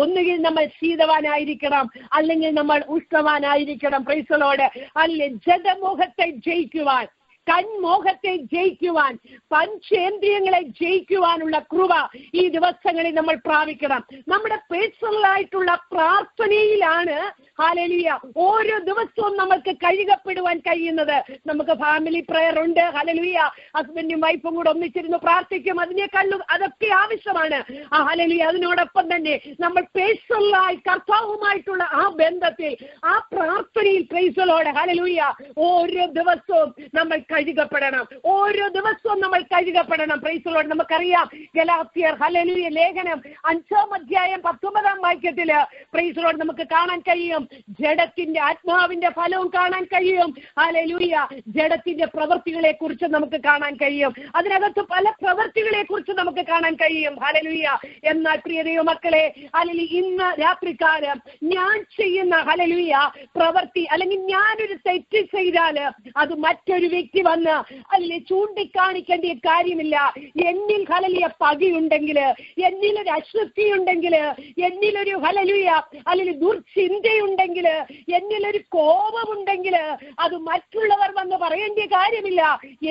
ഒന്നുകിൽ നമ്മൾ ശീതവാനായിരിക്കണം, അല്ലെങ്കിൽ നമ്മൾ ഉഷ്ണവാനായിരിക്കണം. Price the Lord. അല്ലെങ്കിൽ ജഡമോഹത്തെ ജയിക്കുവാൻ, കൺമോഹത്തെ ജയിക്കുവാൻ, പഞ്ചേന്ദ്രിയങ്ങളെ ജയിക്കുവാനുള്ള കൃപ ഈ ദിവസങ്ങളിൽ നമ്മൾ പ്രാപിക്കണം. നമ്മുടെ പേഴ്സണലായിട്ടുള്ള പ്രാർത്ഥനയിലാണ് ഹല്ലേലൂയ ഓരോ ദിവസവും നമുക്ക് കഴുകപ്പെടുവാൻ കഴിയുന്നത്. നമുക്ക് ഫാമിലി പ്രയർ ഉണ്ട്, ഹല്ലേലൂയ, ഹസ്ബൻഡും വൈഫും കൂടെ ഒന്നിച്ചിരുന്ന് പ്രാർത്ഥിക്കും, അതിനേക്കാളും അതൊക്കെ ആവശ്യമാണ്. ഹല്ലേലൂയ, അതിനോടൊപ്പം തന്നെ നമ്മൾ പേഴ്സണലായി കർത്താവുമായിട്ടുള്ള ആ ബന്ധത്തിൽ, ആ പ്രാർത്ഥനയിൽ പ്രൈസ് ദി ലോർഡ്, ഹല്ലേലൂയ, ഓരോ ദിവസവും നമ്മൾ കഴുകപ്പെടണം. ഓരോ ദിവസവും നമ്മൾ കഴുകപ്പെടണം. Price the lord. നമുക്കറിയാം ഗലാത്യർ ഹല്ലേലൂയ ലേഖനം 5-ാം അധ്യായം 19-ാം വാക്യത്തില് പ്രൈസ് ദി ലോർഡ് നമുക്ക് കാണാൻ കഴിയും, ജഡത്തിന്റെ ആത്മാവിന്റെ ഫലവും കാണാൻ കഴിയും. ഹല്ലേലൂയ, ജഡത്തിന്റെ പ്രവൃത്തികളെ കുറിച്ച് നമുക്ക് കാണാൻ കഴിയും. അതിനകത്ത് പല പ്രവൃത്തികളെ കുറിച്ച് നമുക്ക് കാണാൻ കഴിയും. ഹല്ലേലൂയ. എന്നാൽ പ്രിയ ദൈവമക്കളെ, അല്ലെങ്കിൽ ഇന്ന് രാത്രികാലം ഞാൻ ചെയ്യുന്ന ഹല്ലേലൂയ പ്രവൃത്തി, അല്ലെങ്കിൽ ഞാനൊരു തെറ്റ് ചെയ്താൽ അത് മറ്റൊരു വ്യക്തി വന്ന് അതിൽ ചൂണ്ടിക്കാണിക്കേണ്ട കാര്യമില്ല. എന്നിൽ ഹല്ലേലൂയ പകയുണ്ടെങ്കിൽ, എന്നിലൊരു അശുദ്ധിയുണ്ടെങ്കിൽ, എന്നിലൊരു ഹല്ലേലൂയ അല്ലെങ്കിൽ ദുർചിന്തയുണ്ടെങ്കിൽ, എന്നിലൊരു കോപമുണ്ടെങ്കിൽ അത് മറ്റുള്ളവർ വന്ന് പറയേണ്ട കാര്യമില്ല.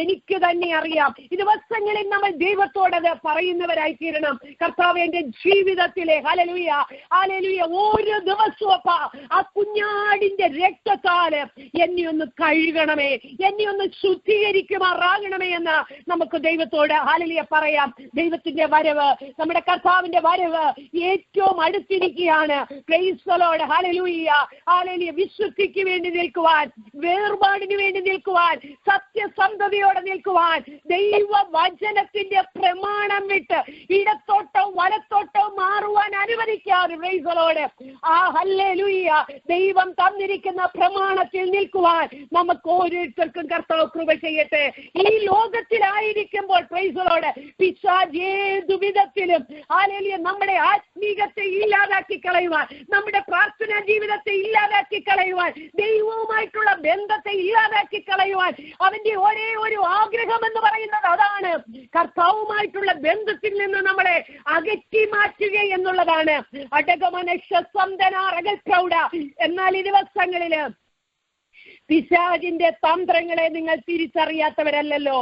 എനിക്ക് തന്നെ അറിയാം. ഈ ദിവസങ്ങളിൽ നമ്മൾ ദൈവത്തോടത് പറയുന്നവരായി തീരണം. കർത്താവ് എന്റെ ജീവിതത്തിലെ ഹല്ലേലൂയ ഹല്ലേലൂയ ഓരോ ദിവസവും ആ കുഞ്ഞാടിന്റെ രക്തത്താല് എന്നെ ഒന്ന് കഴുകണമേ, എന്നെ ഒന്ന് ശുദ്ധീകരിക്കുമാറാകണമേ എന്ന് നമുക്ക് ദൈവത്തോട് ഹല്ലേലൂയ പറയാം. ദൈവത്തിന്റെ വരവ്, നമ്മുടെ കർത്താവിന്റെ വരവ് ഏറ്റവും അടുത്തിരിക്കുകയാണ്. Praise the lord. ഹല്ലേലൂയ ഹല്ലേലൂയ. വിശുദ്ധിക്ക് വേണ്ടി നിൽക്കുവാൻ, വേർപാടിന് വേണ്ടി നിൽക്കുവാൻ, സത്യസന്ധതയോടെ നിൽക്കുവാൻ, ദൈവവചനത്തിന്റെ പ്രമാണം വിട്ട് ഇടത്തോട്ടോ വലത്തോട്ടോ മാറുവാൻ അനുവദിക്കാതെ പ്രൈസ് ദി ലോർഡ് ഹല്ലേലൂയ ദൈവം തന്നിരിക്കുന്ന പ്രമാണത്തിൽ നിൽക്കുവാൻ നമുക്ക് ഓരോരുത്തർക്കും കർത്താവ് കൃപ ചെയ്യട്ടെ. ഈ ലോകത്തിലായിരിക്കുമ്പോൾ പ്രൈസ് ദി ലോർഡ് പിശാച് ഏതു വിധത്തിലും ഹല്ലേലൂയ നമ്മുടെ ആത്മീകത്തെ ഇല്ലാതാക്കി കളയുവാൻ, നമ്മുടെ പ്രാർത്ഥനാ ജീവിതത്തെ ഇല്ലാതാക്കി കളയുവാൻ, ദൈവവുമായിട്ടുള്ള ബന്ധത്തെ ഇല്ലാതാക്കി കളയുവാൻ അവന്റെ ഒരേ ഒരു ആഗ്രഹം എന്ന് പറയുന്നത് അതാണ്. കർത്താവുമായിട്ടുള്ള ബന്ധത്തിൽ നിന്ന് നമ്മളെ അകറ്റി മാറ്റുക എന്നുള്ളതാണ്. എന്നാൽ ഈ ദിവസങ്ങളില് പിശാചിന്റെ തന്ത്രങ്ങളെ നിങ്ങൾ തിരിച്ചറിയാത്തവരല്ലോ.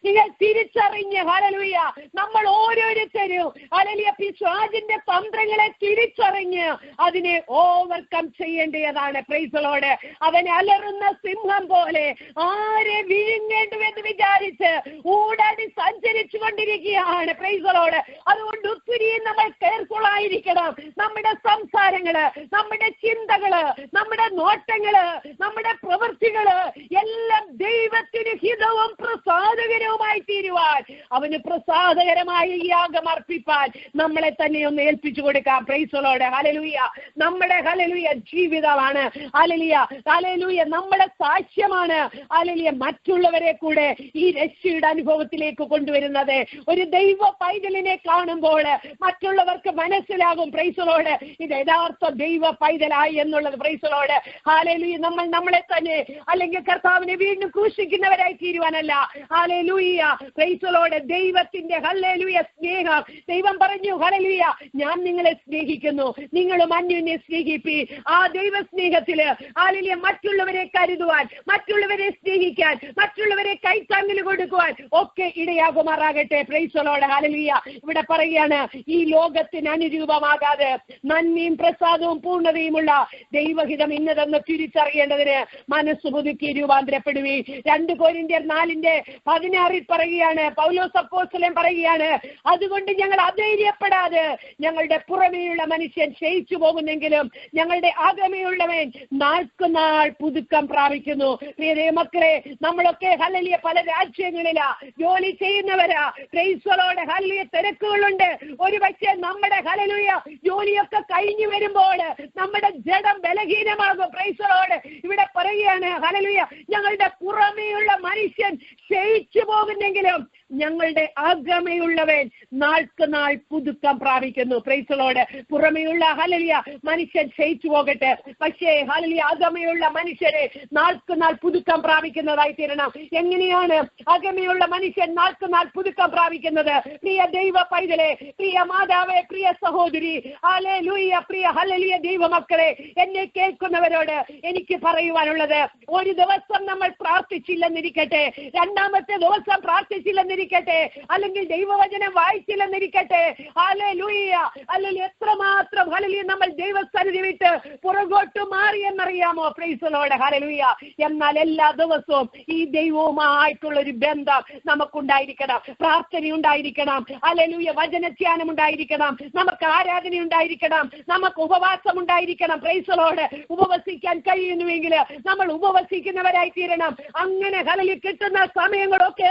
നിങ്ങൾ തിരിച്ചറിഞ്ഞ് ഹല്ലേലൂയ നമ്മൾ ഓരോരുത്തരും ഹല്ലേലൂയ പിശാചിന്റെ തന്ത്രങ്ങളെ തിരിച്ചറിഞ്ഞ് അതിനെ ഓവർകം ചെയ്യേണ്ടതാണ്. Price the Lord. അവൻ അലറുന്ന സിംഹം പോലെ ആരെ വിഴുങ്ങേണ്ടുവെന്ന് വിചാരിച്ച് ഊടാടി സഞ്ചരിച്ചു കൊണ്ടിരിക്കുകയാണ്. Price the Lord. അതുകൊണ്ട് ഒത്തിരി നമ്മൾ കെയർഫുൾ ആയിരിക്കണം. നമ്മുടെ സംസാരങ്ങള്, നമ്മുടെ ചിന്തകള്, നമ്മുടെ നോട്ടങ്ങള്, നമ്മുടെ പ്രവൃത്തികള് എല്ലാം ദൈവത്തിന് ഹിതവും പ്രസാദകരവുമായി തീരുവാൻ, അവന് പ്രസാദകരമായ യാഗം അർപ്പിപ്പാൻ നമ്മളെ തന്നെ ഒന്ന് ഏൽപ്പിച്ചു കൊടുക്കാം. Price the lord. ഹല്ലേലൂയ. നമ്മുടെ ഹല്ലേലൂയ ജീവിതമാണ് ഹല്ലേലൂയ ഹല്ലേലൂയ നമ്മുടെ സാക്ഷ്യമാണ് ഹല്ലേലൂയ മറ്റുള്ളവരെ കൂടെ ഈ രക്ഷയുടെ അനുഭവത്തിലേക്ക് കൊണ്ടുവരുന്നത്. ഒരു ദൈവ പൈതലിനെ കാണുമ്പോൾ മറ്റുള്ളവർക്ക് മനസ്സിലാകും പ്രൈസ് ദി ലോർഡ് ഇത് യഥാർത്ഥ ദൈവ പൈതലായി എന്നുള്ളത്. Price the lord. ഹല്ലേലൂയ. നമ്മൾ നമ്മളെ തന്നെ അല്ലെങ്കിൽ കർത്താവിനെ വീണ്ടും ക്രൂശിക്കുന്നവരായി തീരുവാനല്ല. ഹല്ലേലൂയ. Price the Lord. ദൈവത്തിന്റെ ഹല്ലേലൂയ സ്നേഹം. ദൈവം പറഞ്ഞു ഹല്ലേലൂയ ഞാൻ നിങ്ങളെ സ്നേഹിക്കുന്നു, നിങ്ങളും അന്യോന്യം സ്നേഹിപ്പി. ആ ദൈവ സ്നേഹത്തില് ഹല്ലേലൂയ മറ്റുള്ളവരെ കരുതുവാൻ, മറ്റുള്ളവരെ സ്നേഹിക്കാൻ, മറ്റുള്ളവരെ കൈത്താങ്ങൽ കൊടുക്കുവാൻ ഒക്കെ ഇടയാകുമാറാകട്ടെ. Praise the lord. ഹല്ലേലൂയ. ഇവിടെ പറയുകയാണ് ഈ ലോകത്തിന് അനുരൂപമാകാതെ നന്മയും പ്രസാദവും പൂർണ്ണതയുമുള്ള ദൈവഹിതം ഇന്നതെന്ന് തിരിച്ചറിയേണ്ടതിന് മനസ്സ് പുതുക്കി രൂപാന്തരപ്പെടുവി. 2 കൊരിന്ത്യർ 4:16 പറയുകയാണ്, പൗലോസ് അപ്പോസ്തലൻ പറയുകയാണ്, അതുകൊണ്ട് ഞങ്ങൾ അധൈര്യപ്പെടാതെ ഞങ്ങളുടെ പുറമേയുള്ള മനുഷ്യൻ ക്ഷയിച്ചു പോകുന്നെങ്കിലും ഞങ്ങളുടെ അകമേയുള്ളവൻ നാൾക്കുനാൾ പുതുക്കം പ്രാപിക്കുന്നു. പ്രിയ മക്കളെ, നമ്മളൊക്കെ ഹല്ലേലൂയ പല രാജ്യങ്ങളിലാ ജോലി ചെയ്യുന്നവരാ. Praise the lord. ഹല്ലേലൂയ തിരക്കുകളുണ്ട്. ഒരു പക്ഷേ നമ്മുടെ ഹല്ലേലൂയ ജോലിയൊക്കെ കഴിഞ്ഞു വരുമ്പോൾ നമ്മുടെ ജഡം ബലഹീനമാകും. Price the Lord. ഇവിടെ പറയുകയാണ് ഹല്ലേലൂയ ഞങ്ങളുടെ പുറമേയുള്ള മനുഷ്യൻ ക്ഷയിച്ചു പോകുന്നെങ്കിലും ഞങ്ങളുടെ അകമയുള്ളവൻ നാൾക്ക് നാൾ പുതുക്കം പ്രാപിക്കുന്നു. Price the Lord. പുറമെയുള്ള ഹല്ലേലൂയ മനുഷ്യൻ ക്ഷയിച്ചു പോകട്ടെ, പക്ഷേ ഹല്ലേലൂയ അകമയുള്ള മനുഷ്യരെ നാൾക്ക് നാൾ പുതുക്കം പ്രാപിക്കുന്നതായി തീരണം. എങ്ങനെയാണ് അകമയുള്ള മനുഷ്യൻ നാൾക്ക് നാൾ പുതുക്കം പ്രാപിക്കുന്നത്? പ്രിയ ദൈവ പൈതലെ, പ്രിയ മാതാവേ, പ്രിയ സഹോദരി, ഹല്ലേലൂയ, പ്രിയ ഹല്ലേലൂയ ദൈവമക്കളെ, എന്നെ കേൾക്കുന്നവരോട് എനിക്ക് പറയുവാനുള്ളത്, ഒരു ദിവസം നമ്മൾ പ്രാർത്ഥിച്ചില്ലെന്നിരിക്കട്ടെ, രണ്ടാമത്തെ ദിവസം പ്രാർത്ഥിച്ചില്ലെന്നിരിക്കട്ടെ, അല്ലെങ്കിൽ ദൈവവചനം വായിച്ചില്ലെന്നിരിക്കട്ടെ, ഹല്ലേലൂയ, അല്ലെങ്കിൽ എത്രമാത്രം ഹല്ലേലൂയ നമ്മൾ ദൈവസന്നിധി വിട്ട് പുറകോട്ട് മാറിയെന്നറിയാമോ? Praise the lord. ഹല്ലേലൂയ. എന്നാൽ എല്ലാ ദിവസവും ഈ ദൈവവുമായിട്ടുള്ള ഒരു ബന്ധം നമുക്കുണ്ടായിരിക്കണം, പ്രാർത്ഥനയുണ്ടായിരിക്കണം, ഹല്ലേലൂയ, വചനധ്യാനം ഉണ്ടായിരിക്കണം, നമുക്ക് ആരാധന ഉണ്ടായിരിക്കണം, നമുക്ക് ഉപവാസം ഉണ്ടായിരിക്കണം. Praise the lord. ഉപവസിക്കാൻ കഴിയുന്നുവെങ്കിൽ നമ്മൾ ഉപവസിക്കുന്നവരായി തീരണം. അങ്ങനെ ഹല്ലേലൂയ കിട്ടുന്ന സമയങ്ങളൊക്കെ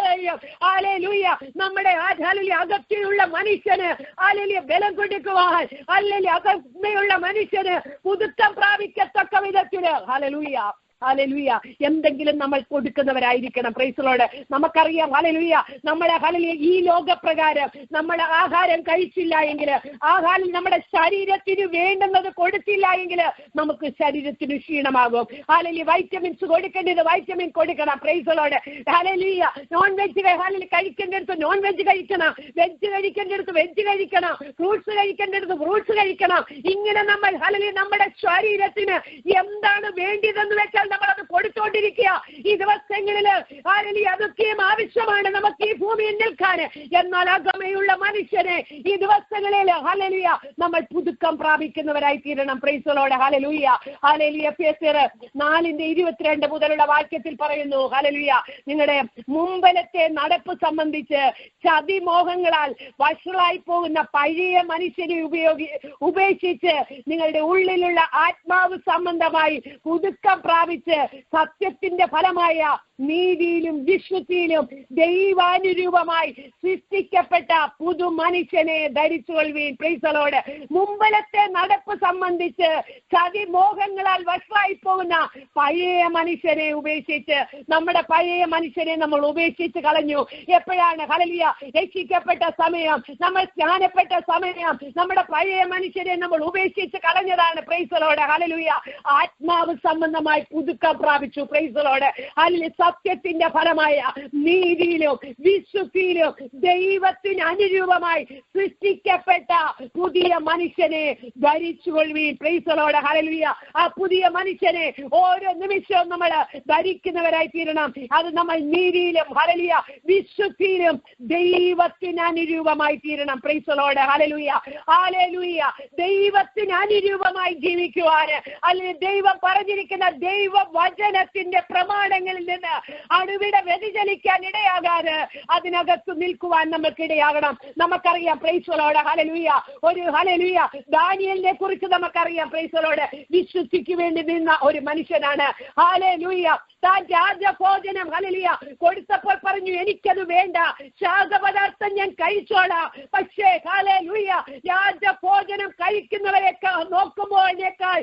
ഹല്ലേലൂയ നമ്മുടെ ഹല്ലേലൂയ അകത്തിലുള്ള മനുഷ്യന് ഹല്ലേലൂയ ബലം കൊടുക്കുവാൻ, ഹല്ലേലൂയ അകമയുള്ള മനുഷ്യന് പുതുക്കം പ്രാപിക്കത്തക്ക വിധത്തില് ഹല്ലേലൂയ ഹല്ലേലൂയ എന്തെങ്കിലും നമ്മൾ കൊടുക്കുന്നവരായിരിക്കണം. Praise the lord. നമുക്കറിയാം ഹല്ലേലൂയ നമ്മളെ ഹല്ലേലൂയ ഈ ലോകപ്രകാരം നമ്മൾ ആഹാരം കഴിച്ചില്ല എങ്കിൽ, ആഹാരം നമ്മുടെ ശരീരത്തിന് വേണ്ടുന്നത് കൊടുത്തില്ല എങ്കിൽ നമുക്ക് ശരീരത്തിന് ക്ഷീണമാകും. ഹല്ലേലൂയ വൈറ്റമിൻസ് കൊടുക്കേണ്ടത് വൈറ്റമിൻ കൊടുക്കണം. Praise the lord. ഹല്ലേലൂയ നോൺ വെജ് ഹല്ലേലൂയ കഴിക്കേണ്ടടുത്ത് നോൺ വെജ് കഴിക്കണം, വെജ് കഴിക്കേണ്ടടുത്ത് വെജ് കഴിക്കണം, ഫ്രൂട്ട്സ് കഴിക്കേണ്ടടുത്ത് ഫ്രൂട്ട്സ് കഴിക്കണം. ഇങ്ങനെ നമ്മൾ ഹല്ലേലൂയ നമ്മുടെ ശരീരത്തിന് എന്താണ് വേണ്ടതെന്ന് വെച്ചാൽ നമ്മളത് കൊടുത്തോണ്ടിരിക്കുക. ഈ ദിവസങ്ങളില് ഹല്ലേലൂയ അതൊക്കെയും ആവശ്യമാണ് നമുക്ക് ഈ ഭൂമിയിൽ നിൽക്കാൻ. എന്നാൽ അകമയുള്ള മനുഷ്യനെ ഈ ദിവസങ്ങളിൽ ഹല്ലേലൂയ നമ്മൾ പുതുക്കം പ്രാപിക്കുന്നവരായി തീരണം. Praise the lord. ഹല്ലേലൂയ. ഹല്ലേലൂയ. എഫെസ്യർ 4:22 മുതലുള്ള വാക്യത്തിൽ പറയുന്നു, ഹല്ലേലൂയ നിങ്ങളുടെ മുമ്പലത്തെ നടപ്പ് സംബന്ധിച്ച് ചതിമോഹങ്ങളാൽ വഷളായി പോകുന്ന പഴയ മനുഷ്യനെ ഉപേക്ഷിച്ച് നിങ്ങളുടെ ഉള്ളിലുള്ള ആത്മാവ് സംബന്ധമായി പുതുക്കം പ്രാപിച്ച് സത്യത്തിന്റെ ഫലമായ നീതിയിലും വിശുദ്ധിയിലും ദൈവാനുരൂപമായി സൃഷ്ടിക്കപ്പെട്ട പുതു മനുഷ്യനെ ധരിച്ചുകൊള്ളുവീൻ. Praise the lord. മുമ്പലത്തെ നടപ്പ് സംബന്ധിച്ച് ചതിമോഹങ്ങളാൽ വഷളായി പോകുന്ന പഴയ മനുഷ്യനെ ഉപേക്ഷിച്ച്, നമ്മുടെ പഴയ മനുഷ്യനെ നമ്മൾ ഉപേക്ഷിച്ച് കളഞ്ഞു. എപ്പോഴാണ്? ഹല്ലേലൂയ രക്ഷിക്കപ്പെട്ട സമയം, നമ്മൾ സ്നാനപ്പെട്ട സമയം നമ്മുടെ പഴയ മനുഷ്യനെ നമ്മൾ ഉപേക്ഷിച്ച് കളഞ്ഞതാണ്. Praise the lord. ഹല്ലേലൂയ. ആത്മാവ് സംബന്ധമായി പുതുക്കം പ്രാപിച്ചു. Praise the lord. ഹല്ലേലൂയ. സത്യത്തിന്റെ ഫലമായ നീതിയിലും വിശുദ്ധിയിലും ദൈവത്തിന് അനുരൂപമായി സൃഷ്ടിക്കപ്പെട്ട പുതിയ മനുഷ്യനെ ധരിച്ചുകൊള്ളുവീൻ. Praise the lord. ഹല്ലേലൂയ. ആ പുതിയ മനുഷ്യനെ ഓരോ നിമിഷവും നമ്മൾ ധരിക്കുന്നവരായി തീരണം. അത് നമ്മൾ നീതിയിലും ഹല്ലേലൂയ വിശുദ്ധിയിലും ദൈവത്തിന് അനുരൂപമായി തീരണം. Praise the lord. ഹല്ലേലൂയ. ഹല്ലേലൂയ. ദൈവത്തിന് അനുരൂപമായി ജീവിക്കുവാന്, അല്ലെങ്കിൽ ദൈവം പറഞ്ഞിരിക്കുന്ന ദൈവവചനത്തിന്റെ പ്രമാണങ്ങളിൽ നിന്ന് അണുവിട വ്യതിചലിക്കാൻ ഇടയാകാതെ അതിനകത്ത് നിൽക്കുവാൻ നമുക്കിടയാകണം. നമുക്കറിയാം. Price the lord. ഹല്ലേലൂയ. ഒരു ഹല്ലേലൂയ ദാനിയേലിനെ കുറിച്ച് നമുക്കറിയാം. Price the Lord. വിശുദ്ധിക്ക് വേണ്ടി നിന്ന ഒരു മനുഷ്യനാണ്. ഹല്ലേലൂയ. താൻ രാജഭോജനം ഹല്ലേലൂയ കൊടുത്തപ്പോൾ പറഞ്ഞു, എനിക്കത് വേണ്ട, ശാഖപദാർത്ഥം ഞാൻ കഴിച്ചോളാം. പക്ഷേ ഹല്ലേലൂയ രാജഭോജനം കഴിക്കുന്നവരെക്കാൾ നോക്കുമ്പോഴേക്കാൾ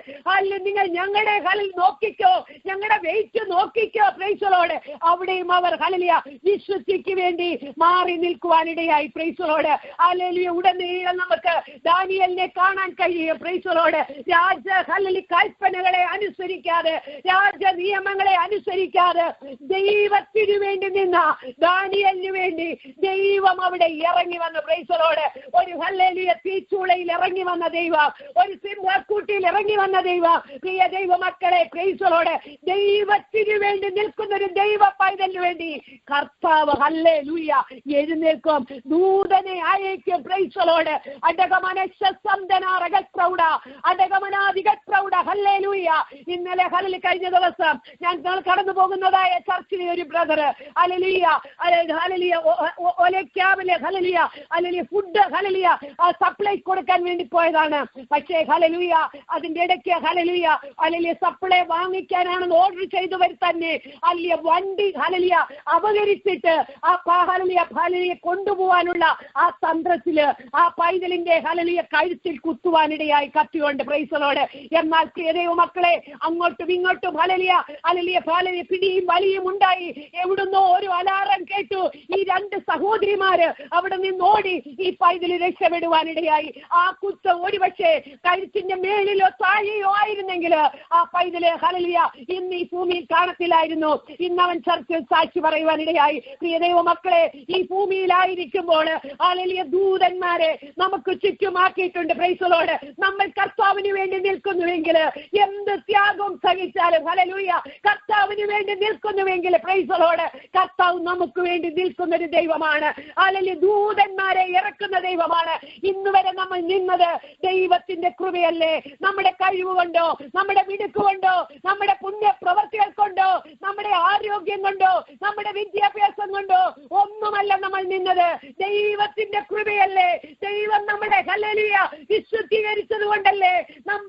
നിങ്ങൾ ഞങ്ങളുടെ ഹല്ലേലൂയ നോക്കിക്കോ, ഞങ്ങളുടെ വെയിറ്റ് നോക്കിക്കോ. Praise the lord. അവിടെയും അവർ ഹല്ലേലൂയ വിശുദ്ധിക്ക് വേണ്ടി മാറി നിൽക്കുവാനിടയായി. Praise the lord. ഹല്ലേലൂയ. ഉടനീളം നമുക്ക് ദാനിയേലിനെ കാണാൻ കഴിയും. Praise the lord. രാജ ഹല്ലേലൂയ കൽപ്പനകളെ അനുസരിക്കാതെ, രാജ നിയമങ്ങളെ അനുസരിക്കാതെ ദൈവത്തിനു വേണ്ടി നിന്ന ദാനിയേലിന് വേണ്ടി ദൈവം അവിടെ ഇറങ്ങി വന്നു. Price the Lord. ഒരു ഹല്ലേലൂയ തീച്ചൂളയിൽ ഇറങ്ങി വന്ന ദൈവം, ഒരു സിംഹക്കൂട്ടിയിൽ ഇറങ്ങി വന്ന ദൈവം. പ്രിയ ദൈവമക്കളെ, പ്രൈസ് ദി ലോർഡ്, ദൈവത്തിനു വേണ്ടി നിൽക്കുന്ന ഒരു ദൈവ പൈതലിന് വേണ്ടി കർത്താവ് ഹല്ലേലൂയ എഴുന്നേൽക്കും, ദൂതനെ അയക്കും. Praise the lord. ഹല്ലേലൂയ. ഇന്നലെ ഹല്ലേലൂയ കഴിഞ്ഞ ദിവസം ഞങ്ങൾ കടന്നു പോകുന്നതായ ചർച്ചിലെ ഒരു ബ്രദർ ഹല്ലേലൂയ ഹല്ലേലൂയ ഒലക്യാവിലെ ഹല്ലേലൂയ ഹല്ലേലൂയ ഫുഡ് ഹല്ലേലൂയ സപ്ലൈ കൊടുക്കാൻ വേണ്ടി പോയതാണ്. പക്ഷേ ഹല്ലേലൂയ അതിന്റെ ഇടയ്ക്ക് ഹല്ലേലൂയ ഹല്ലേലൂയ സപ്ലൈ വാങ്ങിക്കാനാണെന്ന് ഓർഡർ ചെയ്തവർ തന്നെ ഹല്ലേലൂയ വണ്ടി ഹല്ലേലൂയ അപകരിച്ചിട്ട് ആ ഹല്ലേലൂയ കൊണ്ടുപോകാനുള്ള ആ തന്ത്രത്തില് ആ പൈതലിന്റെ ഹല്ലേലൂയ കഴുത്തിൽ കുത്തുവാനിടയായി കത്തിയുണ്ട്. Praise the lord. എന്നാൽ പ്രിയ മക്കളെ, അങ്ങോട്ടും ഇങ്ങോട്ടും ഹല്ലേലൂയ പിടിയും വലിയും ഉണ്ടായി. എവിടുന്നോ ഒരു അലാറം കേട്ടു. ഈ രണ്ട് സഹോദരിമാര് അവിടെ നിന്നോടി ഈ പൈതല് രക്ഷപ്പെടുവാനിടയായി. ആ കുത്ത് ഒരുപക്ഷെ കഴുത്തിന്റെ മേളിലോ താഴെയോ ആയിരുന്നെങ്കിൽ ആ പൈതല് ഹല്ലേലൂയ ഇന്ന് ഈ ഭൂമിയിൽ കാണത്തില്ലായിരുന്നു. ഇന്ന് അവൻ ചർച്ചിൽ സാക്ഷി പറയുവാനിടയായി. പ്രിയ ദൈവമക്കളെ, ഈ ഭൂമിയിലായിരിക്കുമ്പോൾ ഹല്ലേലൂയ ദൂതന്മാരെ നമുക്ക് ചുറ്റുമാക്കിയിട്ടുണ്ട്. Price the Lord. നമ്മൾ കർത്താവിന് വേണ്ടി നിൽക്കുന്നുവെങ്കിൽ, എന്ത് ത്യാഗം സഹിച്ചാലും ഹല്ലേലൂയ കർത്താവിന് വേണ്ടി നിൽക്കുന്നുവെങ്കിൽ, പ്രൈസ് ദി ലോർഡ്, കർത്താവ് നമുക്ക് വേണ്ടി നിൽക്കുന്ന ഒരു ദൈവമാണ്. ഹല്ലേലൂയ ദൂതന്മാരെ ഇറക്കുന്ന ദൈവമാണ്. ഇന്ന് വരെ നമ്മൾ നിന്നത് ദൈവത്തിന്റെ കൃപയല്ലേ? നമ്മുടെ കഴിവ് കൊണ്ടോ, നമ്മുടെ മിടുക്ക് കൊണ്ടോ, നമ്മുടെ പുണ്യപ്രവർത്തികൾ കൊണ്ടോ, നമ്മുടെ ആരോഗ്യം കൊണ്ടോ, നമ്മുടെ വിദ്യാഭ്യാസം കൊണ്ടോ ഒന്നുമല്ല നമ്മൾ നിന്നത്. ദൈവത്തിന്റെ കൃപയല്ലേ? ദൈവം നമ്മളെ ഹല്ലേലൂയ വിശുദ്ധീകരിച്ചത് കൊണ്ടല്ലേ?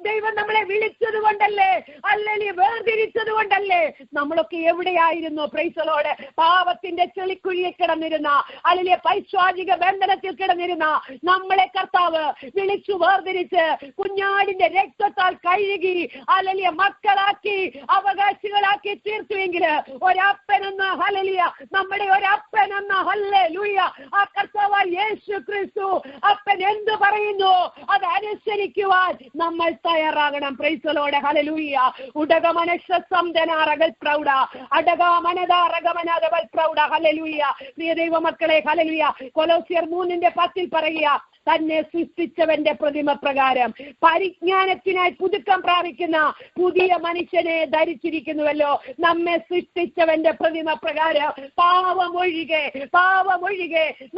ദൈവം നമ്മളെ വിളിച്ചത് കൊണ്ടല്ലേ? ഹല്ലേലൂയ വേർതിരിച്ചത് കൊണ്ടല്ലേ? നമ്മളൊക്കെ എവിടെയായിരുന്നു? Price the Lord. പാപത്തിന്റെ ചെളിക്കുഴിയിൽ കിടന്നിരുന്ന, ഹല്ലേലൂയ പൈശാചിക ബന്ധനത്തിൽ കിടന്നിരുന്ന നമ്മളെ കർത്താവ് വിളിച്ചു വേർതിരിച്ച് കുഞ്ഞാടിന്റെ രക്തത്താൽ കഴുകി ഹല്ലേലൂയ മക്കളാക്കി അവകാശികളാക്കി തീർത്തുവെങ്കിൽ, ഒരപ്പനെന്ന ഹല്ലേലൂയ നമ്മുടെ ഒരപ്പനെന്ന ഹല്ലേലൂയ ആ കർത്താവ് യേശു ക്രിസ്തു അപ്പൻ എന്ത് പറയുന്നു അത് അനുസരിക്കുവാൻ നമ്മൾ തയ്യാറാകണം. Praise the lord. ഹല്ലേലൂയ. ഉടകമനശസംദനാരകൾ പ്രൗഢ അടകാമനദാരഗമനദവൽ പ്രൗഢ. ഹല്ലേലൂയ. പ്രിയ ദൈവമക്കളെ, ഹല്ലേലൂയ കൊലോസ്യർ 3:10 പറയുക, തന്നെ സൃഷ്ടിച്ചവന്റെ പ്രതിമ പ്രകാരം പരിജ്ഞാനത്തിനായി പുതുക്കം പ്രാപിക്കുന്ന പുതിയ മനുഷ്യനെ ധരിച്ചിരിക്കുന്നുവല്ലോ. നമ്മെ സൃഷ്ടിച്ചവന്റെ പ്രതിമ പ്രകാരം പാവമൊഴികെ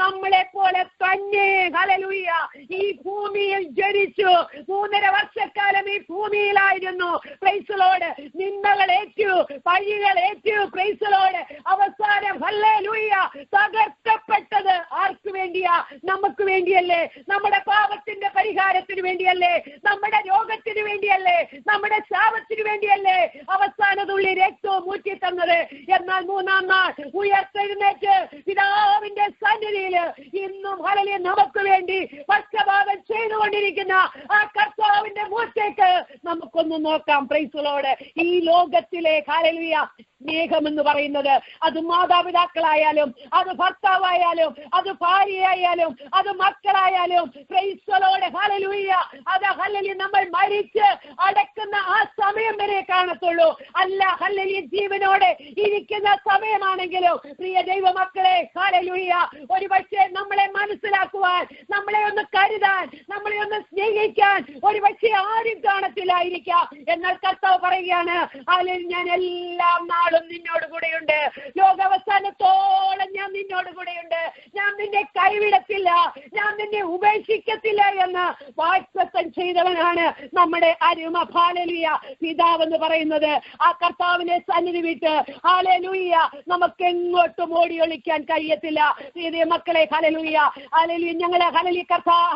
നമ്മളെ പോലെ തന്നെ ഹല്ലേലൂയ ഈ ഭൂമിയിൽ ജനിച്ചു. 3.5 വർഷക്കാലം ഈ ഭൂമിയിലായിരുന്നു. Praise the lord. നിന്ദകളേറ്റു, പഴികളേറ്റു. Praise the lord. അവസാനം ഹല്ലേലൂയ തകർക്കപ്പെട്ടത് ആർക്ക് വേണ്ടിയാ? നമുക്ക് വേണ്ടിയല്ലേ? നമ്മുടെ പാപത്തിന്റെ പരിഹാരത്തിന് വേണ്ടിയല്ലേ? നമ്മുടെ രോഗത്തിന് വേണ്ടിയല്ലേ? നമ്മുടെ ശാപത്തിന് വേണ്ടിയല്ലേ അവസാന തുള്ളി രക്തവും ഊറ്റി തന്നത്? എന്നാൽ 3-ാം നാൾ ഉയർത്തെഴുന്നേറ്റ് പിതാവിന്റെ സന്നിധിയിൽ ഇന്നും ഹല്ലേലൂയ നമുക്ക് വേണ്ടി പക്ഷപാതം ചെയ്തുകൊണ്ടിരിക്കുന്ന ആ കർത്താവിന്റെ മുഖത്തേക്ക് നമുക്കൊന്ന് നോക്കാം. Price the Lord. ഈ ലോകത്തിലെ ഹല്ലേലൂയ സ്നേഹമെന്ന് പറയുന്നത് അത് മാതാപിതാക്കളായാലും, അത് ഭർത്താവായാലും, അത് ഭാര്യയായാലും, അത് മക്കളായാലും, പ്രൈസ് ദി ലോർഡ് ഹല്ലേലൂയ, അത് ഹല്ലേലൂയ നമ്മൾ മരിച്ച് അടക്കുന്ന ആ സമയം വരെ കാണത്തുള്ളൂ. അല്ല ഹല്ലേലൂയ ജീവനോടെ ഇരിക്കുന്ന സമയമാണെങ്കിലും പ്രിയ ദൈവമക്കളെ ഹല്ലേലൂയ ഒരുപക്ഷെ നമ്മളെ മനസ്സിലാക്കുവാൻ, നമ്മളെ ഒന്ന് കരുതാൻ, നമ്മളെ ഒന്ന് സ്നേഹിക്കാൻ ഒരുപക്ഷെ ആരും കാണത്തില്ലായിരിക്കാം. എന്നാൽ കർത്താവ് പറയുകയാണ്, ഹല്ലേലൂയ ഞാൻ എല്ലാം നാളും നിന്നോട് കൂടെയുണ്ട്, ലോകാവസാനത്തോളം ഞാൻ നിന്നോട് കൂടെയുണ്ട്, ഞാൻ നിന്നെ കൈവിടത്തില്ല, ഞാൻ നിന്നെ ഉപേക്ഷിക്കത്തില്ല എന്ന് വാഗ്ദത്തം ചെയ്തവനാണ് നമ്മുടെ അരുമ ഹല്ലേലൂയ പിതാവെന്ന് പറയുന്നത്. ആ കർത്താവിനെ സന്നിധി വിട്ട് ഹല്ലേലൂയ നമുക്ക് എങ്ങോട്ടും ഓടിയൊളിക്കാൻ കഴിയത്തില്ല. പ്രിയ മക്കളെ ഹല്ലേലൂയ ഹല്ലേലൂയ ഞങ്ങളെ ഹല്ലേലൂയ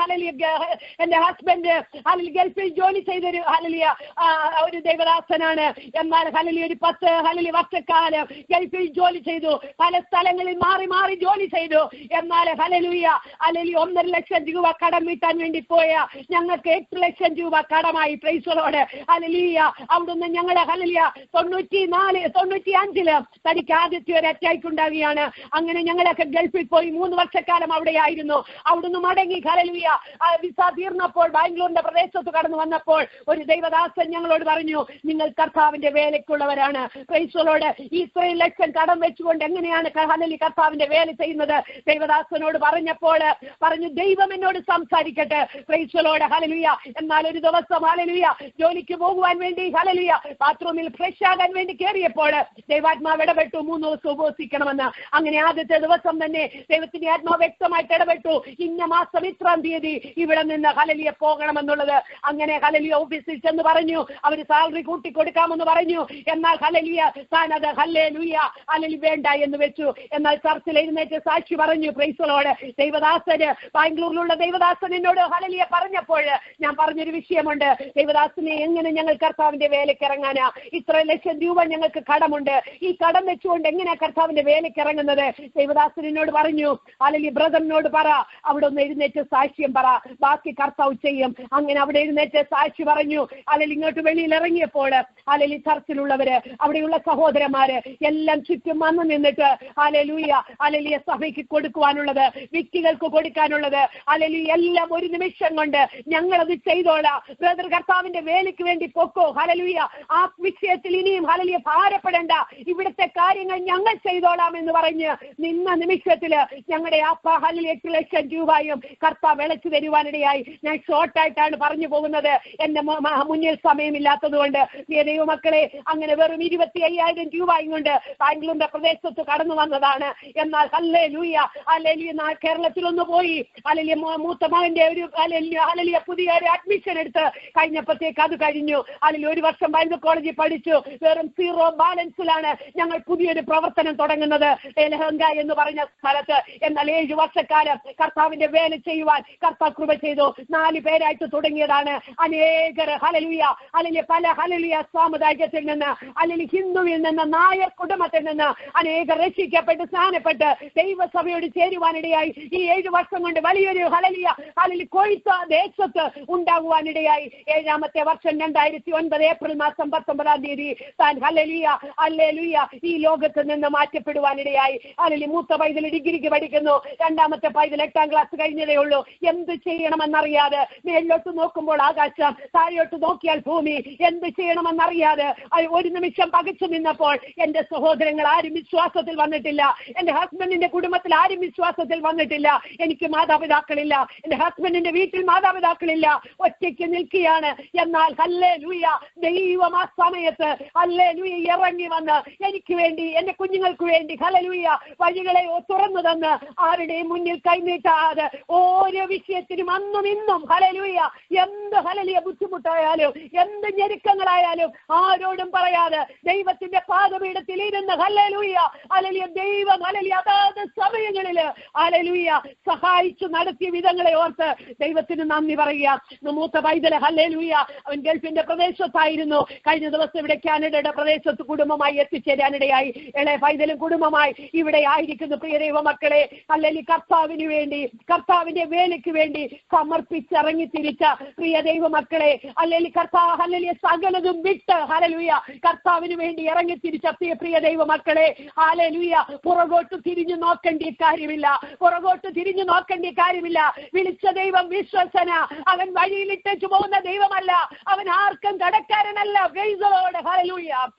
ഹല്ലേലൂയ എന്റെ ഹസ്ബൻഡ് ഹല്ലേലൂയ ഗൾഫിൽ ജോലി ചെയ്തൊരു ഹല്ലേലൂയ ഒരു ദൈവദാസനാണ്. എന്നാൽ ഹല്ലേലൂയ ഒരു 10 ഹല്ലേലൂയ വർഷക്കാലം ഗൾഫിൽ ജോലി ചെയ്തു, പല സ്ഥലങ്ങളിൽ മാറി മാറി ജോലി ചെയ്തു. എന്നാൽ ഹല്ലേലൂയ ഹല്ലേലൂയ 1.5 ലക്ഷം രൂപ കടം വീട്ടാൻ വേണ്ടി പോയ ഞങ്ങൾക്ക് 8 ലക്ഷം രൂപ കടമായി. പ്രൈസ് ദി ലോർഡ് ഹല്ലേലൂയ. അവിടുന്ന് ഞങ്ങളെ ഹല്ലേലൂയ 95 തനിക്ക് ആദ്യത്തെ ഒരു അറ്റാക്ക് ഉണ്ടാവുകയാണ്. അങ്ങനെ ഞങ്ങളൊക്കെ ഗൾഫിൽ പോയി 3 വർഷക്കാലം അവിടെയായിരുന്നു. അവിടുന്ന് മടങ്ങി ഹല്ലേലൂയ വിസ തീർന്നപ്പോൾ ബാംഗ്ലൂരിന്റെ പ്രദേശത്ത് കടന്നു വന്നപ്പോൾ ഒരു ദൈവദാസൻ ഞങ്ങളോട് പറഞ്ഞു, നിങ്ങൾ കർത്താവിന്റെ വേലയ്ക്കുള്ളവരാണ്. Price the Lord. ഈ 3 ലക്ഷം കടം വെച്ചുകൊണ്ട് എങ്ങനെയാണ് ഹല്ലേലൂയ കർത്താവിന്റെ വേല ചെയ്യുന്നത്? ദൈവദാസനോട് പറഞ്ഞു ദൈവം എന്നോട് സംസാരിക്കട്ടെ. പ്രൈസ് ദി ലോർഡ് ഹല്ലേലൂയ. എന്നാൽ ഒരു ദിവസം ഹല്ലേലൂയ ജോലിക്ക് പോകുവാൻ വേണ്ടി ഹല്ലേലൂയ ബാത്റൂമിൽ ഫ്രഷ് ആകാൻ വേണ്ടി കയറിയപ്പോൾ ദൈവാത്മാവ് ഇടപെട്ടു 3 ദിവസം ഉപവസിക്കണമെന്ന്. അങ്ങനെ ആദ്യത്തെ ദിവസം തന്നെ ദൈവത്തിന്റെ ആത്മാവ് വ്യക്തമായിട്ട് ഇടപെട്ടു, ഇന്ന മാസം 3-ാം തീയതി ഇവിടെ നിന്ന് ഹല്ലേലൂയ പോകണമെന്നുള്ളത്. അങ്ങനെ ഹല്ലേലൂയ ഓഫീസിൽ ചെന്ന് പറഞ്ഞു, അവർ സാലറി കൂട്ടി കൊടുക്കാമെന്ന് പറഞ്ഞു. എന്നാൽ ഹല്ലേലൂയ ഞാനത് ഹല്ലേലൂയ അല്ലെങ്കിൽ വേണ്ട എന്ന് വെച്ചു. എന്നാൽ ചർച്ചിൽ എഴുന്നേറ്റ് സാക്ഷി പറഞ്ഞു. Praise the lord. ദൈവദാസന് ബാംഗ്ലൂരിലുള്ള ദൈവദാസൻ എന്നോട് ഹല്ലേലൂയ പറഞ്ഞപ്പോൾ ഞാൻ പറഞ്ഞൊരു വിഷയമുണ്ട്. ദൈവദാസനെ എങ്ങനെ ഞങ്ങൾ കർത്താവിന്റെ വേലയ്ക്ക് ഇറങ്ങാനാ? ഇത്ര ലക്ഷം രൂപ ഞങ്ങൾക്ക് കടമുണ്ട്. ഈ കടം വെച്ചുകൊണ്ട് എങ്ങനെയാ കർത്താവിന്റെ വേലയ്ക്ക് ഇറങ്ങുന്നത്? ദൈവദാസനോട് പറഞ്ഞു, അല്ലെങ്കിൽ ബ്രദറിനോട് പറ, അവിടെ ഒന്ന് എഴുന്നേറ്റ് സാക്ഷ്യം പറ, ബാക്കി കർത്താവ് ചെയ്യും. അങ്ങനെ അവിടെ എഴുന്നേറ്റ് സാക്ഷി പറഞ്ഞു. അല്ലെങ്കിൽ ഇങ്ങോട്ട് വെളിയിൽ ഇറങ്ങിയപ്പോൾ അല്ലെങ്കിൽ ചർച്ചിലുള്ളവര്, അവിടെയുള്ള സഹോദരന്മാര് എല്ലാം ചുറ്റും വന്നു നിന്നിട്ട് ഹല്ലേലൂയ ഹല്ലേലൂയ സഭയ്ക്ക് കൊടുക്കുവാനുള്ളത്, വ്യക്തികൾക്ക് കൊടുക്കാനുള്ളത് ഹല്ലേലൂയ എല്ലാം ഒരു നിമിഷം കൊണ്ട് ഞങ്ങളത് ചെയ്തോളാം. ബ്രദർ കർത്താവിന്റെ വേലയ്ക്ക് വേണ്ടി പൊക്കോ. ഹല്ലേലൂയ ആ വിഷയത്തിൽ ഇനിയും ഹല്ലേലൂയ ഭാരപ്പെടേണ്ട, ഇവിടുത്തെ കാര്യങ്ങൾ ഞങ്ങൾ ചെയ്തോളാം എന്ന് പറഞ്ഞ് നിന്ന നിമിഷത്തില് ഞങ്ങളുടെ ആ ഹല്ലേലൂയ 8 ലക്ഷം രൂപയും കർത്താവ് വിളച്ചു തരുവാനിടയായി. ഞാൻ ഷോർട്ടായിട്ടാണ് പറഞ്ഞു പോകുന്നത്, എന്റെ മുന്നിൽ സമയമില്ലാത്തത് കൊണ്ട്. ദൈവമക്കളെ, അങ്ങനെ വെറും 25,000 രൂപയും കൊണ്ട് ബാംഗ്ലൂരിന്റെ പ്രദേശത്ത് കടന്നു വന്നതാണ്. എന്നാൽ ഹല്ലേലൂയ ഹല്ലേലൂയ കേരളത്തിലൊന്ന് പോയി ഹല്ലേലൂയ മൂത്ത മകന്റെ ഒരു ഹല്ലേലൂയ പുതിയ ഒരു അഡ്മിഷൻ എടുത്ത് കഴിഞ്ഞപ്പോഴത്തേക്ക് അത് കഴിഞ്ഞു. അല്ലെങ്കിൽ 1 വർഷം ബൈബിൾ കോളേജിൽ പഠിച്ചു. വെറും 0 ബാലൻസിലാണ് ഞങ്ങൾ പുതിയൊരു പ്രവർത്തനം തുടങ്ങുന്നത് ലഹങ്ക എന്ന് പറഞ്ഞ സ്ഥലത്ത്. എന്നാൽ 7 വർഷക്കാലം കർത്താവിന്റെ വേല ചെയ്യുവാൻ കർത്താവ് കൃപ ചെയ്തു. 4 പേരായിട്ട് തുടങ്ങിയതാണ്. അനേകർ ഹല്ലേലൂയ ഹല്ലേലൂയ പല ഹല്ലേലൂയ സമുദായത്തിൽ നിന്ന്, അല്ലെങ്കിൽ ഹിന്ദുവിൽ നിന്ന്, നായർ കുടുംബത്തിൽ നിന്ന് അനേകർ രക്ഷിക്കപ്പെട്ട് സ്നാനപ്പെട്ട് ദൈവസഭയോട് ചേരുവാനിടയായി. ഈ 7 വർഷം കൊണ്ട് വലിയൊരു ഹല്ലേലൂയ ഹല്ലേലൂയ കൊയ്ത്ത് ദേശത്ത് ഉണ്ടാകുവാനിടയായി. 7ാമത്തെ വർഷം 2009 ഏപ്രിൽ മാസം 19-ാം തീയതി താൻ ഹല്ലേലൂയ ഹല്ലേലൂയ ഈ ലോകത്ത് നിന്ന് മാറ്റപ്പെടുവാനിടയായി. ഹല്ലേലൂയ മൂത്ത പൈതൽ ഡിഗ്രിക്ക് പഠിക്കുന്നു. 2ാമത്തെ പൈതൽ 8ാം ക്ലാസ് കഴിഞ്ഞതേ ഉള്ളൂ. എന്ത് ചെയ്യണമെന്നറിയാതെ, മേലോട്ട് നോക്കുമ്പോൾ ആകാശം, താഴോട്ട് നോക്കിയാൽ ഭൂമി, എന്ത് ചെയ്യണമെന്നറിയാതെ ഒരു നിമിഷം പകച്ചു നിന്നപ്പോൾ എന്റെ സഹോദരങ്ങൾ ആരും വിശ്വാസത്തിൽ വന്നിട്ടില്ല. എന്റെ ഹസ്ബൻഡിന്റെ കുടുംബത്തിൽ ആരും വിശ്വാസത്തിൽ വന്നിട്ടില്ല. എനിക്ക് മാതാപിതാക്കളില്ല. എന്റെ ഹസ്ബൻഡിന്റെ വീട്ടിൽ മാതാപിതാക്കളില്ല. ഒറ്റയ്ക്ക് നിൽക്കുകയാണ്. എന്നാൽ ഹല്ലേലൂയ ദൈവം ആ സമയത്ത് ഹല്ലേലൂയ ഇറങ്ങി വന്ന് എനിക്ക് വേണ്ടി, എന്റെ കുഞ്ഞുങ്ങൾക്ക് വേണ്ടി ഹല്ലേലൂയ വഴികളെ തുറന്നു തന്ന് ആരുടെയും മുന്നിൽ കൈനീട്ടാതെ ഓരോ വിഷയത്തിനും അന്നും ഇന്നും ഹല്ലേലൂയ എന്ത് ഹല്ലേലൂയ ബുദ്ധിമുട്ടായാലും എന്ത് ഞെരുക്കങ്ങളായാലും ആരോടും പറയാതെ ദൈവത്തിന്റെ പാദപീഠത്തിൽ ഇരുന്ന് ഹല്ലേലൂയ ഹല്ലേലൂയ ദൈവം ഹല്ലേലൂയ അതാത് സമയങ്ങളിൽ ഹല്ലേലൂയ സഹായിച്ചു നടത്തിയ വിധങ്ങളെ ഓർത്ത് ദൈവത്തിന് നന്ദി പറയുക. മൂത്ത പൈതല് ഹല്ലേലൂയ അവൻ ഗൾഫിന്റെ പ്രദേശത്തായിരുന്നു. കഴിഞ്ഞ ദിവസം ഇവിടെ കാനഡയുടെ പ്രദേശത്ത് കുടുംബമായി എത്തിച്ചേരാനിടയായി. ഇളയ പൈതലും കുടുംബമായി ഇവിടെ ആയിരിക്കുന്നു. പ്രിയ ദൈവമക്കളെ, ഹല്ലേലൂയ കർത്താവിന് വേണ്ടി, കർത്താവിന്റെ വേലയ്ക്ക് വേണ്ടി സമർപ്പിച്ചിറങ്ങി തിരിച്ച പ്രിയ ദൈവമക്കളെ, ഹല്ലേലൂയ കർത്താവ് ഹല്ലേലൂയ സകലതും വിട്ട് ഹല്ലേലൂയ കർത്താവിന് വേണ്ടി ഇറങ്ങി തിരിച്ച പ്രിയ ദൈവമക്കളെ, ഹല്ലേലൂയ പുറകോട്ട് തിരിഞ്ഞു നോക്കേണ്ട കാര്യമില്ല. പുറകോട്ട് തിരിഞ്ഞു നോക്കേണ്ട കാര്യമില്ല. വിളിച്ച ദൈവം വിശ്വസന. അവൻ വഴിയിലിട്ടു പോകുന്ന ദൈവമല്ല. അവൻ ആർക്കും കടക്കാരനല്ല. ഹല്ലേലൂയ.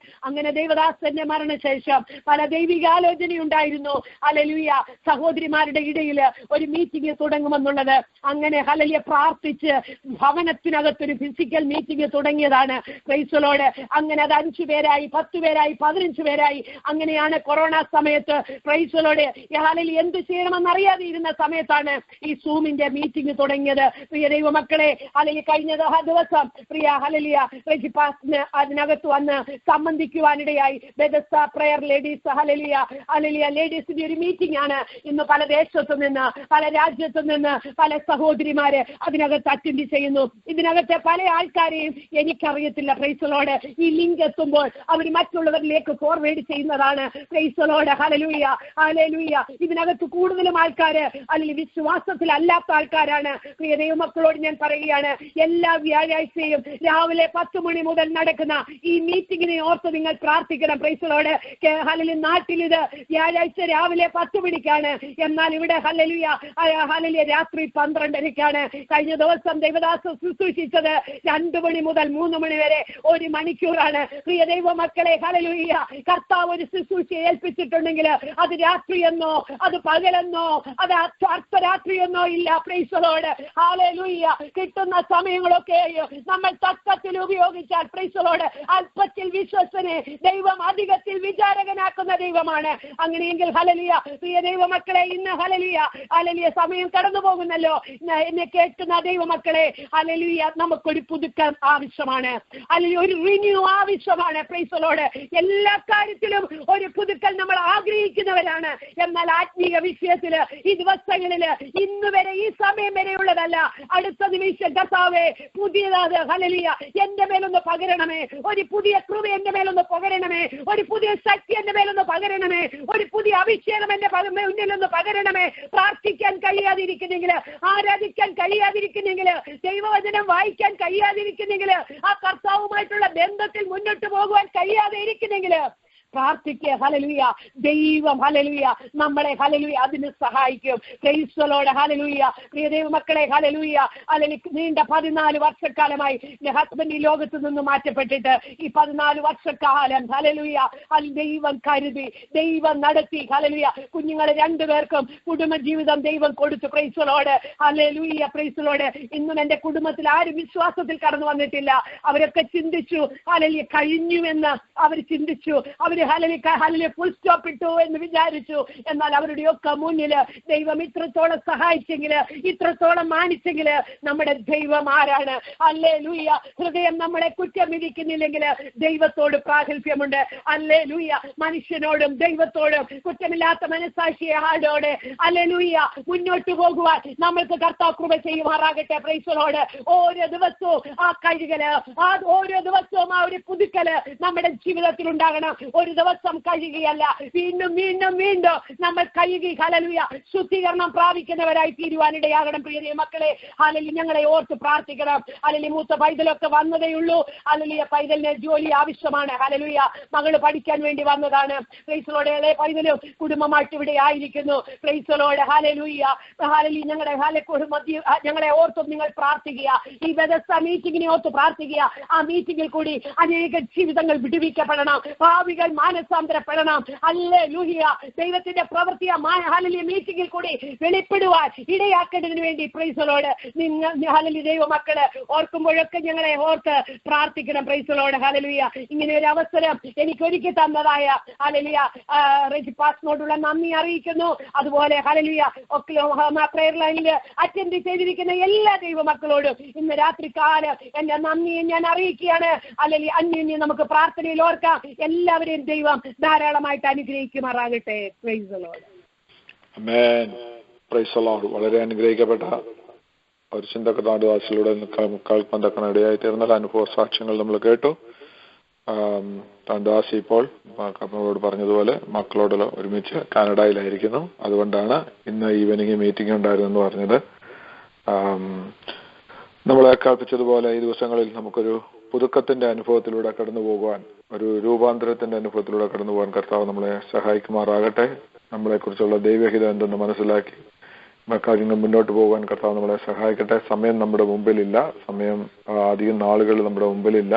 അങ്ങനെ ദൈവദാസന്റെ മരണശേഷം പല ദൈവിക ആലോചനയുണ്ടായിരുന്നു. ഹല്ലേലൂയ സഹോദരിമാരുടെ ഇടയിൽ ഒരു മീറ്റിംഗ് തുടങ്ങുമെന്നുള്ളത്. അങ്ങനെ ഹല്ലേലൂയ പ്രാർത്ഥിച്ച് ഭവനത്തിനകത്തൊരു ഫിസിക്കൽ മീറ്റിംഗ് തുടങ്ങിയതാണ്. Price the Lord. അങ്ങനെ അത് 5 പേരായി, 10 പേരായി, 15 പേരായി. അങ്ങനെയാണ് കൊറോണ സമയത്ത് പ്രൈസ് ദി ലോർഡ് ഹല്ലേലൂയ എന്ത് ചെയ്യണമെന്നറിയാതെ ഇരുന്ന സമയത്താണ് ഈ സൂമിന്റെ മീറ്റിംഗ് തുടങ്ങിയത്. പ്രിയ ദൈവമക്കളെ, ഹല്ലേലൂയ കഴിഞ്ഞ ദിവസം പ്രിയ ഹല്ലേലൂയ റെജിപ്പാസിന് അതിനകത്ത് വന്ന് സംബന്ധിക്കുവാനിടയായി. ബെഥസ്ത പ്രയർ ലേഡീസ് ഹല്ലേലൂയ ഹല്ലേലൂയ ലേഡീസിന്റെ ഒരു മീറ്റിംഗ് ആണ്. ഇന്ന് പല ദേശത്തു നിന്ന്, പല രാജ്യത്തു നിന്ന് പല സഹോദരിമാര് അതിനകത്ത് അറ്റൻഡ് ചെയ്യുന്നു. ഇതിനകത്തെ പല ആൾക്കാരെയും എനിക്കറിയത്തില്ല. Price the Lord. ഈ ലിങ്ക് എത്തുമ്പോൾ അവർ മറ്റുള്ളവരിലേക്ക് ഫോർവേഡ് ചെയ്യുന്നതാണ്. Price the lord. ഹല്ലേലൂയ ഹല്ലേലൂയ. ഇതിനകത്ത് കൂടുതലും ആൾക്കാര് അല്ലെങ്കിൽ വിശ്വാസത്തിലല്ലാത്ത ആൾക്കാരാണ്. പ്രിയ ദൈവമക്കളോട് ഞാൻ പറയുകയാണ്, എല്ലാ വ്യാഴാഴ്ചയും രാവിലെ 10 മണി മുതൽ നടക്കുന്ന ഈ മീറ്റിംഗിനെ ഓർത്ത് നിങ്ങൾ പ്രാർത്ഥിക്കണം. Price the lord. ഹല്ലേലൂയ നാട്ടിലിത് വ്യാഴാഴ്ച രാവിലെ 10 മണിക്കാണ്. എന്നാൽ ഇവിടെ ഹല്ലേലൂയ ഹല്ലേലൂയ രാത്രി 12:30ക്കാണ്. കഴിഞ്ഞ ദിവസം ദൈവദാസ ശുശ്രൂഷിച്ചത് 2 മണി മുതൽ 3 മണി വരെ 1 മണിക്കൂറാണ്. പ്രിയ ദൈവമക്കളെ, ഹല്ലേലൂയ കർത്താവ് ഒരു ശുശ്രൂഷ ഏൽപ്പിച്ചിട്ടുണ്ടെങ്കിൽ അത് രാത്രിയെന്നോ അത് പകലെന്നോ അത് അർദ്ധരാത്രിയെന്നോ ഇല്ല. Price the lord. ഹല്ലേലൂയ. കിട്ടുന്ന സമയങ്ങളൊക്കെ നമ്മൾ തക്കത്തിൽ ഉപയോഗിച്ചാൽ പ്രൈസ് ദി ലോർഡ് അല്പത്തിൽ വിശ്വസനെ ദൈവം അധികത്തിൽ വിചാരകനാക്കുന്ന ദൈവമാണ്. അങ്ങനെയെങ്കിൽ ഹല്ലേലൂയ പ്രിയ ദൈവമക്കളെ, ഇന്ന് ഹല്ലേലൂയ ഹല്ലേലൂയ സമയം കടന്നു പോകുന്നല്ലോ. എന്നെ കേൾക്കുന്ന ദൈവമക്കളെ, ഹല്ലേലൂയ നമുക്കൊരു പുതുക്കം ആവശ്യമാണ്. അല്ലെങ്കിൽ ഒരു റിന്യൂ ആവശ്യമാണ്. Price the Lord. എല്ലാ കാര്യത്തിലും ഒരു പുതുക്കൽ നമ്മൾ ആഗ്രഹിക്കുന്നവരാണ്. എന്നാൽ ആത്മീയ വിഷയത്തില് ഈ ദിവസങ്ങളില് ഇന്ന് വരെ ഈ സമയം വരെയുള്ളതല്ല. അടുത്ത നിമിഷം കർത്താവേ പുതിയതാത് ഹല്ലേലൂയ എന്റെ മേലൊന്ന് പകരണമേ, ഒരു പുതിയ കൃപ എന്റെ മേലൊന്ന് പകരണമേ, ഒരു പുതിയ ശക്തി എന്റെ മേലൊന്ന് പകരണമേ, ഒരു പുതിയ അഭിഷേകം എന്റെ മുന്നിലൊന്ന് പകരണമേ. പ്രാർത്ഥിക്കാൻ കഴിയാതിരിക്കുന്നെങ്കിൽ, ആരാധിക്കാൻ കഴിയാതിരിക്കുന്നെങ്കിൽ, ദൈവവചനം വായിക്കാൻ കഴിയാതിരിക്കുന്നെങ്കിൽ, ആ കർത്താവുമായിട്ടുള്ള ബന്ധത്തിൽ മുന്നോട്ട് പോകുവാൻ കഴിയാതെ ഇരിക്കുന്നെങ്കിൽ പ്രാർത്ഥിക്കുക. ഹല്ലേലൂയ. ദൈവം ഹല്ലേലൂയ നമ്മളെ ഹല്ലേലൂയ അതിന് സഹായിക്കും. Price the lord. ഹല്ലേലൂയ. പ്രിയ ദൈവമക്കളെ ഹല്ലേലൂയ. നീണ്ട 14 വർഷക്കാലമായി ഹസ്ബൻഡ് ഈ ലോകത്ത് നിന്ന് മാറ്റപ്പെട്ടിട്ട് ഈ 14 വർഷക്കാലം ഹല്ലേലൂയ ദൈവം കരുതി, ദൈവം നടത്തി. ഹല്ലേലൂയ. കുഞ്ഞുങ്ങളെ 2 പേർക്കും കുടുംബജീവിതം ദൈവം കൊടുത്തു. Price the lord. Hallelujah. Price the Lord. ഇന്നും എന്റെ കുടുംബത്തിൽ ആരും വിശ്വാസത്തിൽ കടന്നു വന്നിട്ടില്ല. അവരൊക്കെ ചിന്തിച്ചു ഹല്ലേലൂയ കഴിഞ്ഞുവെന്ന് അവർ ചിന്തിച്ചു. ഹല്ലേലൂയ ഫുൾ സ്റ്റോപ്പ് ഇട്ടു എന്ന് വിചാരിച്ചു. എന്നാൽ അവരുടെയൊക്കെ മുന്നിൽ ദൈവം ഇത്രത്തോളം സഹായിച്ചെങ്കിൽ, ഇത്രത്തോളം മാനിച്ചെങ്കിൽ നമ്മുടെ ദൈവം ആരാണ്? ഹല്ലേലൂയ. ഹൃദയം നമ്മളെ കുറ്റം വിധിക്കുന്നില്ലെങ്കിൽ ദൈവത്തോട് പ്രാഗൽഭ്യമുണ്ട്. ഹല്ലേലൂയ. മനുഷ്യനോടും ദൈവത്തോടും കുറ്റമില്ലാത്ത മനസ്സാക്ഷിയെ ആടോടെ ഹല്ലേലൂയ മുന്നോട്ട് പോകുവാൻ നമ്മൾക്ക് കർത്താവ് കൃപ ചെയ്യുമാറാകട്ടെ. Price the Lord. ഓരോ ദിവസവും ആ കഴുകല്, ഓരോ ദിവസവും ആ ഒരു പുതുക്കല് നമ്മുടെ ജീവിതത്തിൽ ഉണ്ടാകണം. ഒരു ദിവസം കഴുകിയല്ല, വീണ്ടും വീണ്ടും വീണ്ടും നമ്മൾ കഴുകി ഹല്ലേലൂയ ശുദ്ധീകരണം പ്രാപിക്കുന്നവരായി തീരുവാനിടയാകണം. പ്രിയ മക്കളെ ഹല്ലേലൂയ ഞങ്ങളെ ഓർത്ത് പ്രാർത്ഥിക്കണം. ഹല്ലേലൂയ മൂത്ത പൈതലൊക്കെ വന്നതേ ഉള്ളൂ. ഹല്ലേലൂയ പൈതലിന് ജോലി ആവശ്യമാണ്. ഹല്ലേലൂയ മകള് പഠിക്കാൻ വേണ്ടി വന്നതാണ്. Price the Lord. ഏതേ പൈതലും കുടുംബമായിട്ട് ഇവിടെ ആയിരിക്കുന്നു. Price the lord. ഹല്ലേലൂയ. ഹല്ലേലൂയ ഞങ്ങളെ ഓർത്തും നിങ്ങൾ പ്രാർത്ഥിക്കുക. ഈ ബെഥസ്ദ മീറ്റിംഗിനെ ഓർത്ത് പ്രാർത്ഥിക്കുക. ആ മീറ്റിംഗിൽ കൂടി അനേക ജീവിതങ്ങൾ വിടുവിക്കപ്പെടണം, ഭാവികൾ മാനസാന്തരപ്പെടണം. ഹല്ലേലൂയ. ദൈവത്തിന്റെ പ്രവൃത്തി ഹല്ലേലൂയ മീറ്റിംഗിൽ കൂടി വെളിപ്പെടുവാൻ ഇടയാക്കേണ്ടതിന് വേണ്ടി പ്രൈസ് ദി ലോർഡ് നിങ്ങൾ ഹല്ലേലൂയ ദൈവമക്കള് ഓർക്കുമ്പോഴൊക്കെ ഞങ്ങളെ ഓർത്ത് പ്രാർത്ഥിക്കണം. Price the lord. ഹല്ലേലൂയ. ഇങ്ങനെ ഒരു അവസരം എനിക്ക് ഒരുക്കി തന്നതായ ഹല്ലേലൂയ റെജി പാസ്റ്ററിനോടുള്ള നന്ദി അറിയിക്കുന്നു. അതുപോലെ ഹല്ലേലൂയ ഒക്ലഹോമ പ്രയർ ലൈനിൽ അറ്റൻഡ് ചെയ്തിരിക്കുന്ന എല്ലാ ദൈവമക്കളോടും ഇന്ന് രാത്രികാലം എന്റെ നന്ദിയെ ഞാൻ അറിയിക്കുകയാണ്. ഹല്ലേലൂയ. അന്യോന്യം നമുക്ക് പ്രാർത്ഥനയിൽ ഓർക്കാം. എല്ലാവരെയും ദൈവം ധാരാളമായിട്ട് അനുഗ്രഹിക്കുമാറാകട്ടെ. Price the Lord. Amen. Praise the Lord. വളരെ അനുഗ്രഹിക്കപ്പെട്ട ഒരു ചിന്തകഥാടുവാസിലൂടെ കേൾക്കാൻ തക്കണ ഇടയായി തീർന്ന അനുഭവ സാക്ഷ്യങ്ങൾ നമ്മൾ കേട്ടു. താൻദാസി ഇപ്പോൾ കപ്പനോട് പറഞ്ഞതുപോലെ മക്കളോട് ഒരുമിച്ച് കാനഡയിലായിരിക്കുന്നു. അതുകൊണ്ടാണ് ഇന്ന് ഈവനിങ് മീറ്റിംഗ് ഉണ്ടായിരുന്നെന്ന് പറഞ്ഞത്. നമ്മളെ കേൾപ്പിച്ചതുപോലെ ഈ ദിവസങ്ങളിൽ നമുക്കൊരു പുതുക്കത്തിന്റെ അനുഭവത്തിലൂടെ കടന്നു പോകുവാൻ, ഒരു രൂപാന്തരത്തിന്റെ അനുഭവത്തിലൂടെ കടന്നു പോകാൻ കർത്താവ് നമ്മളെ സഹായിക്കുമാറാകട്ടെ. നമ്മളെക്കുറിച്ചുള്ള ദൈവഹിതം എന്തെന്ന് മനസ്സിലാക്കി കാര്യങ്ങൾ മുന്നോട്ട് പോകാൻ കർത്താവ് നമ്മളെ സഹായിക്കട്ടെ. സമയം നമ്മുടെ മുമ്പിലില്ല, സമയം അധികം നാളുകൾ നമ്മുടെ മുമ്പിലില്ല.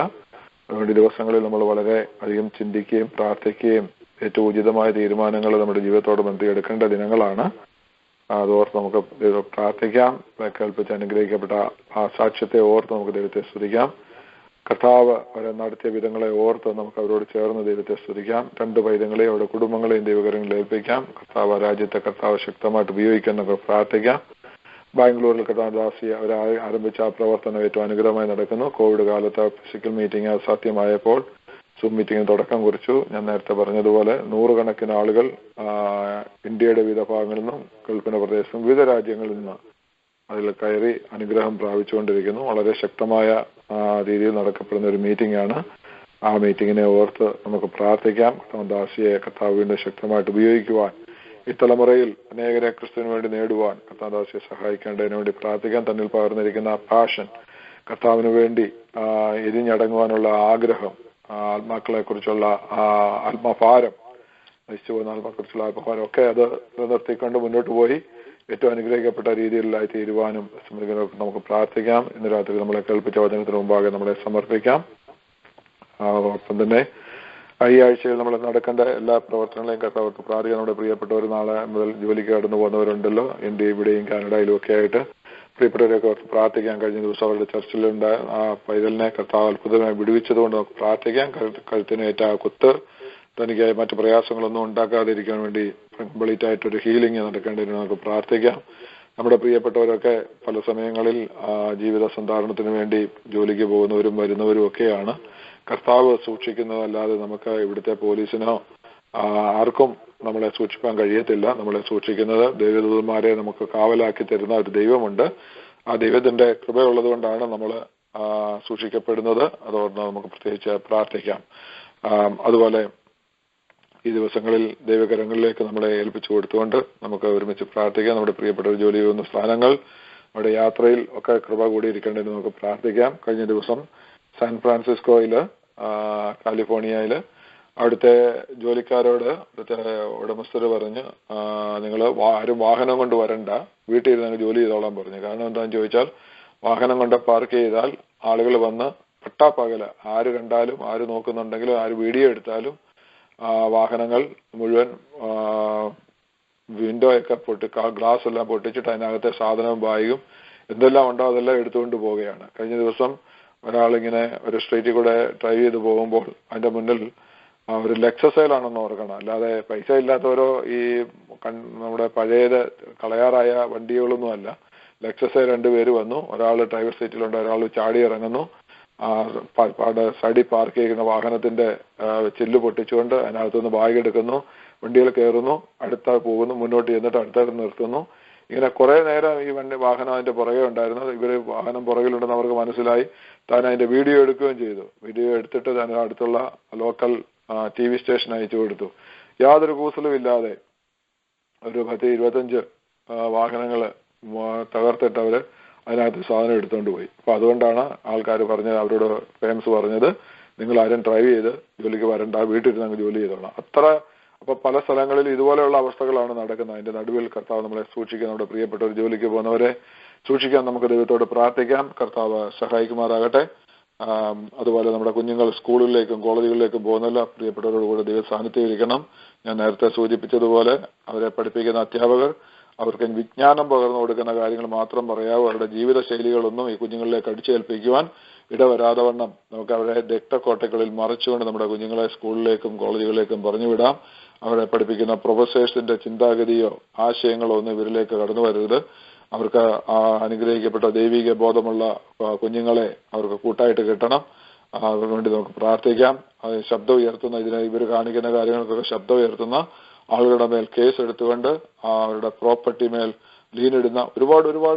അതുകൊണ്ട് ദിവസങ്ങളിൽ നമ്മൾ വളരെ അധികം ചിന്തിക്കുകയും പ്രാർത്ഥിക്കുകയും ഏറ്റവും ഉചിതമായ തീരുമാനങ്ങൾ നമ്മുടെ ജീവിതത്തോട് ബന്ധിയെടുക്കേണ്ട ദിനങ്ങളാണ്. അതോർത്ത് നമുക്ക് പ്രാർത്ഥിക്കാം. കേൾപ്പിച്ച് അനുഗ്രഹിക്കപ്പെട്ട ആ സാക്ഷ്യത്തെ ഓർത്ത് നമുക്ക് ദൈവത്തെ സ്തുതിക്കാം. കർത്താവ് അവരെ നടത്തിയ വിധങ്ങളെ ഓർത്ത് നമുക്ക് അവരോട് ചേർന്ന് ദൈവത്തെ സ്തുതിക്കാം. 2 പൈതങ്ങളെയും അവരുടെ കുടുംബങ്ങളെയും ദൈവകരങ്ങളിൽ ഏൽപ്പിക്കാം. കർത്താവ് രാജ്യത്തെ കർത്താവ് ശക്തമായിട്ട് ഉപയോഗിക്കാൻ നമുക്ക് പ്രാർത്ഥിക്കാം. ബാംഗ്ലൂരിൽ കർത്താദാസി അവർ ആരംഭിച്ച ആ പ്രവർത്തനം ഏറ്റവും അനുഗ്രഹമായി നടക്കുന്നു. കോവിഡ് കാലത്ത് ഫിസിക്കൽ മീറ്റിംഗ് സാധ്യമായപ്പോൾ സൂം മീറ്റിംഗിന് തുടക്കം കുറിച്ചു. ഞാൻ നേരത്തെ പറഞ്ഞതുപോലെ 100 കണക്കിന് ആളുകൾ ഇന്ത്യയുടെ വിവിധ ഭാഗങ്ങളിൽ നിന്നും ഗൾഫിന്റെ പ്രദേശത്തും വിവിധ രാജ്യങ്ങളിൽ നിന്ന് അതിൽ കയറി അനുഗ്രഹം പ്രാപിച്ചുകൊണ്ടിരിക്കുന്നു. വളരെ ശക്തമായ രീതിയിൽ നടക്കപ്പെടുന്ന ഒരു മീറ്റിംഗ് ആണ്. ആ മീറ്റിങ്ങിനെ ഓർത്ത് നമുക്ക് പ്രാർത്ഥിക്കാം. കർത്താദാസിയെ കർത്താവ് വീണ്ടും ശക്തമായിട്ട് ഉപയോഗിക്കുവാൻ, ഈ തലമുറയിൽ അനേകരെ ക്രിസ്തുവിന് വേണ്ടി നേടുവാൻ കർത്താദാസിയെ സഹായിക്കേണ്ടതിനു വേണ്ടി പ്രാർത്ഥിക്കാൻ. തന്നിൽ പകർന്നിരിക്കുന്ന പാഷൻ, കർത്താവിന് വേണ്ടി എരിഞ്ഞടങ്ങുവാനുള്ള ആഗ്രഹം, ആത്മാക്കളെ കുറിച്ചുള്ള ആത്മഭാരം, നശിച്ചു പോകുന്ന ആത്മാക്കളെ കുറിച്ചുള്ള ആത്മഭാരം ഒക്കെ അത് നിലനിർത്തിക്കൊണ്ട് മുന്നോട്ട് പോയി ഏറ്റവും അനുഗ്രഹിക്കപ്പെട്ട രീതിയിലായി തീരുവാനും നമുക്ക് പ്രാർത്ഥിക്കാം. ഇന്ന് രാത്രി നമ്മളെ കേൾപ്പിച്ച വചനത്തിന് മുമ്പാകെ നമ്മളെ സമർപ്പിക്കാം. ഒപ്പം തന്നെ ഈ ആഴ്ചയിൽ നമ്മൾ നടക്കേണ്ട എല്ലാ പ്രവർത്തനങ്ങളെയും കർത്താവർക്ക് പ്രാർത്ഥിക്കാൻ. നമ്മുടെ പ്രിയപ്പെട്ടവർ നാളെ മുതൽ ജോലിക്ക് കടന്നു പോകുന്നവരുണ്ടല്ലോ, ഇന്ത്യ ഇവിടെയും കാനഡയിലും ഒക്കെ ആയിട്ട്. പ്രിയപ്പെട്ടവരെയൊക്കെ അവർക്ക് പ്രാർത്ഥിക്കാൻ. കഴിഞ്ഞ ദിവസം അവരുടെ ചർച്ചിലുണ്ടായ ആ പൈതലിനെ കർത്താവ് അത്ഭുതമായി വിടുവിച്ചതുകൊണ്ട് നമുക്ക് പ്രാർത്ഥിക്കാം. കഴുത്തിനേറ്റ ആ കുത്ത് തനിക്ക് മറ്റു പ്രയാസങ്ങളൊന്നും ഉണ്ടാക്കാതിരിക്കാൻ വേണ്ടി കംപ്ലീറ്റ് ആയിട്ടൊരു ഹീലിംഗ് നടക്കേണ്ടതിന് നമുക്ക് പ്രാർത്ഥിക്കാം. നമ്മുടെ പ്രിയപ്പെട്ടവരൊക്കെ പല സമയങ്ങളിൽ ജീവിത സന്ധാരണത്തിന് വേണ്ടി ജോലിക്ക് പോകുന്നവരും വരുന്നവരും ഒക്കെയാണ്. കർത്താവ് സൂക്ഷിക്കുന്നതല്ലാതെ നമുക്ക് ഇവിടുത്തെ പോലീസിനോ ആർക്കും നമ്മളെ സൂക്ഷിക്കാൻ കഴിയത്തില്ല. നമ്മളെ സൂക്ഷിക്കുന്നത് ദൈവദൂതന്മാരെ നമുക്ക് കാവലാക്കി തരുന്ന ഒരു ദൈവമുണ്ട്. ആ ദൈവത്തിന്റെ കൃപയുള്ളത് കൊണ്ടാണ് നമ്മൾ സൂക്ഷിക്കപ്പെടുന്നത്. അതോടൊപ്പം നമുക്ക് പ്രത്യേകിച്ച് പ്രാർത്ഥിക്കാം. അതുപോലെ ഈ ദിവസങ്ങളിൽ ദൈവകരങ്ങളിലേക്ക് നമ്മളെ ഏൽപ്പിച്ചു കൊടുത്തുകൊണ്ട് നമുക്ക് ഒരുമിച്ച് പ്രാർത്ഥിക്കാം. നമ്മുടെ പ്രിയപ്പെട്ടവർ ജോലി ചെയ്യുന്ന സ്ഥാനങ്ങൾ, നമ്മുടെ യാത്രയിൽ ഒക്കെ കൃപ കൂടിയിരിക്കേണ്ടതെന്ന് നമുക്ക് പ്രാർത്ഥിക്കാം. കഴിഞ്ഞ ദിവസം സാൻ ഫ്രാൻസിസ്കോയിൽ കാലിഫോർണിയയിൽ അവിടുത്തെ ജോലിക്കാരോട് അവിടുത്തെ ഉടമസ്ഥർ പറഞ്ഞ് നിങ്ങൾ ആരും വാഹനം കൊണ്ട് വരണ്ട, വീട്ടിൽ ഇരുന്ന് ജോലി ചെയ്തോളാൻ പറഞ്ഞു. കാരണം എന്താണെന്ന് ചോദിച്ചാൽ വാഹനം കൊണ്ട് പാർക്ക് ചെയ്താൽ ആളുകൾ വന്ന് പട്ടാപ്പകല ആര് കണ്ടാലും ആര് നോക്കുന്നുണ്ടെങ്കിലും ആര് വീഡിയോ എടുത്താലും വാഹനങ്ങൾ മുഴുവൻ വിൻഡോ ഒക്കെ ഗ്ലാസ് എല്ലാം പൊട്ടിച്ചിട്ട് അതിനകത്തെ സാധനവും ബാഗും എന്തെല്ലാം ഉണ്ടോ അതെല്ലാം എടുത്തുകൊണ്ട് പോവുകയാണ്. കഴിഞ്ഞ ദിവസം ഒരാളിങ്ങനെ ഒരു സ്ട്രീറ്റിൽ കൂടെ ഡ്രൈവ് ചെയ്ത് പോകുമ്പോൾ അതിന്റെ മുന്നിൽ ഒരു ലെക്സസൈലാണെന്ന് ഓർക്കണം, അല്ലാതെ പൈസ ഇല്ലാത്തവരോ ഈ നമ്മുടെ പഴയത് കളയാറായ വണ്ടികളൊന്നും അല്ല. ലെക്സസൈ 2 പേര് വന്നു, ഒരാൾ ഡ്രൈവർ സീറ്റിലുണ്ട്, ഒരാൾ ചാടി ഇറങ്ങുന്നു. സൈഡിൽ പാർക്ക് ചെയ്യുന്ന വാഹനത്തിന്റെ ചില്ല് പൊട്ടിച്ചുകൊണ്ട് അതിനകത്തുനിന്ന് ബാഗ് എടുക്കുന്നു, വണ്ടികൾ കയറുന്നു, അടുത്ത പോകുന്നു, മുന്നോട്ട് ചെന്നിട്ട് അടുത്തടുത്ത് നിർത്തുന്നു. ഇങ്ങനെ കുറെ നേരം ഈ വാഹനം അതിന്റെ പുറകെ ഉണ്ടായിരുന്നു. ഇവര് വാഹനം പുറകിലുണ്ടെന്ന് അവർക്ക് മനസ്സിലായി. താൻ അതിന്റെ വീഡിയോ എടുക്കുകയും ചെയ്തു. വീഡിയോ എടുത്തിട്ട് താൻ അടുത്തുള്ള ലോക്കൽ TV സ്റ്റേഷൻ അയച്ചു കൊടുത്തു. യാതൊരു കൂസലും ഇല്ലാതെ ഒരു 10-25 വാഹനങ്ങൾ തകർത്തിട്ട് അവര് അതിനകത്ത് സാധനം എടുത്തുകൊണ്ട് പോയി. അപ്പൊ അതുകൊണ്ടാണ് ആൾക്കാർ പറഞ്ഞത്, അവരോട് ഫേമസ് പറഞ്ഞത്, നിങ്ങൾ ആരും ഡ്രൈവ് ചെയ്ത് ജോലിക്ക് വരണ്ട, വീട്ടിൽ അങ്ങ് ജോലി ചെയ്തോളാം. അപ്പൊ പല സ്ഥലങ്ങളിൽ ഇതുപോലെയുള്ള അവസ്ഥകളാണ് നടക്കുന്നത്. അതിന്റെ നടുവിൽ കർത്താവ് നമ്മളെ സൂക്ഷിക്കാൻ, നമ്മുടെ പ്രിയപ്പെട്ടവർ ജോലിക്ക് പോകുന്നവരെ സൂക്ഷിക്കാൻ നമുക്ക് ദൈവത്തോട് പ്രാർത്ഥിക്കാം. കർത്താവ് സഹായിക്കുമാറാകട്ടെ. അതുപോലെ നമ്മുടെ കുഞ്ഞുങ്ങൾ സ്കൂളുകളിലേക്കും കോളേജുകളിലേക്കും പോകുന്നില്ല, പ്രിയപ്പെട്ടവരോടുകൂടെ ദൈവ സാന്നിധ്യം ഇരിക്കണം. ഞാൻ നേരത്തെ സൂചിപ്പിച്ചതുപോലെ അവരെ പഠിപ്പിക്കുന്ന അധ്യാപകർ അവർക്ക് വിജ്ഞാനം പകർന്നു കൊടുക്കുന്ന കാര്യങ്ങൾ മാത്രം പറയാവൂ. അവരുടെ ജീവിത ശൈലികളൊന്നും ഈ കുഞ്ഞുങ്ങളിലേക്ക് അടിച്ചേൽപ്പിക്കുവാൻ ഇടവരാതെ വണ്ണം നമുക്ക് അവരെ രക്തക്കോട്ടകളിൽ മറിച്ചുകൊണ്ട് നമ്മുടെ കുഞ്ഞുങ്ങളെ സ്കൂളിലേക്കും കോളേജുകളിലേക്കും പറഞ്ഞു വിടാം. അവരെ പഠിപ്പിക്കുന്ന പ്രൊഫസേഴ്സിന്റെ ചിന്താഗതിയോ ആശയങ്ങളോ ഒന്നും ഇവരിലേക്ക് കടന്നു വരരുത്. അവർക്ക് അനുഗ്രഹിക്കപ്പെട്ട ദൈവിക ബോധമുള്ള കുഞ്ഞുങ്ങളെ അവർക്ക് കൂട്ടായിട്ട് കിട്ടണം. അതിനുവേണ്ടി നമുക്ക് പ്രാർത്ഥിക്കാം. ശബ്ദം ഉയർത്തുന്ന ഇവർ കാണിക്കുന്ന കാര്യങ്ങൾക്കൊക്കെ ശബ്ദം ഉയർത്തുന്ന ആളുകളുടെ മേൽ കേസ് എടുത്തുകൊണ്ട് അവരുടെ പ്രോപ്പർട്ടി മേൽ ലീനിടുന്ന ഒരുപാട്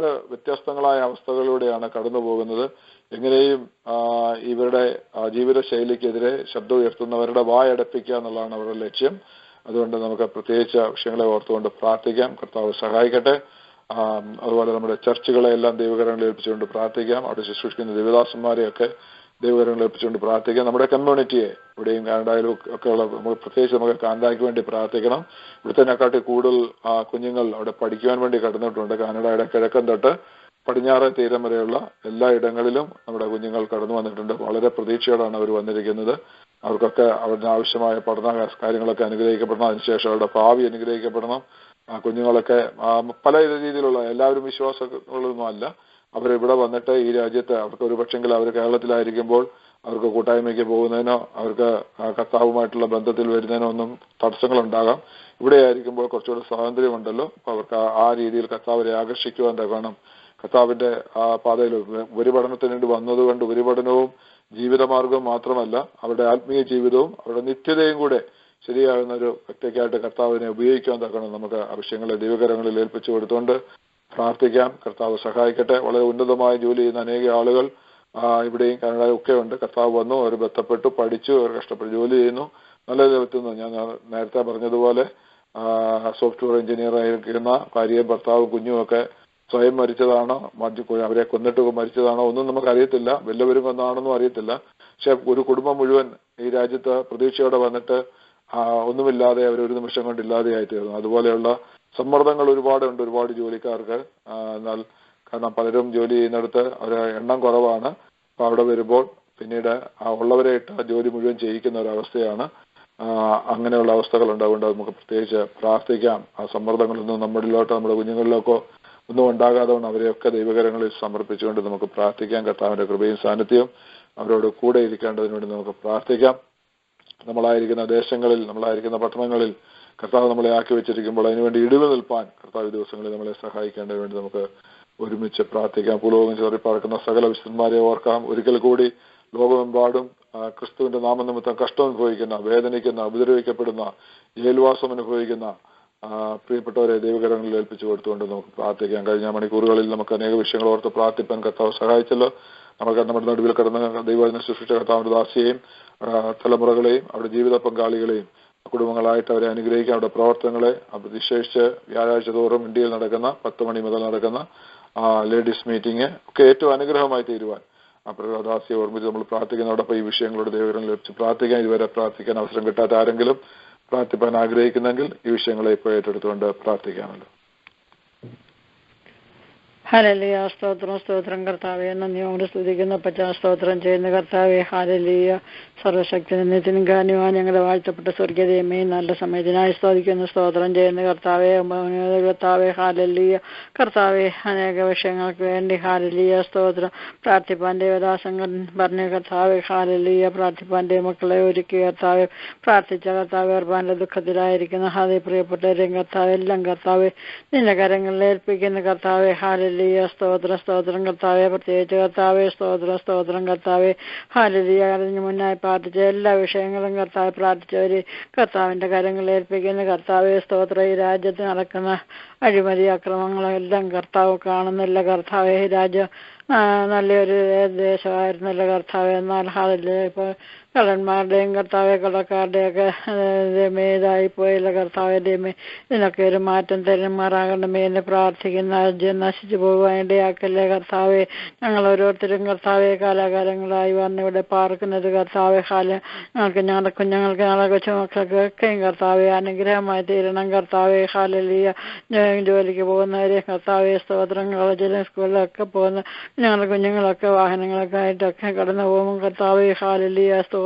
വ്യത്യസ്തങ്ങളായ അവസ്ഥകളിലൂടെയാണ് കടന്നു പോകുന്നത്. എങ്ങനെയും ഇവരുടെ ജീവിത ശൈലിക്കെതിരെ ശബ്ദം ഉയർത്തുന്നവരുടെ വായടപ്പിക്കുക എന്നുള്ളതാണ് അവരുടെ ലക്ഷ്യം. അതുകൊണ്ട് നമുക്ക് പ്രത്യേകിച്ച വിഷയങ്ങളെ ഓർത്തുകൊണ്ട് പ്രാർത്ഥിക്കാം. കർത്താവ് സഹായിക്കട്ടെ. അതുപോലെ നമ്മുടെ ചർച്ചുകളെ എല്ലാം ദൈവകരങ്ങളിൽ ഏൽപ്പിച്ചുകൊണ്ട് പ്രാർത്ഥിക്കാം. അവിടെ ശുശ്രൂഷിക്കുന്ന ദൈവദാസന്മാരെയൊക്കെ ദൈവകരങ്ങളിൽ ഏൽപ്പിച്ചുകൊണ്ട് പ്രാർത്ഥിക്കാം. നമ്മുടെ കമ്മ്യൂണിറ്റിയെ ഇവിടെയും കാനഡയിലും ഒക്കെ ഉള്ള പ്രത്യേകിച്ച് നമുക്ക് കാനഡയ്ക്ക് വേണ്ടി പ്രാർത്ഥിക്കണം. ഇവിടുത്തെക്കാട്ടി കൂടുതൽ കുഞ്ഞുങ്ങൾ അവിടെ പഠിക്കുവാൻ വേണ്ടി കടന്നിട്ടുണ്ട്. കാനഡയുടെ കിഴക്കൻ തൊട്ട് പടിഞ്ഞാറേ തീരം വരെയുള്ള എല്ലാ ഇടങ്ങളിലും നമ്മുടെ കുഞ്ഞുങ്ങൾ കടന്നു വന്നിട്ടുണ്ട്. വളരെ പ്രതീക്ഷയോടാണ് അവർ വന്നിരിക്കുന്നത്. അവർക്കൊക്കെ അവരുടെ ആവശ്യമായ പഠന കാര്യങ്ങളൊക്കെ അനുഗ്രഹിക്കപ്പെടണം. അതിനുശേഷം അവരുടെ ഭാവി അനുഗ്രഹിക്കപ്പെടണം. കുഞ്ഞുങ്ങളൊക്കെ പല രീതിയിലുള്ള എല്ലാവരും വിശ്വാസങ്ങളൊന്നും അല്ല. അവരിവിടെ വന്നിട്ട് ഈ രാജ്യത്ത് അവർക്ക് ഒരു പക്ഷെങ്കിൽ അവർ കേരളത്തിലായിരിക്കുമ്പോൾ അവർക്ക് കൂട്ടായ്മയ്ക്ക് പോകുന്നതിനോ അവർക്ക് കർത്താവുമായിട്ടുള്ള ബന്ധത്തിൽ വരുന്നതിനോ ഒന്നും തടസ്സങ്ങളുണ്ടാകാം. ഇവിടെ ആയിരിക്കുമ്പോൾ കുറച്ചുകൂടി സ്വാതന്ത്ര്യമുണ്ടല്ലോ. അപ്പൊ അവർക്ക് ആ രീതിയിൽ കർത്താവരെ ആകർഷിക്കുവാൻ തക്കണം. കർത്താവിന്റെ പാതയിൽ ഉപരിപഠനത്തിന് വേണ്ടി വന്നതുകൊണ്ട് ഉപരിപഠനവും ജീവിതമാർഗവും മാത്രമല്ല അവരുടെ ആത്മീയ ജീവിതവും അവരുടെ നിത്യതയും കൂടെ ശരിയാകുന്ന ഒരു വ്യക്തിക്കായിട്ട് കർത്താവിനെ ഉപയോഗിക്കാൻ തക്കണം. നമുക്ക് ആവശ്യങ്ങളെ ദൈവകരങ്ങളിൽ ഏൽപ്പിച്ചു കൊടുത്തുകൊണ്ട് പ്രാർത്ഥിക്കാം. കർത്താവ് സഹായിക്കട്ടെ. വളരെ ഉന്നതമായ ജോലി ചെയ്യുന്ന അനേക ആളുകൾ ഇവിടെയും കാനഡയിലും ഒക്കെ ഉണ്ട്. കർത്താവ് വന്നു, അവർ ബന്ധപ്പെട്ടു, പഠിച്ചു, അവർ കഷ്ടപ്പെട്ട് ജോലി ചെയ്യുന്നു, നല്ല എത്തുന്നു. ഞാൻ നേരത്തെ പറഞ്ഞതുപോലെ സോഫ്റ്റ്വെയർ എഞ്ചിനീയർ ആയിരിക്കുന്ന ഭാര്യയും ഭർത്താവും കുഞ്ഞുമൊക്കെ സ്വയം മരിച്ചതാണോ, അവരെ കൊന്നിട്ട് മരിച്ചതാണോ ഒന്നും നമുക്ക് അറിയത്തില്ല. വല്ലവരും കൊന്നാണെന്നും അറിയത്തില്ല. പക്ഷെ ഒരു കുടുംബം മുഴുവൻ ഈ രാജ്യത്ത് പ്രതീക്ഷയോടെ വന്നിട്ട് ഒന്നുമില്ലാതെ അവരൊരു നിമിഷം കൊണ്ട് ഇല്ലാതെയായി തീർന്നു. അതുപോലെയുള്ള സമ്മർദ്ദങ്ങൾ ഒരുപാടുണ്ട് ഒരുപാട് ജോലിക്കാർക്ക്. എന്നാൽ കാരണം പലരും ജോലി ചെയ്യുന്നിടത്ത് അവരെ എണ്ണം കുറവാണ്. അപ്പൊ അവിടെ വരുമ്പോൾ പിന്നീട് ഉള്ളവരെ ഇട്ട് ജോലി മുഴുവൻ ചെയ്യിക്കുന്ന ഒരവസ്ഥയാണ്. അങ്ങനെയുള്ള അവസ്ഥകളുണ്ട്. അതുകൊണ്ട് നമുക്ക് പ്രത്യേകിച്ച് പ്രാർത്ഥിക്കാം. ആ സമ്മർദ്ദങ്ങളൊന്നും നമ്മളിലോട്ടോ നമ്മുടെ കുഞ്ഞുങ്ങളിലേക്കോ ഒന്നും ഉണ്ടാകാതെ കൊണ്ട് അവരെയൊക്കെ ദൈവകരങ്ങളിൽ സമർപ്പിച്ചുകൊണ്ട് നമുക്ക് പ്രാർത്ഥിക്കാം. കർത്താവിന്റെ കൃപയും സാന്നിധ്യവും അവരോട് കൂടെ ഇരിക്കേണ്ടതിന് വേണ്ടി നമുക്ക് പ്രാർത്ഥിക്കാം. നമ്മളായിരിക്കുന്ന ദേശങ്ങളിൽ, നമ്മളായിരിക്കുന്ന പട്ടണങ്ങളിൽ കർത്താവ് നമ്മളെ ആക്കി വെച്ചിരിക്കുമ്പോൾ അതിനുവേണ്ടി ഇടിവ് നിൽപ്പാൻ കർത്താവ് ദിവസങ്ങളിൽ നമ്മളെ സഹായിക്കേണ്ടതിന് വേണ്ടി നമുക്ക് ഒരുമിച്ച് പ്രാർത്ഥിക്കാം. ഭൂലോകം ചേറി പാർക്കുന്ന സകല വിശുദ്ധന്മാരെ ഓർക്കാം. ഒരിക്കൽ കൂടി ലോകമെമ്പാടും ക്രിസ്തുവിന്റെ നാമനിമിത്തം കഷ്ടം അനുഭവിക്കുന്ന, വേദനിക്കുന്ന, ഉപദ്രവിക്കപ്പെടുന്ന, ജയിൽവാസം അനുഭവിക്കുന്ന പ്രിയപ്പെട്ടവരെ ദൈവകരങ്ങളിൽ ഏൽപ്പിച്ചു കൊടുത്തുകൊണ്ട് നമുക്ക് പ്രാർത്ഥിക്കാം. കഴിഞ്ഞ മണിക്കൂറുകളിൽ നമുക്ക് അനേക വിഷയങ്ങൾ ഓർത്ത് പ്രാർത്ഥിപ്പാൻ കർത്താവ് സഹായിച്ചല്ലോ. നമുക്ക് നമ്മുടെ നടുവിൽ കിടന്ന് ദൈവവചനം സൃഷ്ടിച്ച കർത്താവിന്റെ ദാസിയെയും തലമുറകളെയും അവരുടെ ജീവിത പങ്കാളികളെയും കുടുംബങ്ങളായിട്ട് അവരെ അനുഗ്രഹിക്കാം. അവരുടെ പ്രവർത്തനങ്ങളെ വിശേഷിച്ച് വ്യാഴാഴ്ച തോറും ഇന്ത്യയിൽ നടക്കുന്ന 10 മണി മുതൽ നടക്കുന്ന ലേഡീസ് മീറ്റിംഗ് ഒക്കെ ഏറ്റവും അനുഗ്രഹമായി തീരുവാൻ ദാസിയെ ഓർമ്മിച്ച് നമ്മൾ പ്രാർത്ഥിക്കുന്നതോടൊപ്പം ഈ വിഷയങ്ങളുടെ ദൈവകരം ലഭിച്ച് പ്രാർത്ഥിക്കാൻ ഇതുവരെ പ്രാർത്ഥിക്കാൻ അവസരം കിട്ടാത്ത ആരെങ്കിലും പ്രാർത്ഥിപ്പാൻ ആഗ്രഹിക്കുന്നെങ്കിൽ ഈ വിഷയങ്ങളെ ഇപ്പോൾ ഏറ്റെടുത്തുകൊണ്ട് പ്രാർത്ഥിക്കാമല്ലോ. ഹല്ലേലൂയ. സ്തോത്രം സ്തോത്രം കർത്താവേ, നന്ദിയോട് സ്തുതിക്കുന്ന പച്ച സ്തോത്രം ചെയ്യുന്ന കർത്താവേ. ഹല്ലേലൂയ. സർവശക്തി നിത്യനും കാരണവാൻ ഞങ്ങളുടെ വാഴ്ത്തപ്പെട്ട സ്വർഗീയമേ, നല്ല സമയത്തിനായി സ്തുതിക്കുന്ന സ്തോത്രം ചെയ്യുന്ന കർത്താവേ. കർത്താവേ ഹല്ലേലൂയ. കർത്താവേ, അനേക വിഷയങ്ങൾക്ക് വേണ്ടി ഹല്ലേലൂയ സ്തോത്രം പ്രാർത്ഥിപ്പാൻ ദേവദാസങ്ങൾ പറഞ്ഞ കർത്താവേ ഹല്ലേലൂയ. പ്രാർത്ഥിപ്പാൻ മക്കളെ ഒരുക്കി കർത്താവേ, പ്രാർത്ഥിച്ച കർത്താവേ അർപ്പാന്റെ ദുഃഖത്തിലായിരിക്കുന്ന അതേ പ്രിയപ്പെട്ടവരെയും കർത്താവേ എല്ലാം കർത്താവേ നിന്റെ കരങ്ങളിൽ ഏൽപ്പിക്കുന്ന കർത്താവേ ഹല്ലേലൂയ. സ്തോത്രം സ്തോത്രം കർത്താവേ. പ്രത്യേകിച്ച് കർത്താവേ സ്തോത്രം സ്തോത്രം കർത്താവേ ഹല്ലേലൂയ. അതിന് മുന്നായി പ്രാർത്ഥിച്ച എല്ലാ വിഷയങ്ങളും കർത്താവ് പ്രാർത്ഥിച്ചവര് കർത്താവിന്റെ കരങ്ങളിൽ ഏൽപ്പിക്കുന്ന കർത്താവേ സ്തോത്രം. ഈ രാജ്യത്ത് നടക്കുന്ന അഴിമതി അക്രമങ്ങളെല്ലാം കർത്താവ് കാണുന്നില്ല കർത്താവേ. രാജ്യം നല്ലൊരു ദേശമായിരുന്നല്ല കർത്താവ്. എന്നാൽ അതില് ഇപ്പൊ കള്ളന്മാരുടെയും കർത്താവെ കള്ളക്കാരുടെയൊക്കെ ഇതായി പോയില്ല കർത്താവെ. ദൈവമേ, ഇതിനൊക്കെ ഒരു മാറ്റം തരുമാറാകണമേ എന്ന് പ്രാർത്ഥിക്കുന്ന. രാജ്യം നശിച്ചു പോകുവാൻ ഇടയാക്കല്ലേ കർത്താവെ. ഞങ്ങൾ ഓരോരുത്തരും കർത്താവെ കാലാകാലങ്ങളായി വന്നിവിടെ പാർക്കുന്നത് കർത്താവെ. ഞങ്ങളുടെ കുഞ്ഞുങ്ങൾക്ക് ഞങ്ങളുടെ കൊച്ചുമക്കൾക്കൊക്കെയും കർത്താവെ അനുഗ്രഹമായി തീരണം കർത്താവെ. ഹല്ലേലൂയ. ജോലിക്ക് പോകുന്നവരെ കർത്താവെ സ്തോത്രം. കോളേജിലും സ്കൂളിലൊക്കെ പോകുന്ന ഞങ്ങളുടെ കുഞ്ഞുങ്ങളൊക്കെ വാഹനങ്ങളൊക്കെ ആയിട്ടൊക്കെ കടന്നു പോകും കർത്താവെ. ഹല്ലേലൂയ സ്തോത്രം.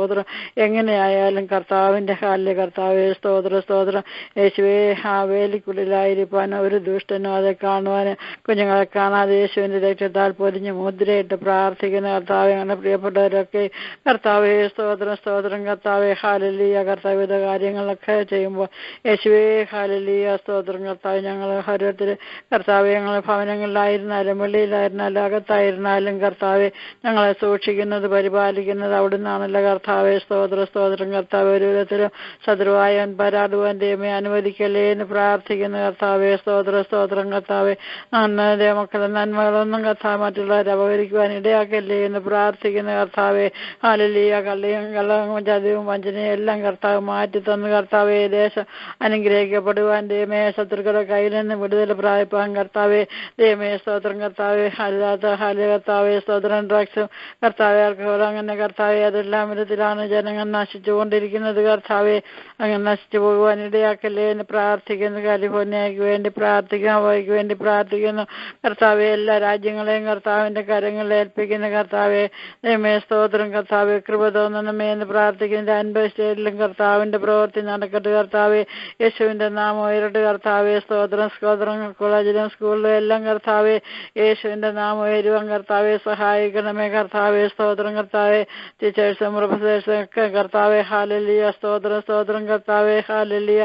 എങ്ങനെയായാലും കർത്താവിന്റെ ഹാലിലെ കർത്താവെ സ്തോത്ര സ്തോത്രം. യേശുവേ, ആ വേലിക്കുള്ളിലായിരിക്കാൻ ഒരു ദുഷ്ടനും അത് കാണുവാൻ കുഞ്ഞുങ്ങളെ കാണാതെ യേശുവിന്റെ രക്തത്താൽ പൊതിഞ്ഞ് മുദ്രയിട്ട് പ്രാർത്ഥിക്കുന്ന കർത്താവെ. അങ്ങനെ പ്രിയപ്പെട്ടവരൊക്കെ കർത്താവെ സ്തോത്രം സ്തോത്രം കർത്താവെ. ഹല്ലേലൂയ. കർത്താവിധ കാര്യങ്ങളൊക്കെ ചെയ്യുമ്പോൾ യേശുവേ ഹല്ലേലൂയ സ്തോത്രം കർത്താവ്. ഞങ്ങൾ ഓരോരുത്തർ കർത്താവെ ഞങ്ങളെ ഭവനങ്ങളിലായിരുന്നാലും വെളിയിലായിരുന്നാലും അകത്തായിരുന്നാലും കർത്താവെ ഞങ്ങളെ സൂക്ഷിക്കുന്നത് പരിപാലിക്കുന്നത് അവിടുന്നാണല്ലോ കർത്താവെ. സ്തോത്ര സ്തോത്രം കർത്താവ്. ഒരു വിധത്തിലും ശത്രുവായവൻ പരാടുവാൻ ദൈവമേ അനുവദിക്കല്ലേ എന്ന് പ്രാർത്ഥിക്കുന്ന കർത്താവെ. സ്തോത്ര സ്തോത്രം കർത്താവെ. മക്കളെ നന്മകളൊന്നും കർത്താവ് മറ്റുള്ളവരെ അപകരിക്കുവാൻ ഇടയാക്കല്ലേ എന്ന് പ്രാർത്ഥിക്കുന്ന കർത്താവെ. ഹല്ലേലൂയ. കള്ളവും ചതിവും വഞ്ചനയും എല്ലാം കർത്താവ് മാറ്റി തന്നു കർത്താവെ. ദേശം അനുഗ്രഹിക്കപ്പെടുവാൻ ദൈവമേ ശത്രുക്കളുടെ കയ്യിൽ നിന്ന് വിടുതൽ പ്രാപിപ്പാൻ കർത്താവെ. ദൈവമേ സ്തോത്രം കർത്താവെ. അല്ലാത്ത ഹാല് കർത്താവെ സ്തോത്രം. ഡ്രഗ്സും കർത്താവെ ആൽക്കഹോൾ അങ്ങനെ കർത്താവെ അതെല്ലാം വിധത്തിലാണ് ജനങ്ങൾ നശിച്ചുകൊണ്ടിരിക്കുന്നത് കർത്താവെ. അങ്ങനെ നശിച്ചു പോകുവാൻ ഇടയാക്കല്ലേ എന്ന് പ്രാർത്ഥിക്കുന്നു. കാലിഫോർണിയയ്ക്ക് വേണ്ടി പ്രാർത്ഥിക്കുന്നു. ഹവായിക്ക് വേണ്ടി പ്രാർത്ഥിക്കുന്നു കർത്താവെ. എല്ലാ രാജ്യങ്ങളെയും കർത്താവിന്റെ കരങ്ങളിൽ ഏൽപ്പിക്കുന്ന കർത്താവെ. ദൈവമേ സ്തോത്രം കർത്താവെ. കൃപ തോന്നണമേ എന്ന് പ്രാർത്ഥിക്കുന്നത്. 50 സ്റ്റേറ്റിലും കർത്താവിന്റെ പ്രവൃത്തി നടക്കട്ടെ കർത്താവെ. യേശുവിന്റെ നാമം ഉയരട്ടെ കർത്താവെ. സ്തോത്രം സ്തോത്രം. കോളേജിലും സ്കൂളിലും എല്ലാം കർത്താവെ യേശുവിന്റെ നാമം ഉയരുവാൻ കർത്താവെ സഹായിക്കണമേ കർത്താവെ. സ്തോത്രം കർത്താവെ. ടീച്ചേഴ്സും പ്രൊഫസേഴ്സും ഒക്കെ കർത്താവെ ഹല്ലേലൂയ. സ്തോത്രം സ്തോത്രം കർത്താവെ. ഹല്ലേലൂയ.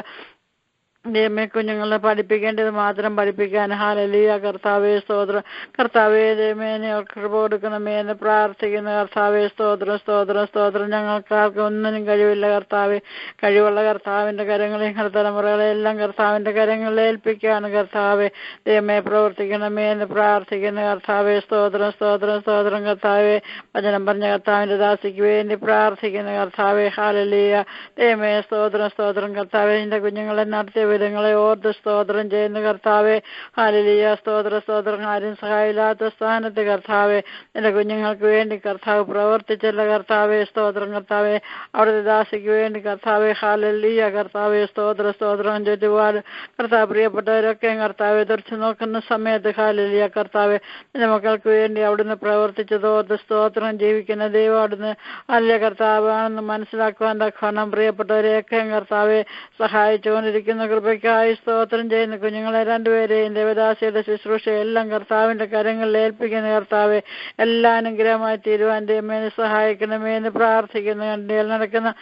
ദൈവമേ കുഞ്ഞുങ്ങളെ പഠിപ്പിക്കേണ്ടത് മാത്രം പഠിപ്പിക്കാൻ ഹല്ലേലൂയ കർത്താവെ. സ്തോത്രം കർത്താവെ. ദൈവമേ കൃപ കൊടുക്കണമേ എന്ന് പ്രാർത്ഥിക്കുന്ന കർത്താവെ. സ്തോത്രം സ്തോത്രം സ്തോത്രം. ഞങ്ങൾക്കാർക്കും ഒന്നിനും കഴിവില്ല കർത്താവെ. കഴിവുള്ള കർത്താവിന്റെ കരങ്ങളെയും തലമുറകളെല്ലാം കർത്താവിന്റെ കരങ്ങളിൽ ഏൽപ്പിക്കുകയാണ് കർത്താവെ. ദൈവമേ പ്രവർത്തിക്കണമേ എന്ന് പ്രാർത്ഥിക്കുന്ന കർത്താവെ. സ്തോത്രം സ്തോത്രം സ്തോത്രം കർത്താവെ. വചനം പറഞ്ഞ കർത്താവിന്റെ ദാസിക്ക് വേണ്ടി പ്രാർത്ഥിക്കുന്ന കർത്താവെ. ഹല്ലേലൂയ. ദൈവമേ സ്തോത്രം സ്തോത്രം കർത്താവെ. നിന്റെ കുഞ്ഞുങ്ങളെ നടത്തിയ വിധങ്ങളെ ഓർത്ത് സ്തോത്രം ചെയ്യുന്ന കർത്താവെ. ഹല്ലേലൂയ. സ്തോത്ര സ്തോത്രം. ആരും സഹായമില്ലാത്ത സ്ഥാനത്ത് കർത്താവെ നിന്റെ കുഞ്ഞുങ്ങൾക്ക് വേണ്ടി കർത്താവ് പ്രവർത്തിച്ചല്ല കർത്താവെ. സ്തോത്രം കർത്താവെ. അവിടുത്തെ ദാസിക്ക് വേണ്ടി കർത്താവെ. ഹല്ലേലൂയ കർത്താവെ. സ്തോത്ര സ്തോത്രം. ചുറ്റുപാട് കർത്താവ് പ്രിയപ്പെട്ടവരൊക്കെ കർത്താവെ തുറച്ചു നോക്കുന്ന സമയത്ത് ഹല്ലേലൂയ കർത്താവെ നിന്റെ മക്കൾക്ക് വേണ്ടി അവിടുന്ന് പ്രവർത്തിച്ചതോർത്ത് സ്തോത്രം. ജീവിക്കുന്ന ദൈവം അവിടുന്ന് അല്ല കർത്താവാണെന്ന് മനസ്സിലാക്കുവാൻ തക്കവണ്ണം പ്രിയപ്പെട്ടവരെയൊക്കെ കർത്താവെ സഹായിച്ചുകൊണ്ടിരിക്കുന്ന കൃപ കൃപയ്ക്കായി സ്തോത്രം ചെയ്യുന്ന കുഞ്ഞുങ്ങളെ രണ്ടുപേരെയും ദേവദാസിയുടെ ശുശ്രൂഷ എല്ലാം കർത്താവിന്റെ കരങ്ങളിൽ ഏൽപ്പിക്കുന്ന കർത്താവെ എല്ലാ അനുഗ്രഹമായി തീരുവാൻ ദൈവമേ സഹായിക്കണമേ എന്ന് പ്രാർത്ഥിക്കുന്നു. കണ്ടിയിൽ നടക്കുന്ന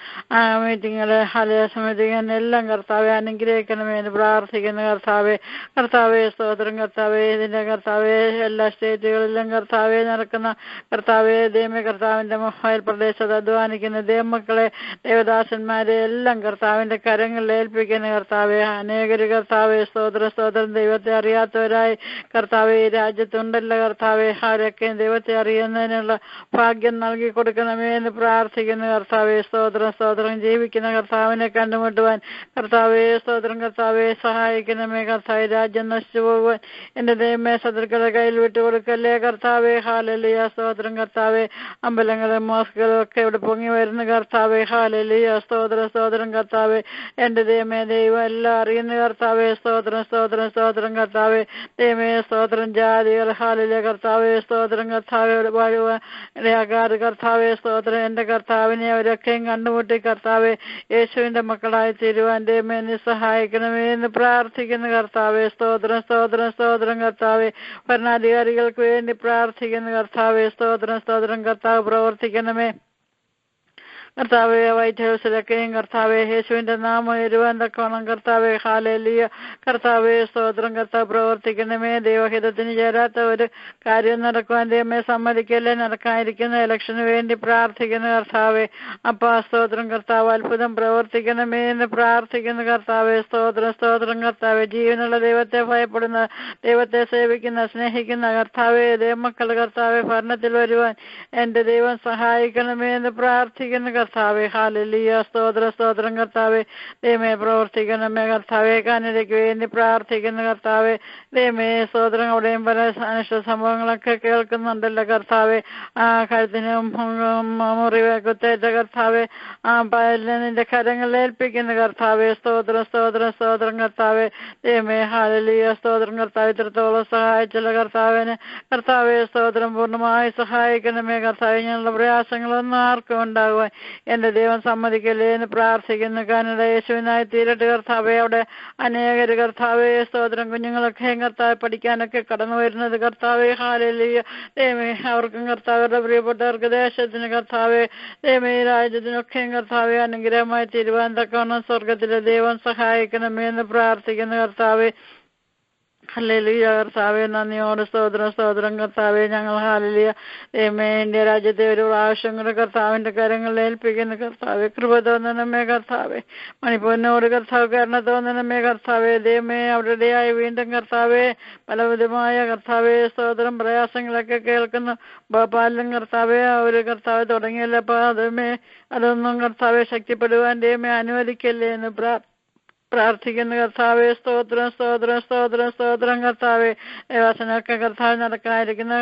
മീറ്റിങ്ങുകളെ എല്ലാം കർത്താവെ അനുഗ്രഹിക്കണമേ എന്ന് പ്രാർത്ഥിക്കുന്ന കർത്താവെ സ്തോത്രം കർത്താവെ ഇതിന്റെ കർത്താവെ എല്ലാ സ്റ്റേറ്റുകളിലും കർത്താവെ നടക്കുന്ന കർത്താവെ ദൈവമേ കർത്താവിന്റെ മൊബൈൽ പ്രദേശത്ത് അധ്വാനിക്കുന്ന ദൈവമക്കളെ ദേവദാസന്മാരെ എല്ലാം കർത്താവിന്റെ കരങ്ങളിൽ ഏൽപ്പിക്കുന്ന കർത്താവെ അനേകര് കർത്താവെ സ്തോത്രം ദൈവത്തെ അറിയാത്തവരായി കർത്താവെ ഈ രാജ്യത്തുണ്ടല്ലോ കർത്താവെ ആരൊക്കെയും ദൈവത്തെ അറിയുന്നതിനുള്ള ഭാഗ്യം നൽകി കൊടുക്കണമേ എന്ന് പ്രാർത്ഥിക്കുന്ന കർത്താവെ സ്തോത്രം ജീവിക്കുന്ന കർത്താവിനെ കണ്ടുമുട്ടുവാൻ കർത്താവെ സ്തോത്രം കർത്താവെ സഹായിക്കണമേ. കർത്താവ് രാജ്യം നശിച്ചു പോകുവാൻ എന്റെ ദൈവമേ ശത്രുക്കളുടെ കയ്യിൽ വിട്ടുകൊടുക്കല്ലേ കർത്താവെ. ഹല്ലേലൂയ സ്തോത്രം കർത്താവെ. അമ്പലങ്ങളും മോസ്കുകളും ഒക്കെ ഇവിടെ പൊങ്ങി വരുന്ന കർത്താവെ. ഹല്ലേലൂയ സ്തോത്രം കർത്താവെ. എന്റെ ദൈവമേ ദൈവം എല്ലാം അറിയുന്ന കർത്താവെ. സ്തോത്രം കർത്താവെ. ദൈവമേ സ്തോത്രം ജാതികൾ ഹല്ലേലൂയ കർത്താവെ. സ്തോത്രം കർത്താവെ. ഇടയാക്കാറ് കർത്താവെ. സ്തോത്രം എന്റെ കർത്താവിനെ അവരൊക്കെയും കണ്ടുമുട്ടി കർത്താവെ യേശുവിന്റെ മക്കളായി തീരുവാൻ ദൈവമേ നീ സഹായിക്കണമേ എന്ന് പ്രാർത്ഥിക്കുന്ന കർത്താവെ. സ്തോത്രം കർത്താവെ. ഭരണാധികാരികൾക്ക് വേണ്ടി പ്രാർത്ഥിക്കുന്ന കർത്താവെ. സ്തോത്രം കർത്താവ് പ്രവർത്തിക്കണമേ. കർത്താവെ വൈറ്റ് ഹൗസിലൊക്കെയും കർത്താവെ യേശുവിന്റെ നാമം എരുവാൻ തക്കോണം കർത്താവെ. ഹല്ലേലൂയ കർത്താവെ. സ്തോത്രം കർത്താവ് പ്രവർത്തിക്കണമേ. ദൈവഹിതത്തിന് ചേരാത്ത ഒരു കാര്യം നടക്കുവാൻ ദൈവമേ സമ്മതിക്കല്ലേ. നടക്കാതിരിക്കുന്ന ഇലക്ഷന് വേണ്ടി പ്രാർത്ഥിക്കുന്ന കർത്താവെ. അപ്പാ സ്തോത്രം കർത്താവ് അത്ഭുതം പ്രവർത്തിക്കണമേ എന്ന് പ്രാർത്ഥിക്കുന്ന കർത്താവെ. സ്തോത്രം കർത്താവെ. ജീവനുള്ള ദൈവത്തെ ഭയപ്പെടുന്ന ദൈവത്തെ സേവിക്കുന്ന സ്നേഹിക്കുന്ന കർത്താവെ ദൈവമക്കൾ കർത്താവെ ഭരണത്തിൽ വരുവാൻ എന്റെ ദൈവം സഹായിക്കണമേ എന്ന് പ്രാർത്ഥിക്കുന്ന കർത്താവെ. ഹല്ലേലൂയ സ്തോത്രം കർത്താവെ. ദൈവമേ പ്രവർത്തിക്കണമേ കർത്താവെ. കാനഡയ്ക്ക് വേണ്ടി പ്രാർത്ഥിക്കുന്ന കർത്താവെ. ദൈവമേ സ്തോത്രം. അവിടെയും പല അനിഷ്ട സംഭവങ്ങളൊക്കെ കേൾക്കുന്നുണ്ടല്ലോ കർത്താവെ. കഴുത്തിന് മുറിവ് കുത്തേറ്റ കർത്താവെ. നിന്റെ കരങ്ങളിൽ ഏൽപ്പിക്കുന്ന കർത്താവെ. സ്തോത്രം കർത്താവെ. ദൈവമേ ഹല്ലേലൂയ സ്തോത്രം കർത്താവ്. ഇത്രത്തോളം സഹായിച്ചുള്ള കർത്താവിന് കർത്താവെ സ്തോത്രം പൂർണ്ണമായി സഹായിക്കണമേ കർത്താവെ. ഞങ്ങളുടെ പ്രയാസങ്ങളൊന്നും ആർക്കും ഉണ്ടാകുവാൻ എന്റെ ദൈവം സമ്മതിക്കല്ലേ എന്ന് പ്രാർത്ഥിക്കുന്നു. കാനഡ യേശുവിനായി തീരട്ടെ കർത്താവെ. അവിടെ അനേകര് കർത്താവെ സ്തോത്രം കുഞ്ഞുങ്ങളൊക്കെ കർത്താവ് പഠിക്കാനൊക്കെ കടന്നു വരുന്നത് കർത്താവെ. ഹല്ലേലൂയ ദൈവമേ അവർക്കും കർത്താവരുടെ പ്രിയപ്പെട്ടവർക്ക് ദേശത്തിന് കർത്താവെ ദൈവമേ രാജ്യത്തിനൊക്കെയും കർത്താവെ അനുഗ്രഹമായി തീരുവാൻ തക്കവണ്ണം സ്വർഗത്തിലെ ദൈവം സഹായിക്കണമേ എന്ന് പ്രാർത്ഥിക്കുന്ന കർത്താവെ. ഹല്ലേലൂയ കർത്താവെ. നന്ദിയോട് സ്തോത്രം കർത്താവെ. ഞങ്ങൾ ഹല്ലേലൂയ ദൈവമേ ഇന്ത്യ രാജ്യത്തെ ഒരു പ്രാവശ്യം കൂടെ കർത്താവിന്റെ കരങ്ങളിൽ ഏൽപ്പിക്കുന്ന കർത്താവെ. കൃപ തോന്നണമേ കർത്താവെ. മണിപ്പൂരിനോട് കർത്താവ് കരുണ തോന്നണമേ കർത്താവെ. ദൈവമേ അവരുടെയായി വീണ്ടും കർത്താവെ പലവിധമായ കർത്താവെ സ്തോത്രം പ്രയാസങ്ങളൊക്കെ കേൾക്കുന്നു. ഭോപ്പാലിലും കർത്താവെ ഒരു കർത്താവ് തുടങ്ങിയല്ലപ്പോ അതുമേ അതൊന്നും കർത്താവെ ശക്തിപ്പെടുവാൻ ദൈവമേ അനുവദിക്കല്ലേ എന്ന് പ്രാർത്ഥിക്കുന്ന കർത്താവെ. സ്തോത്രം കർത്താവെ. ദേവാസനൊക്കെ കർത്താവ് നടക്കാതിരിക്കുന്ന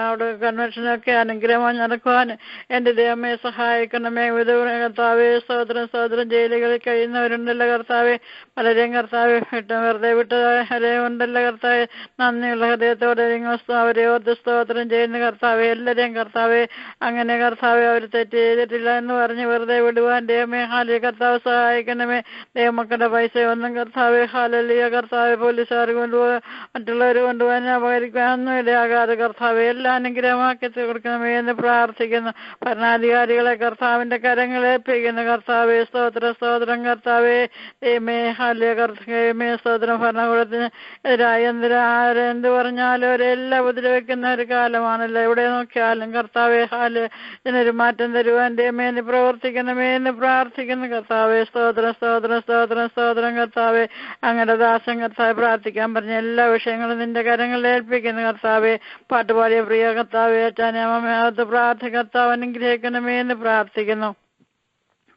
അവിടെ കൺവെൻഷനൊക്കെ അനുഗ്രഹമായി നടക്കുവാൻ എന്റെ ദൈവമേ സഹായിക്കണമേ. വിധവ കർത്താവെ. സ്തോത്രം ജയിലുകളിൽ കഴിയുന്നവരുണ്ടല്ലോ കർത്താവെ. പലരെയും കർത്താവ് വെറുതെ വിട്ടവരെ ഉണ്ടല്ലോ കർത്താവെ. നന്ദിയുള്ള ഹൃദയത്തോടെ അവരെ ഓർത്ത് സ്തോത്രം ചെയ്യുന്ന കർത്താവെ. എല്ലാവരെയും കർത്താവെ അങ്ങനെ കർത്താവെ അവർ തെറ്റ് ചെയ്തിട്ടില്ല എന്ന് പറഞ്ഞ് വെറുതെ വിടുവാൻ ദൈവമേ ഹാലി കർത്താവ് സഹായിക്കണമേ. ദൈവമക്കളുടെ പൈസ ഒന്നും കർത്താവെ ഹല്ലേലൂയ കർത്താവെ പോലീസുകാർ കൊണ്ടുപോകാൻ മറ്റുള്ളവർ കൊണ്ടുപോകാൻ അപകരിക്കാനൊന്നും ഇടയാകാതെ കർത്താവെ എല്ലാം അനുഗ്രഹമാക്കി കൊടുക്കണമേ എന്ന് പ്രാർത്ഥിക്കുന്നു. ഭരണാധികാരികളെ കർത്താവിന്റെ കരങ്ങളെ ഏൽപ്പിക്കുന്നു കർത്താവെ. സ്തോത്രം കർത്താവെ. ദൈവമേ ഹല്ലേലൂയ കർത്താവേ സ്തോത്രം. ഭരണകൂടത്തിന് എതിരായി ആരെന്ത് പറഞ്ഞാലും അവരെല്ലാം ഉപദ്രവിക്കുന്ന ഒരു കാലമാണല്ലോ. എവിടെ നോക്കിയാലും കർത്താവെ ഹാല് ഇതിനൊരു മാറ്റം തരുവാൻ ദൈവമേ എന്ന് പ്രവർത്തിക്കണമേ എന്ന് പ്രാർത്ഥിക്കുന്നു കർത്താവെ. സ്തോത്രം കർത്താവെ. അങ്ങനെ ദാസൻ കർത്താവെ പ്രാർത്ഥിക്കാൻ പറഞ്ഞ എല്ലാ വിഷയങ്ങളും നിന്റെ കരങ്ങളിൽ ഏൽപ്പിക്കുന്നു കർത്താവെ. പാട്ടുപാടിയ പ്രിയ കർത്താവെ അച്ഛനമ്മത്ത് പ്രാർത്ഥന കർത്താവ് അനുഗ്രഹിക്കണമേ എന്ന് പ്രാർത്ഥിക്കുന്നു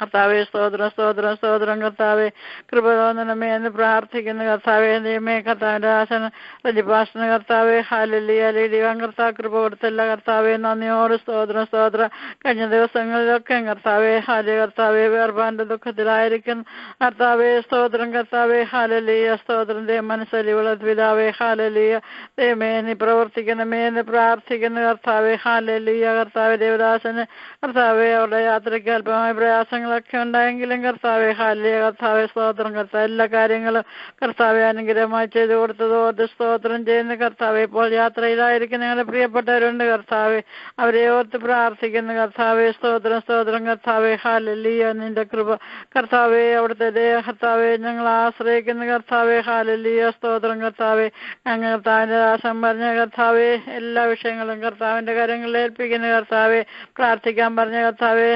കർത്താവെ. സ്തോത്രം കർത്താവെ. കൃപ തോന്നണമേ എന്ന് പ്രാർത്ഥിക്കുന്നു കർത്താവെ. ദൈവമേ കർത്താവിന്റെ ദാസൻ പ്രതിഭാഷണ കർത്താവെ ഹല്ലേലൂയ ലീഡിവാൻ കർത്താവ് കൃപ കൊടുത്തല്ല കർത്താവെ. നന്ദിയോട് സ്തോത്രം. കഴിഞ്ഞ ദിവസങ്ങളിലൊക്കെ കർത്താവെ ഹാല് കർത്താവെ വേർപാന്റെ ദുഃഖത്തിലായിരിക്കും കർത്താവെ. സ്തോത്രം കർത്താവെ. ഹല്ലേലൂയ സ്തോത്രം. ദൈവം മനസ്സലിവുള്ള പിതാവെ ഹല്ലേലൂയ. ദൈവമേ നീ പ്രവർത്തിക്കണമേ എന്ന് പ്രാർത്ഥിക്കുന്നു കർത്താവെ. ഹല്ലേലൂയ കർത്താവെ. ദേവദാസന് കർത്താവെ അവരുടെ യാത്രയ്ക്ക് അല്പമായ പ്രയാസങ്ങൾ കാര്യങ്ങളൊക്കെ ഉണ്ടായെങ്കിലും കർത്താവെ ഹാലിയ കർത്താവെ സ്തോത്രം കർത്താവ് എല്ലാ കാര്യങ്ങളും കർത്താവെ അനുഗ്രഹമായി ചെയ്തു കൊടുത്തത് ഓർത്ത് സ്തോത്രം ചെയ്യുന്ന കർത്താവെ ഇപ്പോൾ യാത്രയിലായിരിക്കും ഞങ്ങളുടെ പ്രിയപ്പെട്ടവരുണ്ട് കർത്താവെ അവരെ ഓർത്ത് പ്രാർത്ഥിക്കുന്നു കർത്താവെ സ്തോത്രം സ്തോത്രം കർത്താവെ ഹാലലിയ നിന്റെ കൃപ കർത്താവെ അവിടുത്തെ കർത്താവെ ഞങ്ങൾ ആശ്രയിക്കുന്ന കർത്താവെ ഹാലലിയ സ്തോത്രം കർത്താവെ ഞങ്ങൾ കർത്താവിന്റെ ദാസം പറഞ്ഞ കർത്താവെ എല്ലാ വിഷയങ്ങളും കർത്താവിന്റെ കരങ്ങളിൽ ഏൽപ്പിക്കുന്ന കർത്താവെ പ്രാർത്ഥിക്കാൻ പറഞ്ഞ കർത്താവെ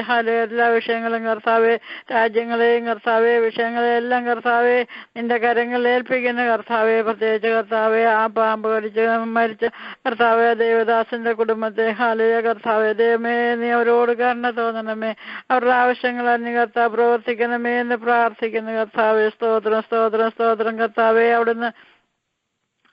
എല്ലാ വിഷയങ്ങളും കർത്താവെ രാജ്യങ്ങളെയും കർത്താവെ വിഷയങ്ങളെല്ലാം കർത്താവെ നിന്റെ കരങ്ങളിൽ ഏൽപ്പിക്കുന്ന കർത്താവെ പ്രത്യേകിച്ച് കർത്താവെ ആ പാമ്പ് കടിച്ച് മരിച്ച കർത്താവെ ദേവദാസന്റെ കുടുംബത്തെ ഹാലയ കർത്താവെ ദൈവമേ നീ അവരോട് കരുണ തോന്നണമേ അവരുടെ ആവശ്യങ്ങൾ അറിഞ്ഞ് കർത്താവ് പ്രവർത്തിക്കണമേ എന്ന് പ്രാർത്ഥിക്കുന്നു കർത്താവെ സ്തോത്രം സ്തോത്രം സ്തോത്രം കർത്താവെ അവിടുന്ന്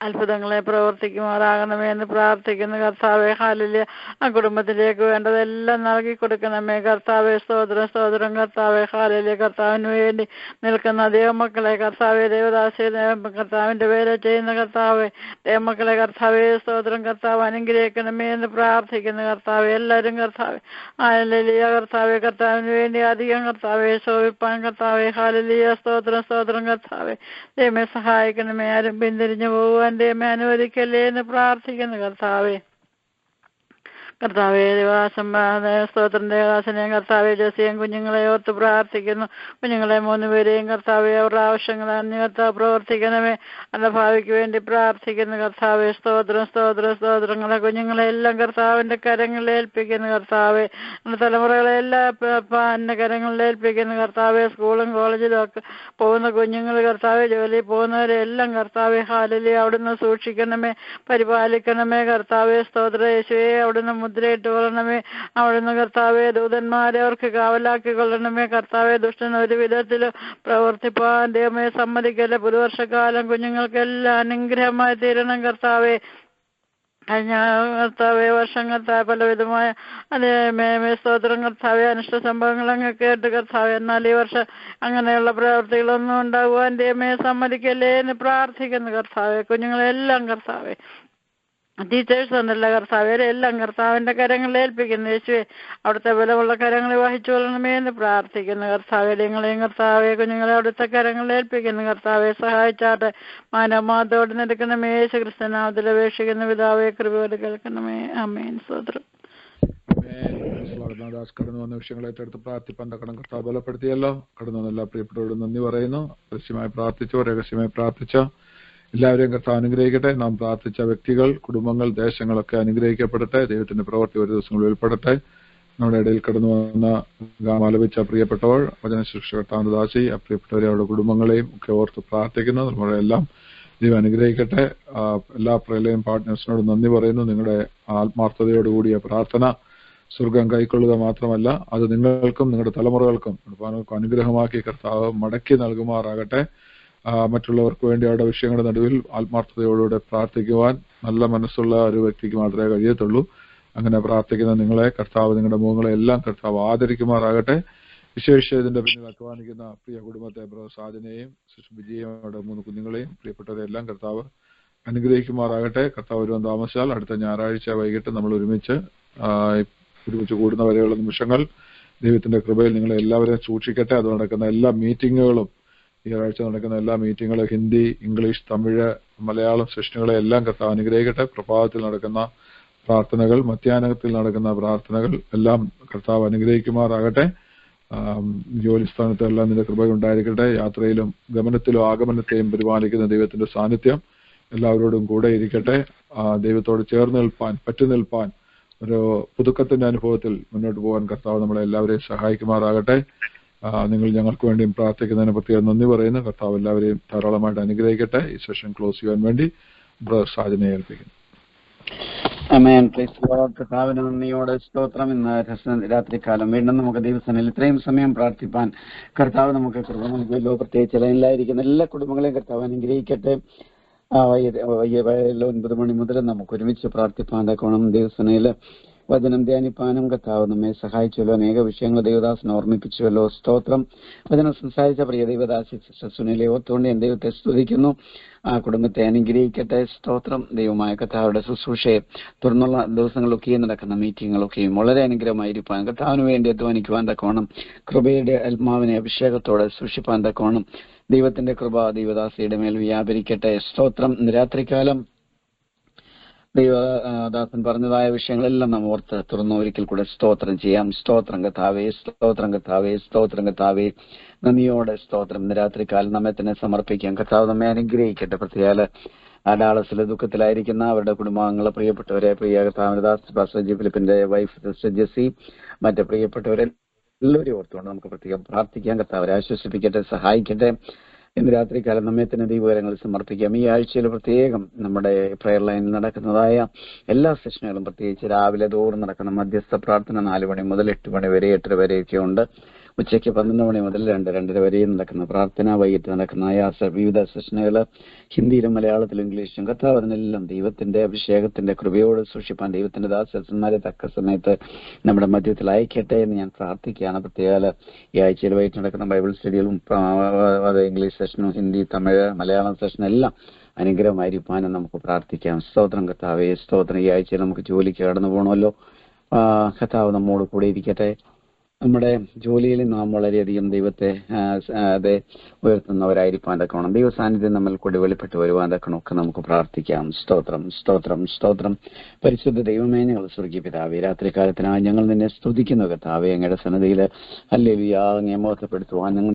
അത്ഭുതങ്ങളെ പ്രവർത്തിക്കുമാറാകണമേ എന്ന് പ്രാർത്ഥിക്കുന്ന കർത്താവെ ഹാലില് ആ കുടുംബത്തിലേക്ക് വേണ്ടതെല്ലാം നൽകി കൊടുക്കണമേ കർത്താവെ സ്തോത്രം സ്തോത്രം കർത്താവെ ഹാലില് കർത്താവിന് വേണ്ടി നിൽക്കുന്ന ദൈവമക്കളെ കർത്താവെ ദേവദാസി കർത്താവിന്റെ പേര് ചെയ്യുന്ന കർത്താവെ ദൈവമക്കളെ കർത്താവെ സ്തോത്രം കർത്താവ് അനുഗ്രഹിക്കണമേ എന്ന് പ്രാർത്ഥിക്കുന്ന കർത്താവെ എല്ലാവരും കർത്താവെ ഹാലിയ കർത്താവെ കർത്താവിന് വേണ്ടി അധികം കർത്താവെ ശോഭിപ്പാൻ കർത്താവെ ഹാലിയ സ്തോത്രം സ്തോത്രം കർത്താവെ ദൈവമേ സഹായിക്കണമേ ആരും പിന്തിരിഞ്ഞു പോകുവാൻ ദൈവമേ അനുവദിക്കല്ലേ എന്ന് പ്രാർത്ഥിക്കുന്നു കർത്താവെ കർത്താവെ ദേവദാസം സ്തോത്രം ദേവദാസനെയും കർത്താവെ ജസിയും കുഞ്ഞുങ്ങളെ ഓർത്ത് പ്രാർത്ഥിക്കുന്നു കുഞ്ഞുങ്ങളെ 3 പേരെയും കർത്താവെ അവരുടെ ആവശ്യങ്ങൾ അറിഞ്ഞ് കർത്താവ് പ്രവർത്തിക്കണമേ അവരുടെ ഭാവിക്ക് വേണ്ടി പ്രാർത്ഥിക്കുന്നു കർത്താവെ സ്തോത്രം സ്തോത്രം സ്തോത്രങ്ങളെ കുഞ്ഞുങ്ങളെ എല്ലാം കർത്താവിന്റെ കരങ്ങളിൽ ഏൽപ്പിക്കുന്നു കർത്താവെ തലമുറകളെല്ലാം എന്റെ കരങ്ങളിൽ ഏൽപ്പിക്കുന്നു കർത്താവെ സ്കൂളും കോളേജിലും ഒക്കെ പോകുന്ന കുഞ്ഞുങ്ങൾ കർത്താവെ ജോലിയിൽ പോകുന്നവരെ എല്ലാം കർത്താവെ ഹാലിലെ അവിടുന്ന് സൂക്ഷിക്കണമേ പരിപാലിക്കണമേ കർത്താവെ സ്തോത്ര യേശുവേ അവിടുന്ന് മുദ്രയിട്ട് കൊള്ളണമേ അവിടുന്ന് കർത്താവെ ദൂതന്മാരെ അവർക്ക് കാവലാക്കി കൊള്ളണമേ കർത്താവെ ദുഷ്ടൻ ഒരു വിധത്തിൽ പ്രവർത്തിപ്പാൻ ദൈവമേ സമ്മതിക്കല്ലേ പുതുവർഷക്കാലം കുഞ്ഞുങ്ങൾക്കെല്ലാം അനുഗ്രഹമായി തീരണം കർത്താവെ കഴിഞ്ഞ കർത്താവെ വർഷം കർത്താവ് പലവിധമായ അതേ സ്തോത്രം കർത്താവെ അനിഷ്ട സംഭവങ്ങളങ്ങ് കേട്ട് കർത്താവെ എന്നാൽ ഈ വർഷം അങ്ങനെയുള്ള പ്രവർത്തികളൊന്നും ഉണ്ടാകുവാൻ ദൈവമേ സമ്മതിക്കല്ലേ എന്ന് പ്രാർത്ഥിക്കുന്നു കർത്താവെ കുഞ്ഞുങ്ങളെല്ലാം കർത്താവെ ടീച്ചേഴ്സ് ഉണ്ടല്ലോ കർത്താവെ എല്ലാം കർത്താവിന്റെ കരങ്ങളിൽ ഏൽപ്പിക്കുന്നു യേശുവെ അവിടുത്തെ ബലമുള്ള കരങ്ങളിൽ വഹിച്ചു കൊള്ളണമേ എന്ന് പ്രാർത്ഥിക്കുന്നു കർത്താവെ നിങ്ങളെയും കർത്താവെ കുഞ്ഞുങ്ങളെ അവിടുത്തെ കരങ്ങളിൽ ഏൽപ്പിക്കുന്നു കർത്താവെ സഹായിച്ചാട്ടെ മാനവമാതോട് നിൽക്കണമേ യേശു ക്രിസ്തുനാമത്തിൽ അപേക്ഷിക്കുന്ന പിതാവെ കൃപയോട് കേൾക്കണമേ ആമേൻ സ്തോത്രം കടന്നു വന്ന വിഷയങ്ങളെ ഏറ്റെടുത്ത് പ്രാർത്ഥിപ്പാൻ തക്കണം കർത്താവ് ബലപ്പെടുത്തിയല്ലോ കടന്നു വന്ന എല്ലാ പ്രിയപ്പെട്ടവരോടും നന്ദി പറയുന്നു രഹസ്യമായി പ്രാർത്ഥിച്ചോ രഹസ്യമായി പ്രാർത്ഥിച്ച എല്ലാവരെയും കർത്താവ് അനുഗ്രഹിക്കട്ടെ നാം പ്രാർത്ഥിച്ച വ്യക്തികൾ കുടുംബങ്ങൾ ദേശങ്ങളൊക്കെ അനുഗ്രഹിക്കപ്പെടട്ടെ ദൈവത്തിന്റെ പ്രവൃത്തി ഒരു ദിവസങ്ങളിൽ ഉൾപ്പെടട്ടെ നമ്മുടെ ഇടയിൽ കടന്നു വന്ന ആലപിച്ച പ്രിയപ്പെട്ടവർ വചനശിക്ഷ കർത്താവിന്റെ ദാസി ആ പ്രിയപ്പെട്ടവരെ അവരുടെ കുടുംബങ്ങളെയും ഒക്കെ ഓർത്ത് പ്രാർത്ഥിക്കുന്നു നമ്മുടെ എല്ലാം ദൈവം അനുഗ്രഹിക്കട്ടെ എല്ലാ പ്രളയം പാർട്ട്നേഴ്സിനോട് നന്ദി പറയുന്നു നിങ്ങളുടെ ആത്മാർത്ഥതയോടുകൂടിയ പ്രാർത്ഥന സ്വർഗം കൈക്കൊള്ളുക മാത്രമല്ല അത് നിങ്ങൾക്കും നിങ്ങളുടെ തലമുറകൾക്കും അനുഗ്രഹമാക്കി കർത്താവ് മടക്കി നൽകുമാറാകട്ടെ മറ്റുള്ളവർക്ക് വേണ്ടി അവരുടെ വിഷയങ്ങളുടെ നടുവിൽ ആത്മാർത്ഥതയോടുകൂടെ പ്രാർത്ഥിക്കുവാൻ നല്ല മനസ്സുള്ള ഒരു വ്യക്തിക്ക് മാത്രമേ കഴിയത്തുള്ളൂ അങ്ങനെ പ്രാർത്ഥിക്കുന്ന നിങ്ങളെ കർത്താവ് നിങ്ങളുടെ മുഖങ്ങളെ എല്ലാം കർത്താവ് ആദരിക്കുമാറാകട്ടെ വിശേഷിച്ച് ഇതിന്റെ പിന്നിൽ അധ്വാനിക്കുന്ന പ്രിയ കുടുംബത്തെ സാജനെയും വിജയും അവരുടെ 3 കുഞ്ഞുങ്ങളെയും പ്രിയപ്പെട്ടവരെല്ലാം കർത്താവ് അനുഗ്രഹിക്കുമാറാകട്ടെ കർത്താവ് വരുവാൻ താമസിച്ചാൽ അടുത്ത ഞായറാഴ്ച വൈകിട്ട് നമ്മൾ ഒരുമിച്ച് കൂടുന്ന വരെയുള്ള നിമിഷങ്ങൾ ദൈവത്തിന്റെ കൃപയിൽ നിങ്ങളെ എല്ലാവരെയും സൂക്ഷിക്കട്ടെ അത് നടക്കുന്ന എല്ലാ മീറ്റിങ്ങുകളും ഈ ആഴ്ച നടക്കുന്ന എല്ലാ മീറ്റിങ്ങുകളും ഹിന്ദി ഇംഗ്ലീഷ് തമിഴ് മലയാളം സെഷനുകളെ എല്ലാം കർത്താവ് അനുഗ്രഹിക്കട്ടെ പ്രഭാതത്തിൽ നടക്കുന്ന പ്രാർത്ഥനകൾ മധ്യാഹ്നത്തിൽ നടക്കുന്ന പ്രാർത്ഥനകൾ എല്ലാം കർത്താവ് അനുഗ്രഹിക്കുമാറാകട്ടെ ജോലിസ്ഥാനത്തും എല്ലാം നിന്റെ കൃപ ഉണ്ടായിരിക്കട്ടെ യാത്രയിലും ഗമനത്തിലും ആഗമനത്തെയും പരിപാലിക്കുന്ന ദൈവത്തിന്റെ സാന്നിധ്യം എല്ലാവരോടും കൂടെ ഇരിക്കട്ടെ ദൈവത്തോട് ചേർന്ന് നിൽപ്പാൻ പറ്റു നിൽപ്പാൻ ഒരു പുതുക്കത്തിന്റെ അനുഭവത്തിൽ മുന്നോട്ട് പോകാൻ കർത്താവ് നമ്മളെ എല്ലാവരെയും സഹായിക്കുമാറാകട്ടെ നിങ്ങൾ ഞങ്ങൾക്ക് വേണ്ടിയും പ്രാർത്ഥിക്കുന്നതിന് പ്രത്യേകം നന്ദി പറയുന്നു കർത്താവ് എല്ലാവരെയും ധാരാളമായിട്ട് അനുഗ്രഹിക്കട്ടെ ഈ സെഷൻ ക്ലോസ് ചെയ്യാൻ വേണ്ടി ബ്രദർ സാജനെ ഏൽപ്പിക്കുന്നു കർത്താവിന് നന്ദിയോടെ സ്തോത്രം ഇന്ന് രാത്രികാലം വീണ്ടും നമുക്ക് ദൈവസേനയിൽ ഇത്രയും സമയം പ്രാർത്ഥിപ്പാൻ കർത്താവ് നമുക്ക് കൃപ നൽകുമല്ലോ പ്രത്യേകിച്ച് ലൈനിലായിരിക്കുന്ന എല്ലാ കുടുംബങ്ങളെയും കർത്താവ് അനുഗ്രഹിക്കട്ടെ 9 മണി മുതൽ നമുക്ക് ഒരുമിച്ച് പ്രാർത്ഥിപ്പാൻ തക്കോണം ദൈവസേനയിൽ വചനം ധ്യാനിപ്പാനും കർത്താവ് നമ്മെ സഹായിച്ചുവല്ലോ. അനേക വിഷയങ്ങൾ ദൈവദാസനെ ഓർമ്മിപ്പിച്ചുവല്ലോ. സ്തോത്രം. വചനം സംസാരിച്ച പ്രിയ ദൈവദാസി സിസ്റ്റർ സുനിലെ ഓർത്തുകൊണ്ട് ഞാൻ ദൈവത്തെ സ്തുതിക്കുന്നു. ആ കുടുംബത്തെ അനുഗ്രഹിക്കട്ടെ. സ്തോത്രം. ദൈവമായ കർത്താവുടെ ശുശ്രൂഷയെ തുടർന്നുള്ള ദിവസങ്ങളിലൊക്കെയും നടക്കുന്ന മീറ്റിങ്ങുകളൊക്കെയും വളരെ അനുഗ്രഹമായിരിക്കാൻ കർത്താവിന് വേണ്ടി അധ്വാനിക്കുവാൻ തക്കവണ്ണം കൃപയുടെ ആത്മാവിനെ അഭിഷേകത്തോടെ സൂക്ഷിപ്പാൻ തക്കവണ്ണം ദൈവത്തിന്റെ കൃപ ദൈവദാസിയുടെ മേൽ വ്യാപരിക്കട്ടെ. സ്തോത്രം. ഇന്ന് രാത്രികാലം ദൈവദാസൻ പറഞ്ഞതായ വിഷയങ്ങളെല്ലാം നാം ഓർത്ത് തുറന്നു ഒരിക്കൽ കൂടെ സ്തോത്രം ചെയ്യാം. സ്തോത്രം കർത്താവേ, സ്തോത്രം കർത്താവേ, സ്തോത്രം കർത്താവേ. നന്ദിയോടെ സ്തോത്രം. ഇന്ന് രാത്രികാലം നമ്മെ തന്നെ സമർപ്പിക്കാം. കർത്താവ് നമ്മെ അനുഗ്രഹിക്കട്ടെ. പ്രത്യേക ഡാളസിലെ ദുഃഖത്തിലായിരിക്കുന്ന അവരുടെ കുടുംബാംഗങ്ങളെ, പ്രിയപ്പെട്ടവരെ, പ്രിയ കർത്താവിനദാസ് പാസ്റ്റർ ജി ഫിലിപ്പിന്റെ വൈഫ് സിസ്റ്റർ ജെസ്സി, മറ്റ് പ്രിയപ്പെട്ടവരെ എല്ലാവരും ഓർത്തുകൊണ്ട് നമുക്ക് പ്രത്യേകം പ്രാർത്ഥിക്കാം. കർത്താവരെ ആശ്വസിപ്പിക്കട്ടെ, സഹായിക്കട്ടെ. ഇന്ന് രാത്രികാലം നമ്മെ തന്നെ ദൈവകരങ്ങളിൽ സമർപ്പിക്കാം. ഈ ആഴ്ചയിൽ പ്രത്യേകം നമ്മുടെ പ്രയർ ലൈനിൽ നടക്കുന്നതായ എല്ലാ സെഷനുകളും, പ്രത്യേകിച്ച് രാവിലെ തോറും നടക്കുന്ന മധ്യസ്ഥ പ്രാർത്ഥന 4 മണി മുതൽ 8 മണി വരെ, 8:30 വരെയൊക്കെ ഉണ്ട്. ഉച്ചയ്ക്ക് 12 മണി മുതൽ 2-2:30 വരെയും നടക്കുന്ന പ്രാർത്ഥന, വൈകിട്ട് നടക്കുന്ന വിവിധ സെഷനുകൾ ഹിന്ദിയിലും മലയാളത്തിലും ഇംഗ്ലീഷിലും. കർത്താവ് അതിനെല്ലാം ദൈവത്തിന്റെ അഭിഷേകത്തിന്റെ കൃപയോട് സൂക്ഷിപ്പാൻ ദൈവത്തിന്റെ ദാസന്മാരെ തക്ക സമയത്ത് നമ്മുടെ മധ്യത്തിൽ അയക്കട്ടെ എന്ന് ഞാൻ പ്രാർത്ഥിക്കുകയാണ്. പ്രത്യേക ഈ ആഴ്ചയിൽ വൈകിട്ട് നടക്കുന്ന ബൈബിൾ സ്റ്റഡികളും ഇംഗ്ലീഷ് സെഷനും ഹിന്ദി, തമിഴ്, മലയാളം സെഷനും എല്ലാം അനുഗ്രഹമായിരിക്കാനും നമുക്ക് പ്രാർത്ഥിക്കാം. സ്തോത്രം കർത്താവേ, സ്തോത്രം. ഈ ആഴ്ചയിൽ നമുക്ക് ജോലിക്ക് കടന്നു പോകണമല്ലോ. കർത്താവ് നമ്മോട് കൂടെ ഇരിക്കട്ടെ. നമ്മുടെ ജോലിയിൽ നാം വളരെയധികം ദൈവത്തെ ഉയർത്തുന്നവരായിരിക്കാൻ തക്കണം. ദൈവ സാന്നിധ്യം നമ്മൾ കൂടി വെളിപ്പെട്ട് വരുവാൻ തക്കണം ഒക്കെ നമുക്ക് പ്രാർത്ഥിക്കാം. സ്തോത്രം, സ്തോത്രം, സ്തോത്രം. പരിശുദ്ധ ദൈവമേ, ഞങ്ങൾ സ്വർഗീയ പിതാവേ, രാത്രികാലത്തിനായി ഞങ്ങൾ നിന്നെ സ്തുതിക്കുന്നു കർത്താവേ. അങ്ങയുടെ സന്നദ്ധയിൽ ഹല്ലേലൂയ അങ്ങയെ മഹത്വപ്പെടുത്തുവാൻ ഞങ്ങൾ